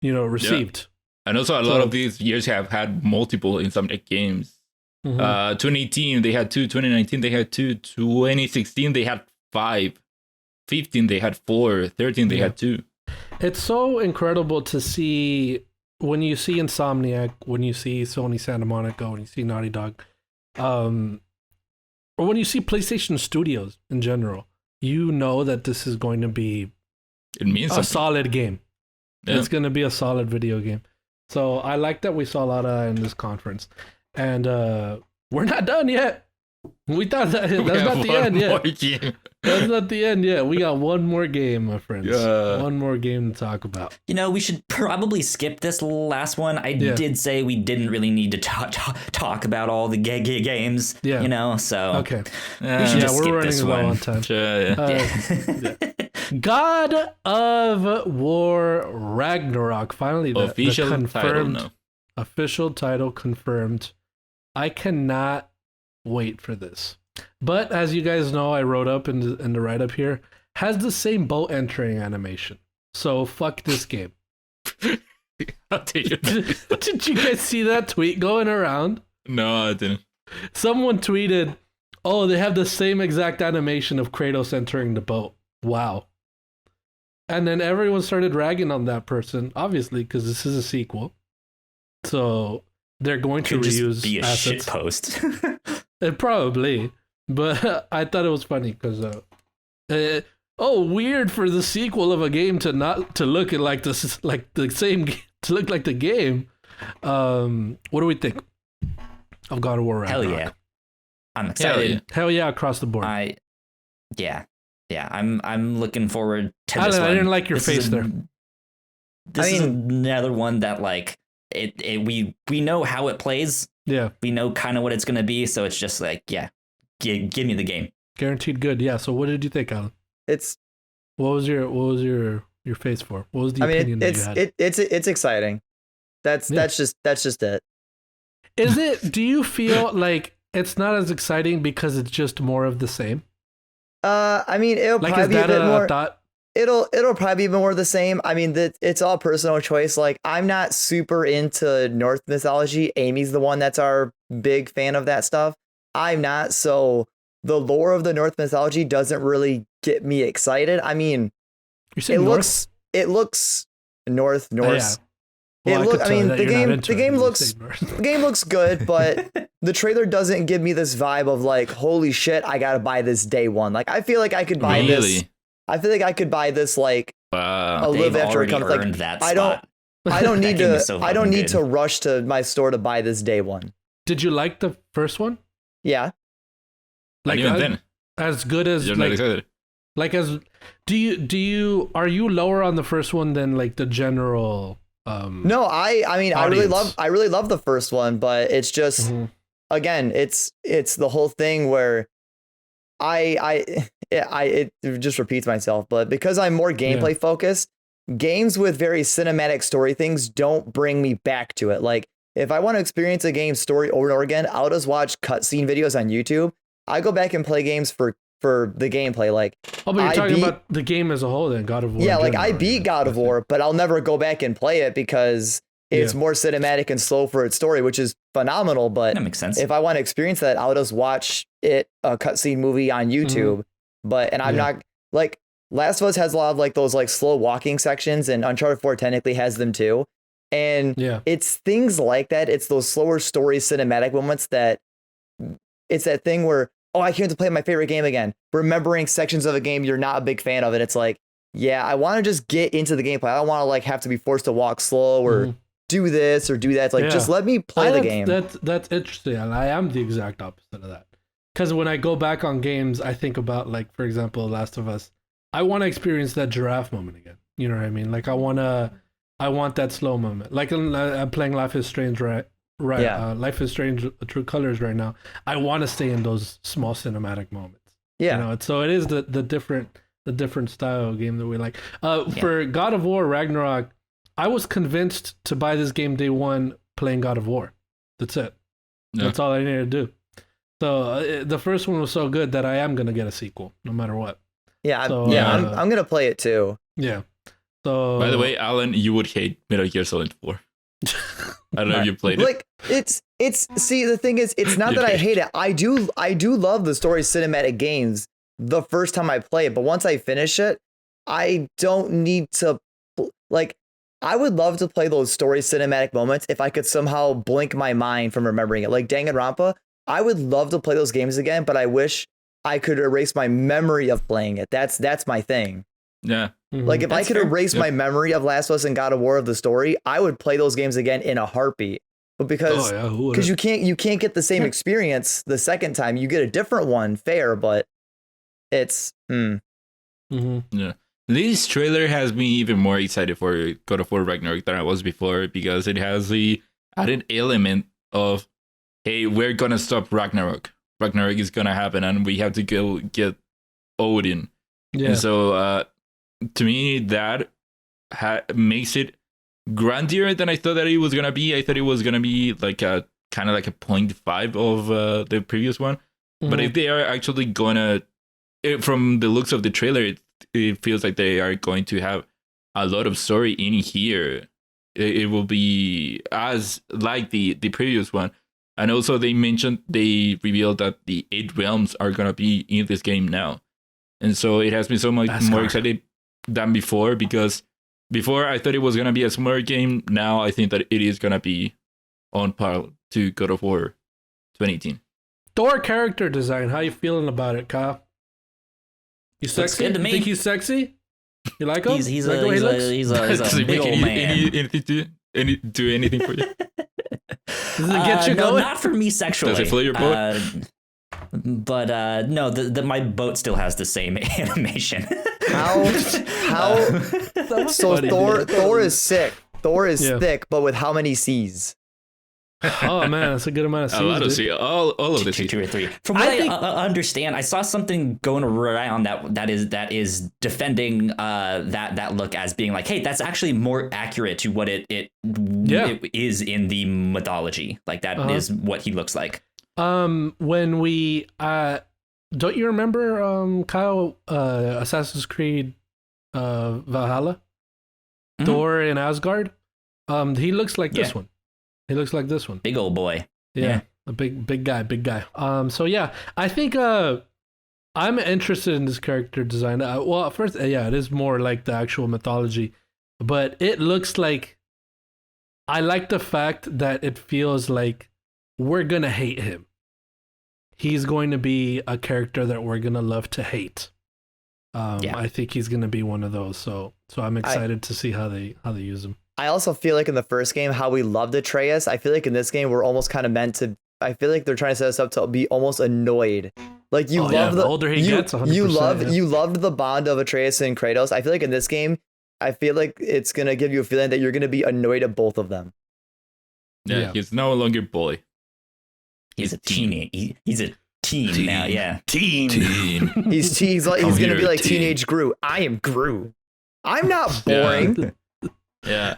received. Yeah. And also a lot of these years have had multiple Insomniac games. 2018 they had 2, 2019 they had 2, 2016 they had 5. 15 they had 4, 13 they had 2. It's so incredible to see when you see Insomniac, when you see Sony Santa Monica, when you see Naughty Dog, or when you see PlayStation Studios in general, you know that this is going to be a solid game. Yeah. It's going to be a solid video game. So I like that we saw a lot of that in this conference. And we're not done yet. We thought that's not the end yet. That's not the end yet. We got one more game, my friends. One more game to talk about. We should probably skip this last one. I did say we didn't really need to talk about all the games. Yeah. So okay. We should just skip running this low one. On time. God of War Ragnarok. Finally, the official title confirmed. I cannot wait for this. But as you guys know, I wrote up in the write-up here, has the same boat entering animation. So fuck this game. Did you guys see that tweet going around? No, I didn't. Someone tweeted, oh, they have the same exact animation of Kratos entering the boat. Wow. And then everyone started ragging on that person, obviously, because this is a sequel. So they're going to reuse just be a assets. Shit post. Probably. But I thought it was funny because, weird for the sequel of a game to look like this, like the same, to look like the game. What do we think? of God of War Ragnarok. Hell yeah. I'm excited. Hell yeah, across the board. I'm looking forward to Alan, this one. I didn't like your face there. This is another one that like we know how it plays. Yeah. We know kind of what it's gonna be, so it's just like, yeah, give me the game. Guaranteed good. Yeah. So what did you think, Alan? What was your face for? What was the opinion that you had? It's exciting. That's just it. Is it? Do you feel like it's not as exciting because it's just more of the same? I mean, it'll like, probably be a bit more. Thought? It'll probably be more of the same. I mean, it's all personal choice. Like, I'm not super into Norse mythology. Amy's the one that's our big fan of that stuff. I'm not. So the lore of the Norse mythology doesn't really get me excited. I mean, it looks Norse. Yeah. Well, the game looks good, but the trailer doesn't give me this vibe of like, holy shit, I gotta buy this day one. Like, I feel like I could buy this. I feel like I could buy this like a little after it comes. Like, I don't need to. I don't need to rush to my store to buy this day one. Did you like the first one? Yeah. Like as good as you're not excited. Like as are you lower on the first one than like the general? No, I mean audience. I really love the first one, but it's just again, it's the whole thing where it just repeats myself, but because I'm more gameplay focused, games with very cinematic story things don't bring me back to it. Like, if I want to experience a game's story over and over again, I'll just watch cutscene videos on YouTube. I go back and play games for the gameplay. Like, but you're talking about the game as a whole, then God of War. Yeah, like I beat God of War, but I'll never go back and play it because it's more cinematic and slow for its story, which is phenomenal. But that makes sense. If I want to experience that, I'll just watch a cutscene movie on YouTube. But I'm not like Last of Us has a lot of like those like slow walking sections, and Uncharted 4 technically has them too. And it's things like that. It's those slower story cinematic moments that it's that thing where, oh, I can't wait to play my favorite game again. Remembering sections of a game you're not a big fan of, and it's like, yeah, I want to just get into the gameplay. I don't want to like have to be forced to walk slow or do this or do that. It's like, just let me play the game. That's interesting. And I am the exact opposite of that. Because when I go back on games, I think about, like, for example, Last of Us. I want to experience that giraffe moment again. You know what I mean? Like, I want that slow moment. Like, I'm playing Life is Strange, right? Life is Strange True Colors right now. I want to stay in those small cinematic moments. Yeah. You know, so it is the different style of game that we like. For God of War Ragnarok, I was convinced to buy this game day one playing God of War. That's it. Yeah. That's all I needed to do. So the first one was so good that I am gonna get a sequel no matter what. Yeah, I'm gonna play it too. Yeah. So by the way, Alan, you would hate Metal Gear Solid 4. I don't know if you played it. Like it's see, the thing is, it's not that I hate it. I do love the story cinematic games the first time I play it, but once I finish it, I don't need to like. I would love to play those story cinematic moments if I could somehow blink my mind from remembering it. Like Danganronpa, I would love to play those games again, but I wish I could erase my memory of playing it. That's my thing. Yeah. Mm-hmm. Like if I could erase my memory of Last of Us and God of War of the story, I would play those games again in a heartbeat. But because you can't get the same experience the second time. You get a different one, fair, but it's Yeah. This trailer has me even more excited for God of War Ragnarok than I was before, because it has the added element of, hey, we're gonna stop Ragnarok. Ragnarok is gonna happen, and we have to go get Odin. Yeah. And so, to me, that makes it grandier than I thought that it was gonna be. I thought it was gonna be like a kind of like a 0.5 of the previous one. Mm-hmm. But if they are actually gonna, from the looks of the trailer, it feels like they are going to have a lot of story in here. It will be as like the previous one. And also they revealed that the 8 realms are going to be in this game now. And so it has been so much more excited than before, because before I thought it was going to be a smaller game. Now I think that it is going to be on par to God of War 2018. Thor character design. How you feeling about it, Kyle? You sexy? Looks good to me. Think he's sexy? You like him? He's a big old man. Do anything for you? Does it get you going? No, not for me sexually. Does it float your boat? But no, my boat still has the same animation. How? So Thor is sick. Thor is thick, but with how many C's? Oh man, that's a good amount of C's. A lot of C's. All of the C's. 2 or 3. From what I understand, I saw something going around that is defending that look as being like, hey, that's actually more accurate to what it is in the mythology. Like that is what he looks like. When we don't you remember Kyle, Assassin's Creed Valhalla? Mm-hmm. Thor in Asgard? He looks like this one. He looks like this one. Big old boy. Yeah. A big guy. So yeah, I think I'm interested in this character design. Well, first, it is more like the actual mythology, but it looks like I like the fact that it feels like we're gonna hate him. He's going to be a character that we're gonna love to hate. I think he's gonna be one of those. So I'm excited to see how they use him. I also feel like in the first game, how we loved Atreus, I feel like in this game, we're almost kind of meant to, I feel like they're trying to set us up to be almost annoyed. Like you love the older he gets, 100%, you loved the bond of Atreus and Kratos. I feel like in this game, I feel like it's going to give you a feeling that you're going to be annoyed at both of them. Yeah, he's no longer boy. He's a teenage. He's a teen now, yeah. Teen. He's going to be like teenage Gru. I am Gru. I'm not boring. Yeah.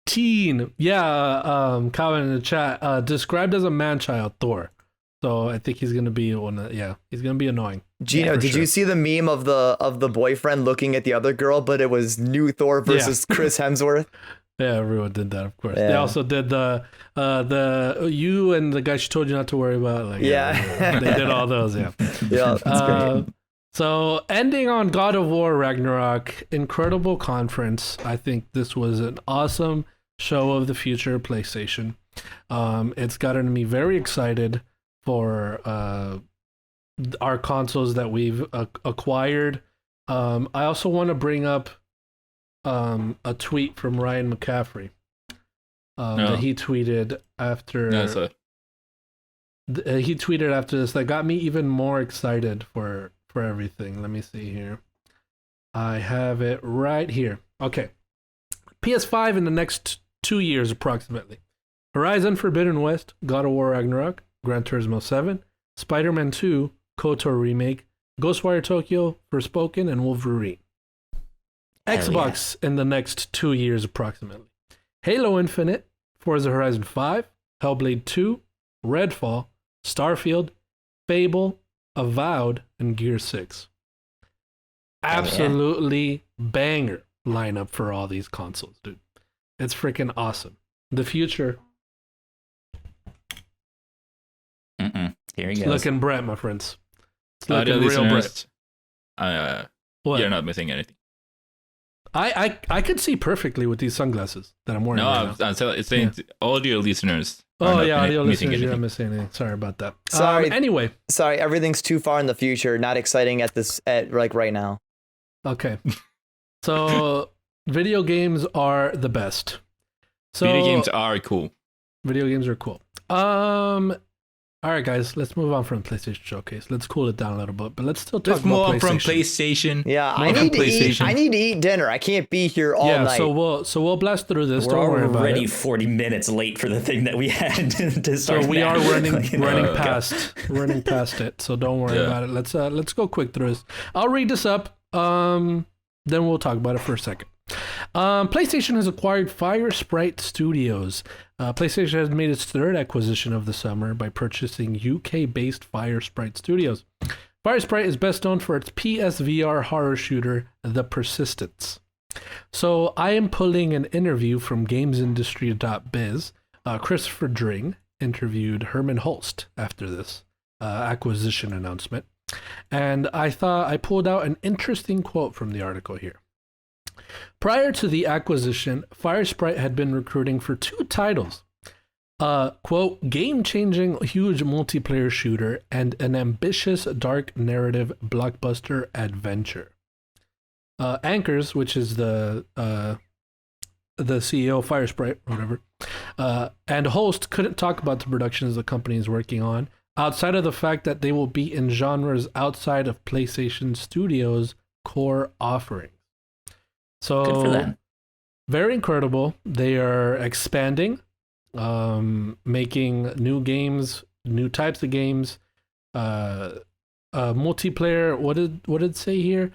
Teen. Yeah, comment in the chat. Described as a man-child Thor. So I think he's gonna be he's gonna be annoying. Gino, did you see the meme of the boyfriend looking at the other girl, but it was new Thor versus Chris Hemsworth? Yeah, everyone did that, of course. Yeah. They also did the you and the guy she told you not to worry about. Like, they did all those, yeah. Yeah, that's great. So ending on God of War Ragnarok, incredible conference. I think this was an awesome show of the future of PlayStation. It's gotten me very excited for our consoles that we've acquired. I also want to bring up a tweet from Ryan McCaffrey that he tweeted after. He tweeted after this that got me even more excited for everything. Let me see here. I have it right here. Okay. PS5 in the next 2 years approximately. Horizon Forbidden West, God of War Ragnarok, Gran Turismo 7, Spider-Man 2, KOTOR Remake, Ghostwire Tokyo, Forspoken, and Wolverine. Xbox in the next 2 years approximately. Halo Infinite, Forza Horizon 5, Hellblade 2, Redfall, Starfield, Fable, Avowed, and Gear 6. Absolutely banger lineup for all these consoles, dude. It's freaking awesome. The future. Here he goes. Looking bright, my friends. It's looking real bright. You're not missing anything. I could see perfectly with these sunglasses that I'm wearing. No, I'm saying to all your listeners. Audio listeners, you're not missing anything. Sorry about that. Sorry. Anyway. Sorry, everything's too far in the future. Not exciting at right now. Okay. So video games are the best. So video games are cool. Video games are cool. All right, guys, let's move on from PlayStation Showcase. Let's cool it down a little bit, but let's still talk about PlayStation. From PlayStation. Yeah, I need to eat dinner. I can't be here all night. So we'll blast through this. We're Don't worry about it. already 40 minutes late for the thing that we had to start. So we are running past it. So don't worry about it. Let's go quick through this. I'll read this up. Then we'll talk about it for a second. PlayStation has acquired Fire Sprite Studios. PlayStation has made its third acquisition of the summer by purchasing UK-based Fire Sprite Studios. Fire Sprite is best known for its PSVR horror shooter, The Persistence. So I am pulling an interview from GamesIndustry.biz. Christopher Dring interviewed Herman Holst after this acquisition announcement. And I thought I pulled out an interesting quote from the article here. Prior to the acquisition, Fire Sprite had been recruiting for 2 titles. Quote, game-changing huge multiplayer shooter and an ambitious dark narrative blockbuster adventure. Anchors, which is the the CEO, Firesprite, or whatever, and host couldn't talk about the productions the company is working on, outside of the fact that they will be in genres outside of PlayStation Studios' core offerings. So, good for them. Very incredible. They are expanding, making new games, new types of games, multiplayer. What did it say here?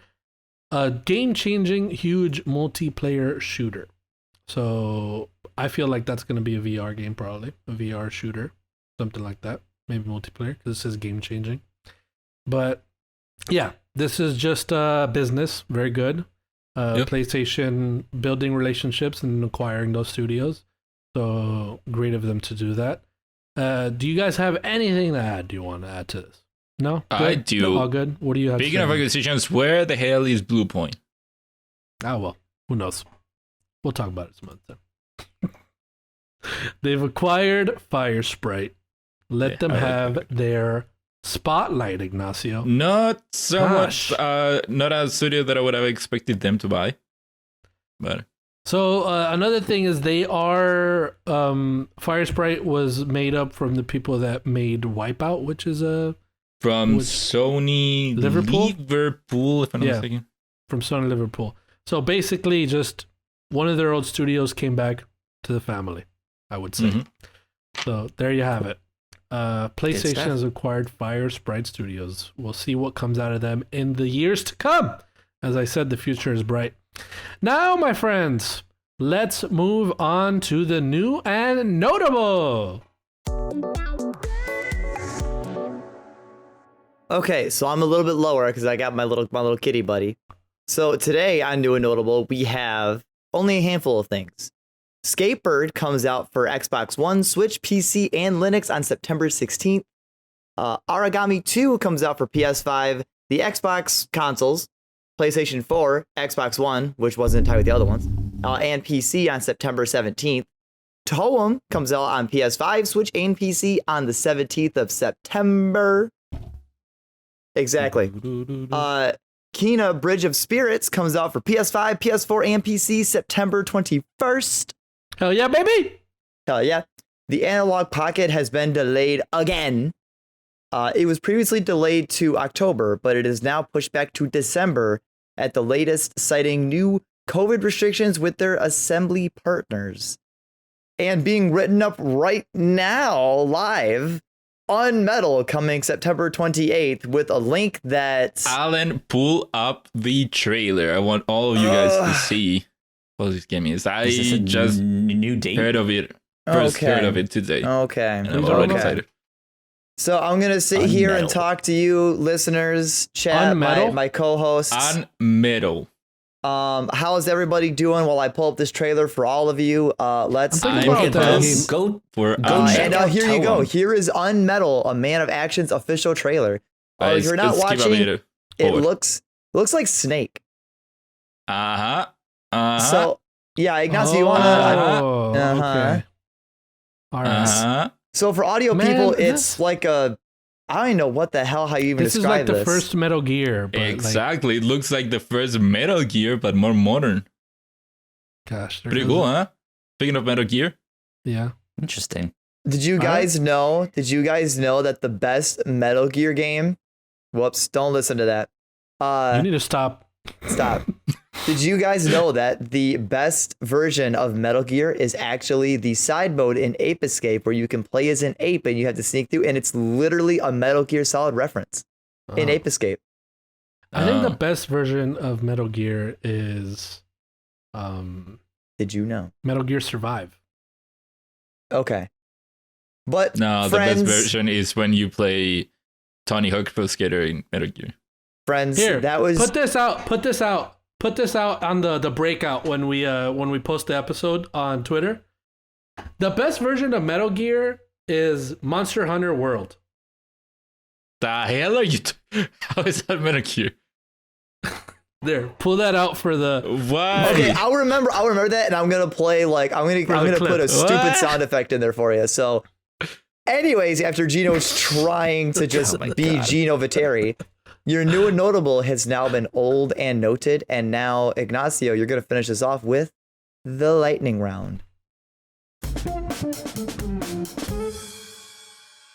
A game-changing, huge multiplayer shooter. So I feel like that's going to be a VR game, probably a VR shooter, something like that. Maybe multiplayer because it says game-changing. But yeah, this is just business. Very good. PlayStation building relationships and acquiring those studios. So great of them to do that. Do you guys have anything to add? Do you want to add to this? No? Good? I do. No, all good? What do you have? Speaking of acquisitions, where the hell is Blue Point? Oh, well, who knows? We'll talk about it some other time. They've acquired Firesprite. Let them have their spotlight, Ignacio. Not so much, not a studio that I would have expected them to buy. But so another thing is they are, Firesprite was made up from the people that made Wipeout, which is from Sony Liverpool, if I'm not mistaken. From Sony Liverpool. So basically just one of their old studios came back to the family, I would say. Mm-hmm. So there you have it. PlayStation has acquired Firesprite Studios. We'll see what comes out of them in the years to come. As I said, the future is bright. Now, my friends, let's move on to the new and notable. Okay, so I'm a little bit lower because I got my little kitty buddy. So today on New and Notable, we have only a handful of things. Skatebird comes out for Xbox One, Switch, PC, and Linux on September 16th. Origami 2 comes out for PS5, the Xbox consoles, PlayStation 4, Xbox One, which wasn't tied with the other ones, and PC on September 17th. Toem comes out on PS5, Switch, and PC on the 17th of September. Exactly. Kena Bridge of Spirits comes out for PS5, PS4, and PC September 21st. Hell yeah, baby! Hell yeah. The Analog Pocket has been delayed again. It was previously delayed to October, but it is now pushed back to December at the latest, citing new COVID restrictions with their assembly partners. And being written up right now, live, on Metal, coming September 28th, with a link that... Alan, pull up the trailer. I want all of you guys to see what this game is. I just new date? heard of it. First heard of it today. Okay. And I'm already excited. So I'm going to sit here and talk to you, listeners, chat, my co-hosts. On Metal. How's everybody doing while I pull up this trailer for all of you? Let's look at this. Go check out here you go. Here is Unmetal, a Man of Action's official trailer. If you're not watching, it looks like Snake. So yeah, Ignacio, you wanna? Okay. All right. So for audio people, it's like a. I don't even know what the hell how you even describe this. This is like the first Metal Gear. But exactly. It looks like the first Metal Gear, but more modern. Gosh. Pretty cool, huh? Speaking of Metal Gear. Yeah. Interesting. Did you guys know that the best Metal Gear game... Whoops, don't listen to that. You need to stop. Stop. Did you guys know that the best version of Metal Gear is actually the side mode in Ape Escape, where you can play as an ape and you have to sneak through, and it's literally a Metal Gear Solid reference in Ape Escape. I think the best version of Metal Gear is Did you know? Metal Gear Survive. Okay. But no, friends, the best version is when you play Tony Hawk Pro Skater in Metal Gear. Friends, here, that was put this out on the breakout when we post the episode on Twitter. The best version of Metal Gear is Monster Hunter World. The hell are you? How is that Metal Gear? There, pull that out for the. What? Okay, I'll remember that, and I'm gonna play I'm gonna put a stupid sound effect in there for you. So, anyways, after Gino's trying to just be Gino Viteri. Your new and notable has now been old and noted, and now, Ignacio, you're going to finish this off with the lightning round.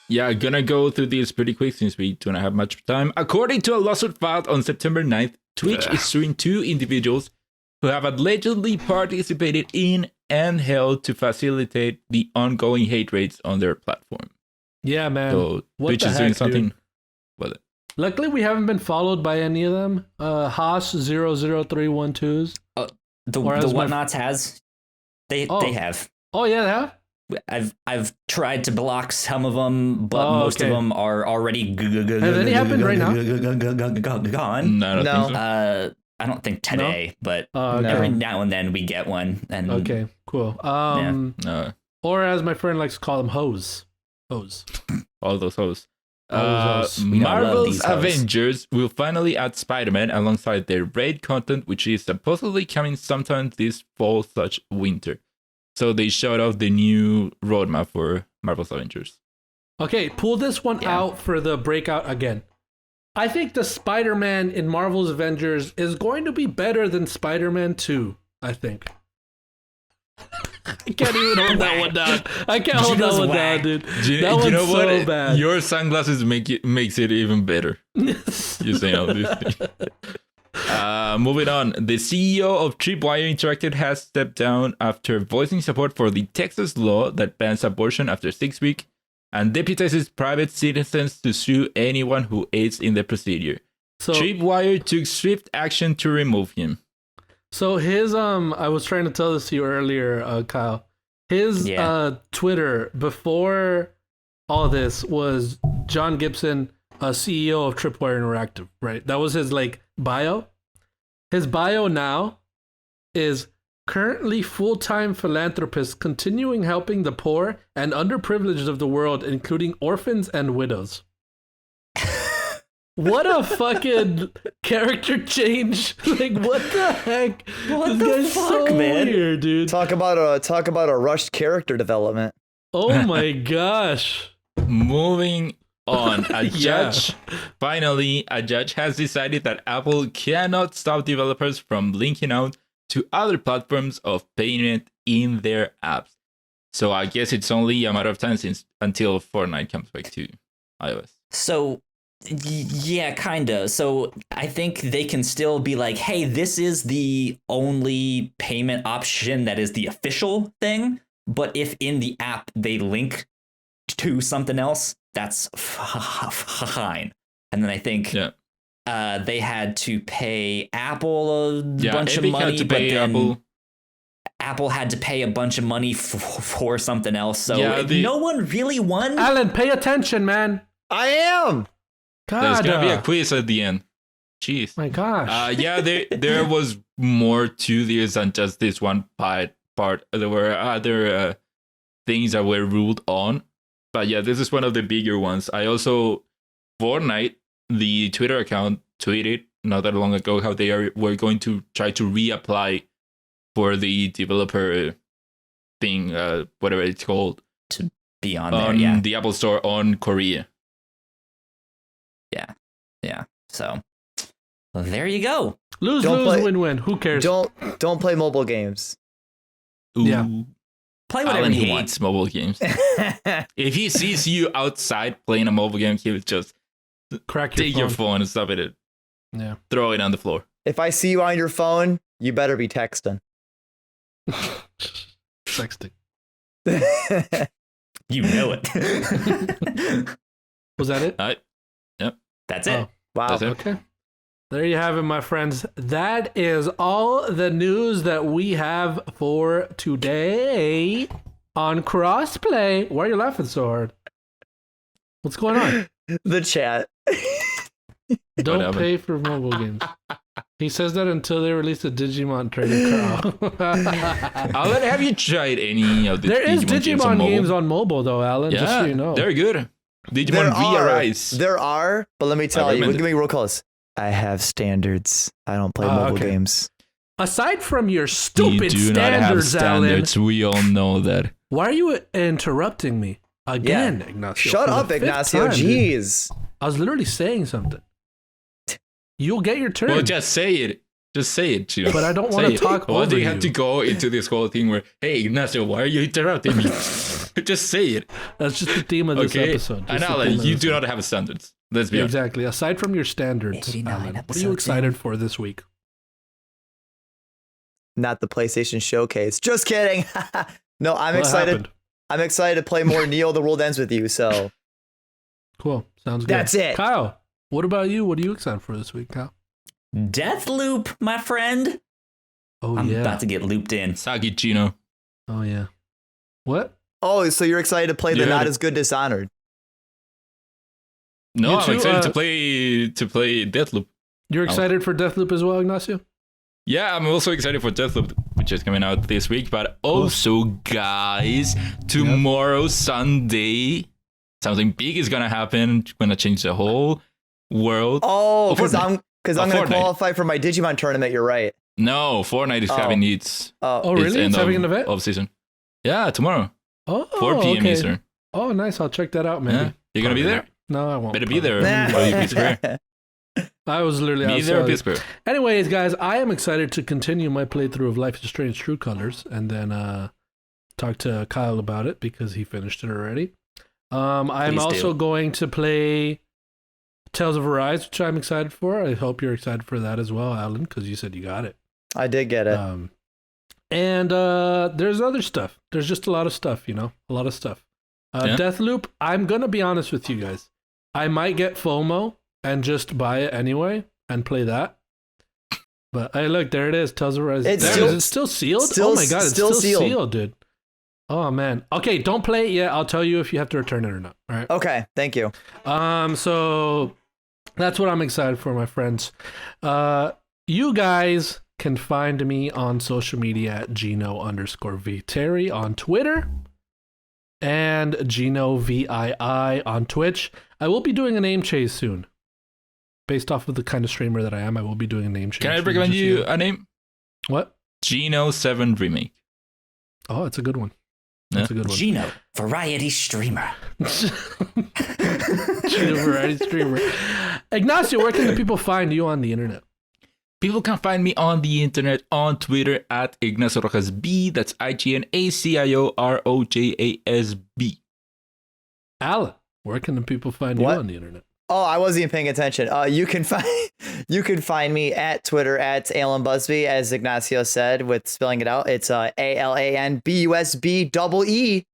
Yeah, gonna go through these pretty quick since we do not have much time. According to a lawsuit filed on September 9th, Twitch is suing 2 individuals who have allegedly participated in and helped to facilitate the ongoing hate raids on their platform. Yeah, man. So Twitch is doing something with it. Luckily, we haven't been followed by any of them. Haas00312s. The Whatnauts has. They have. Oh, yeah, they have? I've tried to block some of them, but most of them are already Has any happened right now? Gone. No. I don't think today, but okay. every now and then we get one. And okay, cool. Or as my friend likes to call them, hoes. All those hoes. Hoes. Marvel's Avengers will finally add Spider-Man alongside their raid content, which is supposedly coming sometime this fall/winter. So they showed off the new roadmap for Marvel's Avengers. Okay, pull this one out for the breakout again. I think the Spider-Man in Marvel's Avengers is going to be better than Spider-Man 2, I think. I can't even hold that one down. I can't hold that one down, dude. That one's so bad. Your sunglasses makes it even better. You're saying all these things. Moving on, the CEO of Tripwire Interactive has stepped down after voicing support for the Texas law that bans abortion after 6 weeks and deputizes private citizens to sue anyone who aids in the procedure. So, Tripwire took swift action to remove him. So his I was trying to tell this to you earlier, Kyle. His Twitter before all this was John Gibson, CEO of Tripwire Interactive, right? That was his bio. His bio now is currently full-time philanthropist continuing helping the poor and underprivileged of the world, including orphans and widows. What a fucking character change. What the heck? What the fuck, so man? Weird, dude. Talk about a rushed character development. Oh my gosh. Moving on, a judge has decided that Apple cannot stop developers from linking out to other platforms of payment in their apps. So I guess it's only a matter of time until Fortnite comes back to iOS. So yeah, kinda. So I think they can still be like, hey, this is the only payment option that is the official thing. But if in the app they link to something else, that's fine. And then I think they had to pay Apple a bunch of money, but then Apple had to pay a bunch of money for something else. So no one really won. Alan, pay attention, man. I am. God, there's gonna be a quiz at the end. Jeez. My gosh. There was more to this than just this one part. There were other things that were ruled on. But yeah, this is one of the bigger ones. I also, Fortnite, the Twitter account, tweeted not that long ago how they were going to try to reapply for the developer thing, whatever it's called. To be on there, the Apple Store on Korea. Yeah. So, well, there you go. Lose, win-win. Who cares? Don't play mobile games. Ooh. Yeah. Play whatever Alan you hates want. mobile games. If he sees you outside playing a mobile game, he would just take your phone and stuff it. Yeah. Throw it on the floor. If I see you on your phone, you better be texting. Texting. You know it. Was that it? Yep. That's it. Wow. That's it. Okay. There you have it, my friends. That is all the news that we have for today on Crossplay. Why are you laughing so hard? What's going on? The chat. Don't pay for mobile games. He says that until they release the Digimon trading card. Alan, have you tried any of the There is Digimon games on mobile, though, Alan. Yeah, just so you know. they're good. Digimon VRIs. There are, but let me tell you, give me real close. I have standards. I don't play mobile games. Aside from your stupid you do not have standards, Alan, we all know that. Why are you interrupting me again, Ignacio? Shut up, Ignacio. Jeez. I was literally saying something. You'll get your turn. Well, just say it. Just say it, Gino. But I don't want to talk over you. Why do you have to go into this whole thing where, hey, Ignacio, why are you interrupting me? Just say it. That's just the theme of this episode. And Alan, you do not have standards. Let's be honest. Exactly. Aside from your standards, Alan, what are you excited for this week? Not the PlayStation Showcase. Just kidding. No, I'm excited. Happened? I'm excited to play more Neo: The World Ends with you. So cool. Sounds good. That's it. Kyle, what about you? What are you excited for this week, Kyle? Deathloop, my friend. Oh, I'm about to get looped in. Sagi Gino. Oh, yeah. What? Oh, so you're excited to play the not as good Dishonored? No, I'm excited to play Deathloop. You're excited for Deathloop as well, Ignacio? Yeah, I'm also excited for Deathloop, which is coming out this week. But also, guys, tomorrow, Sunday, something big is gonna happen. Gonna change the whole world. Oh, because I'm gonna qualify for my Digimon tournament. You're right. No, Fortnite is having its. Oh, really? It's having an event of season. Yeah, tomorrow. Oh, 4 p.m. Eastern. Oh, nice. I'll check that out, man. Yeah. You're gonna be there? No, I won't. Better be there. I was literally outside. Be there or be square. Anyways, guys, I am excited to continue my playthrough of Life is Strange True Colors and then talk to Kyle about it because he finished it already. I'm also going to play Tales of Arise, which I'm excited for. I hope you're excited for that as well, Alan, because you said you got it. I did get it. And there's other stuff. There's just a lot of stuff, a lot of stuff. Deathloop, I'm going to be honest with you guys. I might get FOMO and just buy it anyway and play that. But hey, look, there it is. Tales of Arise. Is it still sealed? Oh my God, it's still sealed, dude. Oh man. Okay, don't play it yet. I'll tell you if you have to return it or not. All right. Okay, thank you. So that's what I'm excited for, my friends. You guys can find me on social media at Gino_VTerry on Twitter and GinoVII on Twitch. I will be doing a name change soon. Based off of the kind of streamer that I am, I will be doing a name change. Can I recommend you a name? What? Gino 7 Remake. Oh, it's a good one. That's a good one. Gino, variety streamer. Gino, variety streamer. Ignacio, where can the people find you on the internet? People can find me on the internet on Twitter at Ignacio Rojas B. That's IGNACIOROJASB. Alan, where can the people find you on the internet? Oh, I wasn't even paying attention. You can find me at Twitter at Alan Busby, as Ignacio said, with spelling it out. It's ALANBUSBEE.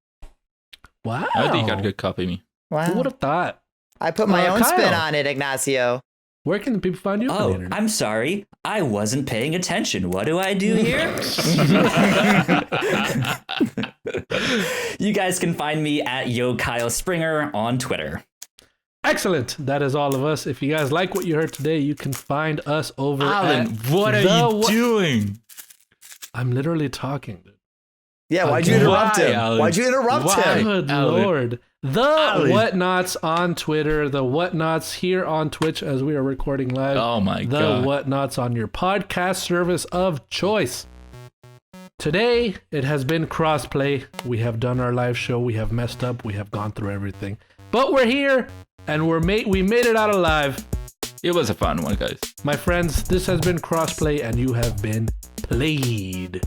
Wow. I think you got a good copy of me. Wow. Who would have thought? I put my own spin on it, Ignacio. Where can the people find you on the internet? I'm sorry. I wasn't paying attention. What do I do here? You guys can find me at Yo Kyle Springer on Twitter. Excellent. That is all of us. If you guys like what you heard today, you can find us over Alan, what are you doing? I'm literally talking, dude. Yeah, why'd you interrupt him? Alan? Why'd you interrupt him? Good Lord. The Whatnauts on Twitter, the Whatnauts here on Twitch as we are recording live. Oh my God. The Whatnauts on your podcast service of choice. Today, it has been Crossplay. We have done our live show. We have messed up. We have gone through everything. But we're here, and we made it out alive. It was a fun one, guys. My friends, this has been Crossplay, and you have been played.